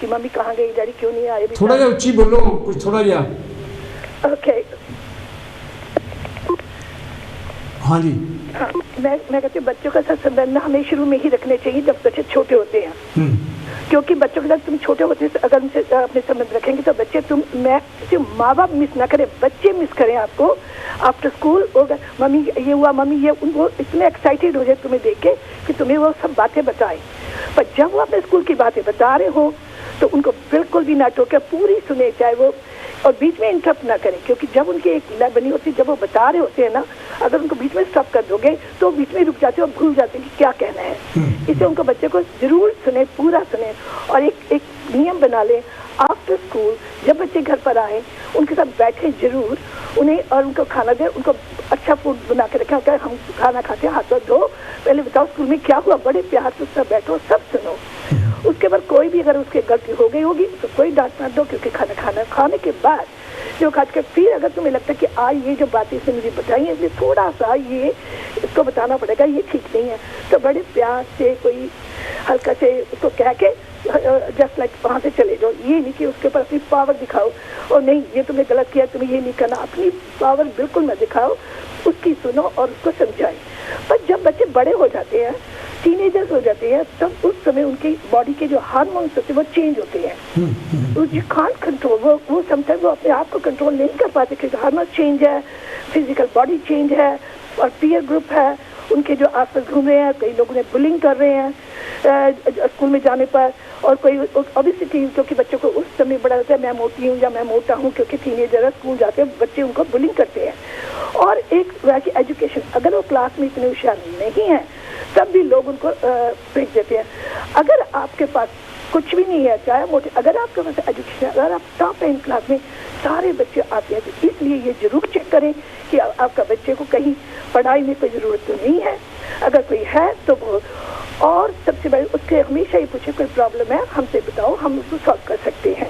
कि मम्मी कहाँ गई डैडी क्यों नहीं आए। थोड़ा जा ऊंची बोलो कुछ थोड़ा जा। ओके हाँ जी हाँ मैं कहती हूँ बच्चों का साथ संबंध हमें शुरू में ही रखने चाहिए जब बच्चे छोटे होते हैं क्योंकि बच्चों के साथ तुम छोटे होते हैं अगर उनसे अपने संबंध रखेंगे तो बच्चे माँ बाप मिस ना करें बच्चे मिस करें आपको आफ्टर स्कूल होगा मम्मी ये हुआ मम्मी ये उनको इतने एक्साइटेड हो जाए तुम्हें देख के कि तुम्हें वो सब बातें बताएं पर जब वो अपने स्कूल की बातें बता रहे हो तो उनको बिल्कुल भी ना टोके पूरी सुने चाहे वो और बीच में इंटरप्ट ना करें क्योंकि जब उनकी एक लय बनी होती है जब वो बता रहे होते हैं ना अगर उनको बीच में स्टॉप कर दोगे तो बीच में रुक जाते हैं और भूल जाते हैं कि क्या कहना है। इससे उनको बच्चे को जरूर सुने पूरा सुने और एक नियम बना लें आफ्टर स्कूल जब बच्चे घर पर आए उनके साथ बैठे जरूर उन्हें और उनको खाना दें उनको अच्छा फूड बना के रखें अगर हम खाना खाते हैं हाथ धो पहले बताओ स्कूल में क्या हुआ बड़े प्यार से उससे बैठो सब सुनो। उसके बाद कोई भी अगर उसकी गलती हो गई होगी तो कोई डांट मत दो क्योंकि खाने के बाद जो खाद के फिर अगर तुम्हें लगता है कि आज ये जो बातें इसने मुझे बताई है इसलिए थोड़ा सा ये इसको बताना पड़ेगा ये ठीक नहीं है तो बड़े प्यार से कोई हल्का से उसको कह के जस्ट लाइक वहाँ से चले जाओ। ये नहीं कि उसके ऊपर अपनी पावर दिखाओ और नहीं ये तुमने गलत किया तुम्हें ये नहीं करना अपनी पावर बिल्कुल मत दिखाओ उसकी सुनो और उसको समझाएं। पर जब बच्चे बड़े हो जाते हैं टीनेजर्स हो जाते हैं तब उस समय उनकी बॉडी के जो हार्मोन्स होते हैं वो चेंज होते हैं यू कांट कंट्रोल वो समटाइम वो अपने आप को कंट्रोल नहीं कर पाते क्योंकि हार्मोन चेंज है फिजिकल बॉडी चेंज है और पीयर ग्रुप है उनके जो आसपास घूम रहे हैं कई लोग उन्हें बुलिंग कर रहे हैं स्कूल में जाने पर और कोई ओबेसिटी क्योंकि बच्चों को उस समय बड़ा रहता है मैं मोटी हूँ या मैं मोटा हूँ क्योंकि टीनेजर स्कूल जाते हैं बच्चे उनको बुलिंग करते हैं। और एक वैसी एजुकेशन अगर वो क्लास में इतने होशियार नहीं है तब भी लोग उनको फेंक देते हैं। अगर आपके पास कुछ भी नहीं है चाहे मोटे अगर आपके पास एजुकेशन अगर आप टॉप है इन क्लास में सारे बच्चे आते हैं तो इसलिए ये जरूर चेक करें कि आपका बच्चे को कहीं पढ़ाई में कोई ज़रूरत तो नहीं है अगर कोई है तो वो और सबसे बड़ी उसके हमेशा ही पूछे कोई प्रॉब्लम है हमसे बताओ हम उसको सॉल्व कर सकते हैं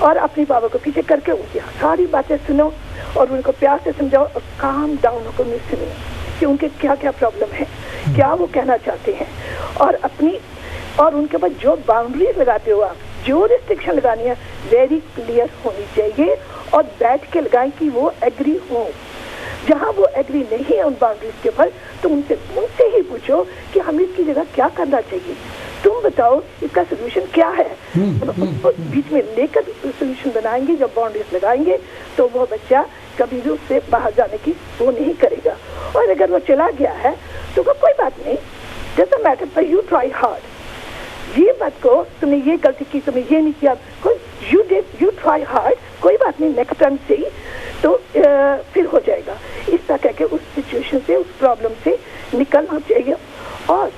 और अपनी बाबा को पीछे करके उनकी सारी बातें सुनो और उनको प्यार से समझाओ और काम डाउन होकर उन्हें सुनो कि उनके क्या क्या प्रॉब्लम है क्या वो कहना चाहते हैं और अपनी और उनके बाद जो बाउंड्रीज लगाते हो आप जो रिस्ट्रिक्शन लगानी है वेरी क्लियर होनी चाहिए और बैठ के लगाएं कि वो एग्री हो। जहाँ वो एग्री नहीं है उन बाउंड्रीज के ऊपर तो उनसे ही पूछो कि हमें इसकी जगह क्या करना चाहिए तुम बताओ इसका सोल्यूशन क्या है बीच में लेकर सोल्यूशन बनाएंगे जब बाउंड्रीज लगाएंगे तो वो बच्चा कभी भी उससे बाहर जाने की वो नहीं करेगा और अगर वो चला गया है तो कोई बात नहीं डजंट मैटर पर यू ट्राई हार्ड ये बात को तुमने ये गलती की तुमने ये नहीं किया यू ट्राई हार्ड कोई बात नहीं नेक्स्ट टाइम से तो फिर हो जाएगा। इस तरह कह के उस सिचुएशन से उस प्रॉब्लम से निकलना चाहिए और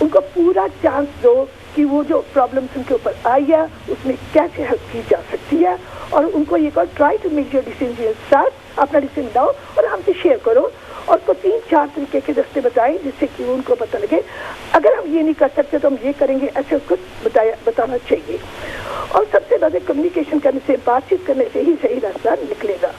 उनको पूरा चांस दो कि वो जो प्रॉब्लम्स उनके ऊपर आई है उसमें कैसे हेल्प की जा सकती है और उनको ये कहो try to make your decision start अपना डिसीजन लाओ और हमसे शेयर करो और को 3-4 तरीके के रास्ते बताएं जिससे कि उनको पता लगे अगर हम ये नहीं कर सकते तो हम ये करेंगे ऐसे उसको बताना चाहिए। और सबसे ज़्यादा कम्युनिकेशन करने से बातचीत करने से ही सही रास्ता निकलेगा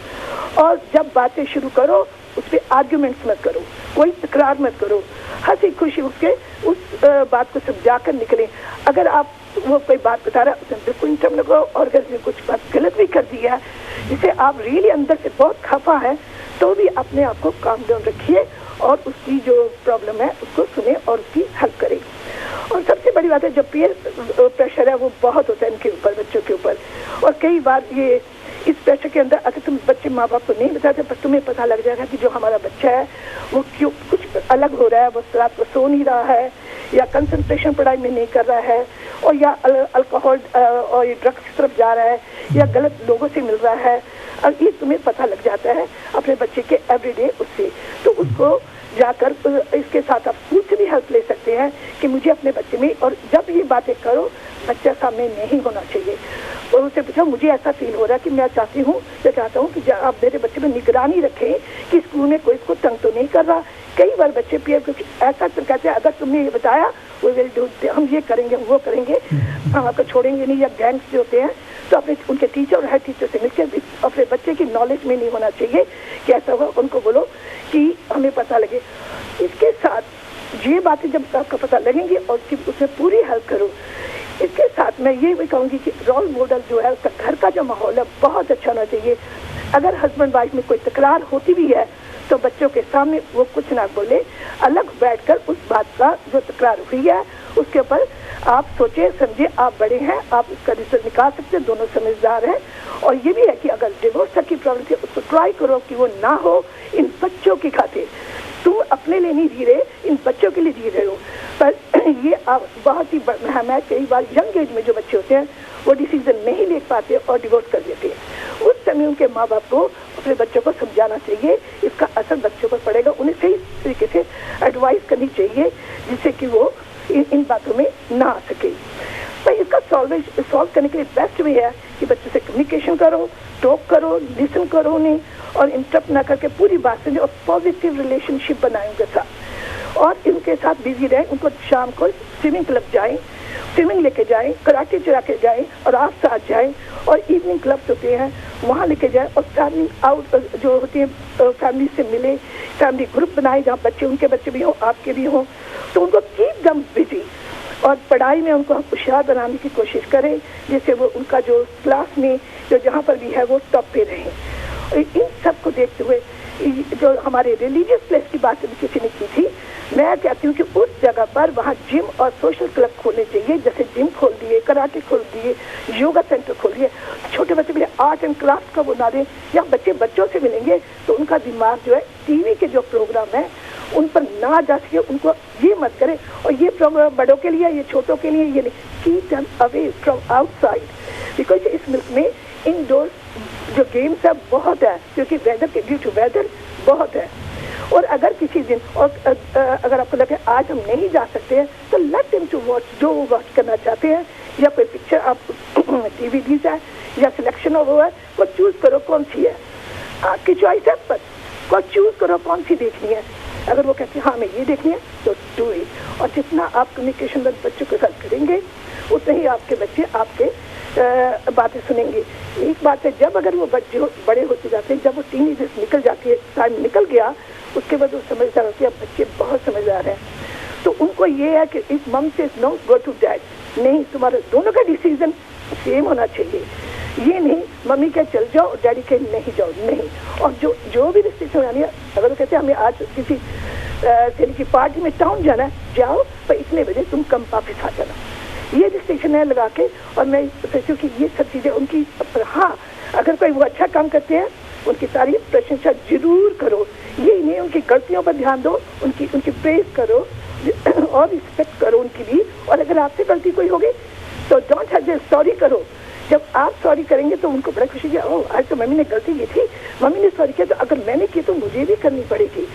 और जब बातें शुरू करो उस पर आर्ग्यूमेंट्स मत करो कोई तकरार मत करो हंसी खुशी उसके उस बात को समझा कर निकले। अगर आप वो कोई बात बता रहा है उसमें बिल्कुल इंटरम न करो और अगर उसने कुछ बात गलत भी कर दी है जिसे आप रियली अंदर से बहुत खफा है तो भी अपने आप को काम डाउन रखिए और उसकी जो प्रॉब्लम है उसको सुने और उसकी हेल्प करें। और सबसे बड़ी बात है जो पीयर प्रेशर है वो बहुत होता है इनके ऊपर बच्चों के ऊपर और कई बार ये इस प्रेशर के अंदर अगर तुम बच्चे माँ बाप को नहीं बताते पर तुम्हें पता लग जाएगा कि जो हमारा बच्चा है वो क्यों कुछ अलग हो रहा है वो रात को सो नहीं रहा है या कंसंट्रेशन पढ़ाई में नहीं कर रहा है, और या अल्कोहल और ड्रग्स की तरफ जा रहा है, या गलत लोगों से मिल रहा है, और ये तुम्हें पता लग जाता है अपने बच्चे के एवरीडे उससे, तो उसको जाकर इसके साथ आप स्कूल से भी हेल्प ले सकते हैं कि मुझे अपने बच्चे में, और जब ये बातें करो बच्चा सामने नहीं होना चाहिए, और उससे पूछा मुझे ऐसा फील हो रहा है कि मैं चाहता हूँ कि आप मेरे बच्चे में निगरानी रखें कि स्कूल में कोई इसको तंग तो नहीं कर रहा। कई बार बच्चे पीए क्योंकि ऐसा कहते हैं अगर तुमने ये बताया वो हम ये करेंगे वो करेंगे, हम आपको छोड़ेंगे नहीं, या गैंग्स जो होते हैं तो अपने उनके टीचर और हेड टीचर से मिलकर अपने बच्चे की नॉलेज में नहीं होना चाहिए कि ऐसा हुआ, उनको बोलो कि हमें पता लगे। इसके साथ ये बातें जब आपको पता लगेंगी और उसमें पूरी हेल्प करो। इसके साथ मैं ये भी कहूँगी कि रोल मॉडल जो है उसका घर का जो माहौल है बहुत अच्छा होना चाहिए। अगर हस्बैंड वाइफ में कोई तकरार होती भी है तो बच्चों के सामने वो कुछ ना बोले, अलग बैठकर उस बात का जो तकरार हुई है उसके ऊपर आप सोचे समझे, आप बड़े हैं, आप इसका रिजल्ट निकाल सकते हैं, दोनों समझदार हैं। और ये भी है कि अगर डिवोर्स तक की प्रॉब्लम है उसको ट्राई करो कि वो ना हो, इन बच्चों की खातिर। तुम अपने लिए नहीं जी रहे, इन बच्चों के लिए जी रहे हो। पर ये आप बहुत ही मैं कई बार यंग एज में जो बच्चे होते हैं वो डिसीजन नहीं ले पाते और डिवोर्स कर देते हैं। उस समय उनके माँ बाप को अपने बच्चों को समझाना चाहिए, इसका असर बच्चों पर पड़ेगा, उन्हें सही तरीके से एडवाइस करनी चाहिए जिससे कि वो इन बातों में ना आ सके। तो इसका सॉल्व करने के लिए बेस्ट वे है कि बच्चों से कम्युनिकेशन करो, टॉक करो, लिसन करो उन्हें, और इंटरप्ट ना करके पूरी बात समझो और पॉजिटिव रिलेशनशिप बनाएं उनके साथ, और इनके साथ बिजी रहें। उनको शाम को स्विमिंग क्लब जाएं, स्विमिंग लेके जाएं, कराटे चला के जाएं, और आप साथ जाएं, और इवनिंग क्लब्स होते हैं वहाँ लेके जाएं, और फैमिली आउट जो होती है फैमिली से मिले, फैमिली ग्रुप बनाए जहाँ बच्चे, उनके बच्चे भी हों, आपके भी हों, तो उनको कीप देम बिजी, और पढ़ाई में उनको होशियार बनाने की कोशिश करें जिससे वो उनका जो क्लास में जो जहाँ पर भी है वो टॉप पे रहें। इन सब को देखते हुए जो हमारे रिलीजियस प्लेस की बात किसी ने की थी, मैं कहती हूँ कि उस जगह पर वहाँ जिम और सोशल क्लब खोलने चाहिए, जैसे जिम खोल दिए, कराटे खोल दिए, योगा सेंटर खोल दिए। छोटे बच्चे के लिए आर्ट एंड क्राफ्ट का बना दें, या बच्चे बच्चों से मिलेंगे तो उनका दिमाग जो है टीवी के जो प्रोग्राम है उन पर ना जा सके, उनको ये मत करें। और ये प्रोग्राम बड़ों के लिए, ये छोटों के लिए, ये नहीं, keep them away from outside, because इस मुल्क में इंडोर जो गेम्स है बहुत है, क्योंकि वेदर के ड्यू टू वेदर बहुत है। और अगर किसी दिन और अगर आपको लगे आज हम नहीं जा सकते हैं तो लेट देम टू वॉच, जो वो वॉच करना चाहते हैं, या कोई पिक्चर आप DVD है या सिलेक्शन हो वो है, वो चूज करो कौन सी है, आपकी चॉइस है, पर वो चूज करो कौन सी देखनी है। अगर वो कहते हैं हाँ मैं ये देखनी है तो डू इट। और जितना आप कम्युनिकेशन बच्चों के साथ करेंगे उतने ही आपके बच्चे आपके बातें सुनेंगे। एक बात है, जब अगर वो बच्चे बड़े होते जाते हैं, जब वो टीनेजर्स निकल जाती है, टाइम निकल गया, उसके बाद वो समझदार होते हैं। बच्चे बहुत समझदार हैं तो उनको ये है कि इस मम से नो गो टू डैड, नहीं, तुम्हारे दोनों का डिसीजन सेम होना चाहिए। ये नहीं मम्मी के चल जाओ और डैडी के नहीं जाओ, नहीं। और जो भी रिस्ट्रिक्शन यानी अगर वो कहते हैं हमें आज किसी सहेली की पार्टी में टाउन जाना है, जाओ, पर इतने बजे तुम कम वापिस आ जाना, ये रिस्ट्रिक्शन है लगा के। और मैं सोचती हूँ कि ये सब चीज़ें उनकी, हाँ अगर कोई वो अच्छा काम करते हैं उनकी तारीफ प्रशंसा जरूर करो, ये नहीं उनकी गलतियों पर ध्यान दो, उनकी प्रेज करो और रिस्पेक्ट करो उनकी भी। और अगर आपसे गलती कोई होगी तो डोंट हेजिटेट, सॉरी करो। जब आप सॉरी करेंगे तो उनको बड़ा खुशी है, ओह आज तो मम्मी ने गलती की थी, मम्मी ने सॉरी किया, तो अगर मैंने की तो मुझे भी करनी पड़ेगी।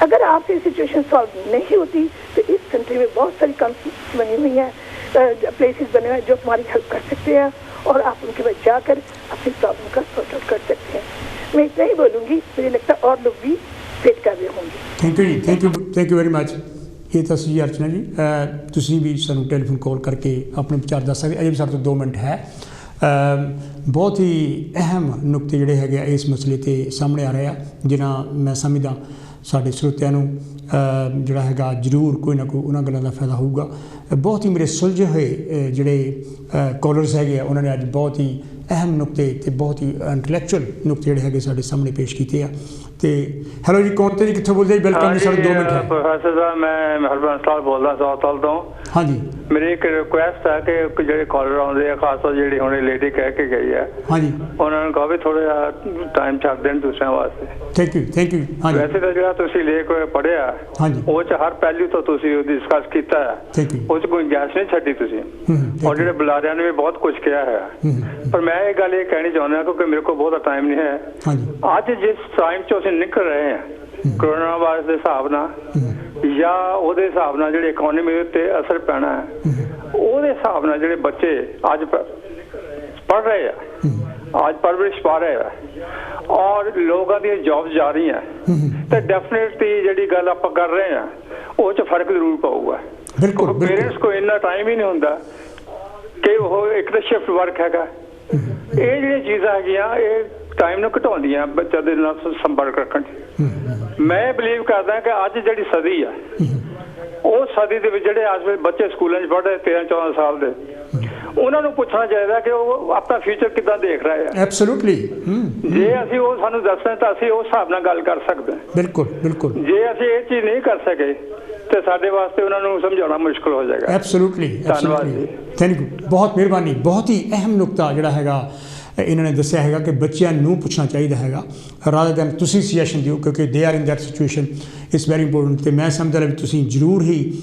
अगर आपसे सिचुएशन सॉल्व नहीं होती तो इस कंट्री में बहुत सारी कंपनीज बनी हुई हैं, प्लेसेस बने हुए हैं जो तुम्हारी हेल्प कर सकते हैं, और आप उनके पास जाकर अपनी प्रॉब्लम का सॉर्ट आउट कर सकते हैं। मैं इतना ही बोलूँगी, मुझे लगता है और लोग भी वेट कर रहे होंगे। Thank you ji, thank you very much. ये तो सी अर्चना जी, तुसी भी सानू टैलीफोन कॉल करके अपने विचार दस सकते। अजे भी साढ़े 2 मिनट है। बहुत ही अहम नुकते जिहड़े हैगे इस मसले ते सामने आ रहे हैं, जिन्हां मैं समझदा साडे श्रोतिਆਂ ਨੂੰ ਜਿਹੜਾ ਹੈਗਾ ਜ਼ਰੂਰ ਕੋਈ ਨਾ ਕੋਈ ਉਹਨਾਂ ਗੱਲਾਂ ਦਾ ਫਾਇਦਾ ਹੋਊਗਾ। ਬਹੁਤ ਹੀ ਮੇਰੇ ਸੁਲਝੇ ਹੋਏ ਜਿਹੜੇ ਕਾਲਰਸ ਹੈਗੇ ਆ, ਉਹਨਾਂ ਨੇ ਅੱਜ ਬਹੁਤ ਹੀ ਅਹਿਮ ਨੁਕਤੇ ਤੇ ਬਹੁਤ ਹੀ ਇੰਟੈਲੈਕਚੁਅਲ ਨੁਕਤੇ ਜਿਹੜੇ ਹੈਗੇ ਸਾਡੇ ਸਾਹਮਣੇ ਪੇਸ਼ ਕੀਤੇ ਆ। ਤੇ ਹੈਲੋ ਜੀ, ਕੌਣ ਤੇ ਜੀ, ਕਿੱਥੋਂ ਬੋਲਦੇ ਜੀ? ਵੈਲਕਮ ਜੀ, ਸਾਡੇ 2 ਮਿੰਟ ਹੈ। ਪ੍ਰੋਫੈਸਰ ਸਾਹਿਬ, ਮੈਂ ਹਰਬੰਸ ਲਾਲ ਬੋਲਦਾ ਸੌਥਲ ਤੋਂ। ਹਾਂਜੀ, ਮੇਰੀ ਇੱਕ ਰਿਕੁਐਸਟ ਹੈ ਕਿ ਜਿਹੜੇ ਕਾਲਰ ਆਉਂਦੇ ਆ, ਖਾਸ ਤੌਰ ਜਿਹੜੀ ਹੁਣ ਲੇਡੀ ਕਹਿ ਕੇ ਗਈ ਹੈ, ਹਾਂਜੀ, ਉਹਨਾਂ ਨੂੰ ਕਹੋ ਵੀ ਥੋੜਾ ਜਿਹਾ ਟਾਈਮ ਛੱਡ ਦੇਣ ਦੂਸਰਿਆਂ ਵਾਸਤੇ। Thank you, thank you. ਹਾਂਜੀ, ਵੈਸੇ ਤਾਂ ਜਿਹੜਾ ਤੁਸੀਂ ਲੇਖ ਪੜ੍ਹਿਆ, ਹਾਂਜੀ, ਉਹ 'ਚ ਹਰ ਪਹਿਲੂ ਤੋਂ ਤੁਸੀਂ ਉਹ ਡਿਸਕਸ ਕੀਤਾ ਹੈ, ਥੈਂਕ ਯੂ। ਉਹ 'ਚ ਕੋਈ ਗੁੰਜਾਇਸ਼ ਨਹੀਂ ਛੱਡੀ ਤੁਸੀਂ, ਔਰ ਜਿਹੜੇ ਬੁਲਾਰਿਆਂ ਨੇ ਵੀ ਬਹੁਤ ਕੁਝ ਕਿਹਾ ਹੈ। ਪਰ ਮੈਂ ਇਹ ਗੱਲ ਇਹ ਕਹਿਣੀ ਚਾਹੁੰਦਾ, ਕਿਉਂਕਿ ਮੇਰੇ ਕੋਲ ਬਹੁਤਾ ਟਾਈਮ ਨਹੀਂ ਹੈ। ਅੱਜ ਜਿਸ ਟਾਈਮ 'ਚੋਂ ਅਸੀਂ ਨਿਕਲ ਰਹੇ ਹਾਂ, ਕਰੋਨਾ ਵਾਇਰਸ ਦੇ ਹਿਸਾਬ ਨਾਲ ਜਾਂ ਉਹਦੇ ਹਿਸਾਬ ਨਾਲ ਜਿਹੜੇ ਇਕਨੋਮੀ ਉੱਤੇ ਅਸਰ ਪੈਣਾ ਹੈ, ਉਹਦੇ ਹਿਸਾਬ ਨਾਲ ਜਿਹੜੇ ਬੱਚੇ ਅੱਜ ਪੜ੍ਹ ਰਹੇ ਆ, ਅੱਜ ਪਰਵਰਿਸ਼ ਪਾ ਰਹੇ ਆ, ਔਰ ਲੋਕਾਂ ਦੀਆਂ ਜੌਬਸ ਜਾ ਰਹੀਆਂ, ਤੇ ਡੈਫੀਨੇਟਲੀ ਜਿਹੜੀ ਗੱਲ ਆਪਾਂ ਕਰ ਰਹੇ ਹਾਂ ਉਹ 'ਚ ਫਰਕ ਜ਼ਰੂਰ ਪਊਗਾ। ਪੇਰੈਂਟਸ ਕੋਲ ਇੰਨਾ ਟਾਈਮ ਹੀ ਨਹੀਂ ਹੁੰਦਾ ਕਿ ਉਹ ਇੱਕ ਤਾਂ ਸ਼ਿਫਟ ਵਰਕ ਹੈਗਾ। ਇਹ ਜਿਹੜੀਆਂ ਚੀਜ਼ਾਂ ਹੈਗੀਆਂ, ਇਹ ਟਾਈਮ ਨੂੰ ਘਟਾਉਂਦੀਆਂ ਬੱਚਿਆਂ ਦੇ ਨਾਲ ਸੰਪਰਕ ਰੱਖਣ 'ਚ। ਮੈਂ ਬਿਲੀਵ ਕਰਦਾ ਕਿ ਅੱਜ ਜਿਹੜੀ ਸਦੀ ਆ, ਉਹ ਸਦੀ ਦੇ ਵਿੱਚ ਜਿਹੜੇ ਅੱਜ ਬੱਚੇ ਸਕੂਲਾਂ 'ਚ ਪੜ੍ਹ ਰਹੇ 13-14 ਸਾਲ ਦੇ, ਉਹਨਾਂ ਨੂੰ ਪੁੱਛਣਾ ਚਾਹੀਦਾ ਕਿ ਉਹ ਆਪਣਾ ਫਿਊਚਰ ਕਿੱਦਾਂ ਦੇਖ ਰਹੇ ਆ। ਐਬਸੋਲੂਟਲੀ। ਜੇ ਅਸੀਂ ਉਹ ਸਾਨੂੰ ਦੱਸਣ ਤਾਂ ਅਸੀਂ ਉਸ ਹਿਸਾਬ ਨਾਲ ਗੱਲ ਕਰ ਸਕਦੇ ਹਾਂ। ਬਿਲਕੁਲ, ਬਿਲਕੁਲ। ਜੇ ਅਸੀਂ ਇਹ ਚੀਜ਼ ਨਹੀਂ ਕਰ ਸਕੇ ਤੇ ਸਾਡੇ ਵਾਸਤੇ ਉਹਨਾਂ ਨੂੰ ਸਮਝਾਉਣਾ ਮੁਸ਼ਕਲ ਹੋ ਜਾਏਗਾ। ਐਬਸੋਲੂਟਲੀ, ਧੰਨਵਾਦ ਜੀ, ਥੈਂਕ ਯੂ, ਬਹੁਤ ਮਿਹਰਬਾਨੀ। ਬਹੁਤ ਹੀ ਅਹਿਮ ਨੁਕਤਾ ਜਿਹੜਾ ਹੈਗਾ ਇਹਨਾਂ ਨੇ ਦੱਸਿਆ ਹੈਗਾ ਕਿ ਬੱਚਿਆਂ ਨੂੰ ਪੁੱਛਣਾ ਚਾਹੀਦਾ ਹੈਗਾ, ਰਾਦਰ ਦੈਨ ਤੁਸੀਂ ਸੁਜੈਸ਼ਨ ਦਿਓ, ਕਿਉਂਕਿ they are in that situation, it's very important. ਅਤੇ ਮੈਂ ਸਮਝਦਾ ਵੀ ਤੁਸੀਂ ਜ਼ਰੂਰ ਹੀ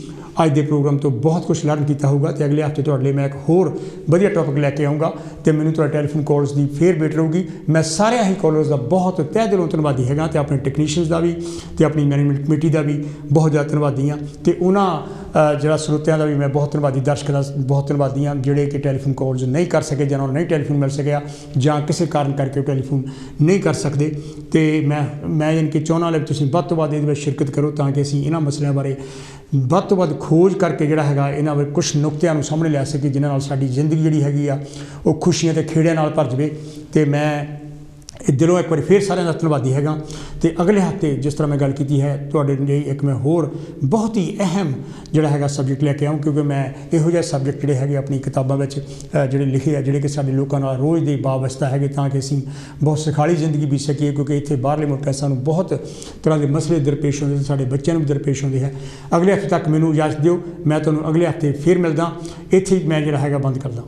ਅੱਜ ਦੇ ਪ੍ਰੋਗਰਾਮ ਤੋਂ ਬਹੁਤ ਕੁਝ ਲਰਨ ਕੀਤਾ ਹੋਊਗਾ, ਅਤੇ ਅਗਲੇ ਹਫ਼ਤੇ ਤੁਹਾਡੇ ਲਈ ਮੈਂ ਇੱਕ ਹੋਰ ਵਧੀਆ ਟੌਪਿਕ ਲੈ ਕੇ ਆਊਂਗਾ, ਅਤੇ ਮੈਨੂੰ ਤੁਹਾਡੇ ਟੈਲੀਫੋਨ ਕਾਲਸ ਦੀ ਫੇਰ ਵੇਟ ਰਹੂਗੀ। ਮੈਂ ਸਾਰਿਆਂ ਹੀ ਕਾਲਰਸ ਦਾ ਬਹੁਤ ਤਹਿ ਦਿਲੋਂ ਧੰਨਵਾਦੀ ਹੈਗਾ, ਅਤੇ ਆਪਣੇ ਟੈਕਨੀਸ਼ੀਅਨਸ ਦਾ ਵੀ, ਅਤੇ ਆਪਣੀ ਮੈਨੇਜਮੈਂਟ ਕਮੇਟੀ ਦਾ ਵੀ ਬਹੁਤ ਜ਼ਿਆਦਾ ਧੰਨਵਾਦੀ ਹਾਂ, ਅਤੇ ਉਹਨਾਂ ਜਿਹੜਾ ਸਰੋਤਿਆਂ ਦਾ ਵੀ ਮੈਂ ਬਹੁਤ ਧੰਨਵਾਦੀ, ਦਰਸ਼ਕਾਂ ਦਾ ਬਹੁਤ ਧੰਨਵਾਦੀ ਹਾਂ, ਜਿਹੜੇ ਕਿ ਟੈਲੀਫੋਨ ਕਾਲਸ ਨਹੀਂ ਕਰ ਸਕੇ, ਜਾਂ ਉਹਨਾਂ ਨੂੰ ਨਹੀਂ ਟੈਲੀਫੋਨ ਮਿਲ ਸਕਿਆ, ਜਾਂ ਕਿਸੇ ਕਾਰਨ ਕਰਕੇ ਉਹ ਟੈਲੀਫੋਨ ਨਹੀਂ ਕਰ ਸਕਦੇ। ਅਤੇ ਮੈਂ ਯਾਨੀ ਕਿ ਚਾਹੁੰਦਾ ਵੀ ਤੁਸੀਂ ਵੱਧ ਤੋਂ ਵੱਧ ਇਹਦੇ ਵਿੱਚ ਸ਼ਿਰਕਤ ਕਰੋ, ਤਾਂ ਕਿ ਅਸੀਂ ਇਹਨਾਂ ਮਸਲਿਆਂ ਬਾਰੇ ਵੱਧ ਤੋਂ ਵੱਧ ਖੋਜ ਕਰਕੇ ਜਿਹੜਾ ਹੈਗਾ ਇਹਨਾਂ ਵਿੱਚ ਕੁਛ ਨੁਕਤਿਆਂ ਨੂੰ ਸਾਹਮਣੇ ਲਿਆ ਸਕੀਏ, ਜਿਨ੍ਹਾਂ ਨਾਲ ਸਾਡੀ ਜ਼ਿੰਦਗੀ ਜਿਹੜੀ ਹੈਗੀ ਆ ਉਹ ਖੁਸ਼ੀਆਂ ਅਤੇ ਖੇੜਿਆਂ ਨਾਲ ਭਰ ਜਾਵੇ। ਅਤੇ ਮੈਂ ਦਿਲੋਂ ਇੱਕ ਵਾਰੀ ਫਿਰ ਸਾਰਿਆਂ ਦਾ ਧੰਨਵਾਦੀ ਹੈਗਾ। ਅਤੇ ਅਗਲੇ ਹਫ਼ਤੇ ਜਿਸ ਤਰ੍ਹਾਂ ਮੈਂ ਗੱਲ ਕੀਤੀ ਹੈ, ਤੁਹਾਡੇ ਲਈ ਇੱਕ ਮੈਂ ਹੋਰ ਬਹੁਤ ਹੀ ਅਹਿਮ ਜਿਹੜਾ ਹੈਗਾ ਸਬਜੈਕਟ ਲੈ ਕੇ ਆਊਂ, ਕਿਉਂਕਿ ਮੈਂ ਇਹੋ ਜਿਹੇ ਸਬਜੈਕਟ ਜਿਹੜੇ ਹੈਗੇ ਆਪਣੀ ਕਿਤਾਬਾਂ ਵਿੱਚ ਜਿਹੜੇ ਲਿਖੇ ਆ, ਜਿਹੜੇ ਕਿ ਸਾਡੇ ਲੋਕਾਂ ਨਾਲ ਰੋਜ਼ ਦੇ ਵਾਬਸਤਾ ਹੈਗੇ, ਤਾਂ ਕਿ ਅਸੀਂ ਬਹੁਤ ਸੁਖਾਲੀ ਜ਼ਿੰਦਗੀ ਬੀਤ ਸਕੀਏ, ਕਿਉਂਕਿ ਇੱਥੇ ਬਾਹਰਲੇ ਮੁਲਕਾਂ ਸਾਨੂੰ ਬਹੁਤ ਤਰ੍ਹਾਂ ਦੇ ਮਸਲੇ ਦਰਪੇਸ਼ ਹੁੰਦੇ, ਸਾਡੇ ਬੱਚਿਆਂ ਨੂੰ ਵੀ ਦਰਪੇਸ਼ ਹੁੰਦੇ ਹੈ। ਅਗਲੇ ਹਫ਼ਤੇ ਤੱਕ ਮੈਨੂੰ ਇਜਾਜ਼ਤ ਦਿਓ, ਮੈਂ ਤੁਹਾਨੂੰ ਅਗਲੇ ਹਫ਼ਤੇ ਫਿਰ ਮਿਲਦਾ। ਇੱਥੇ ਮੈਂ ਜਿਹੜਾ ਹੈਗਾ ਬੰਦ ਕਰਦਾ।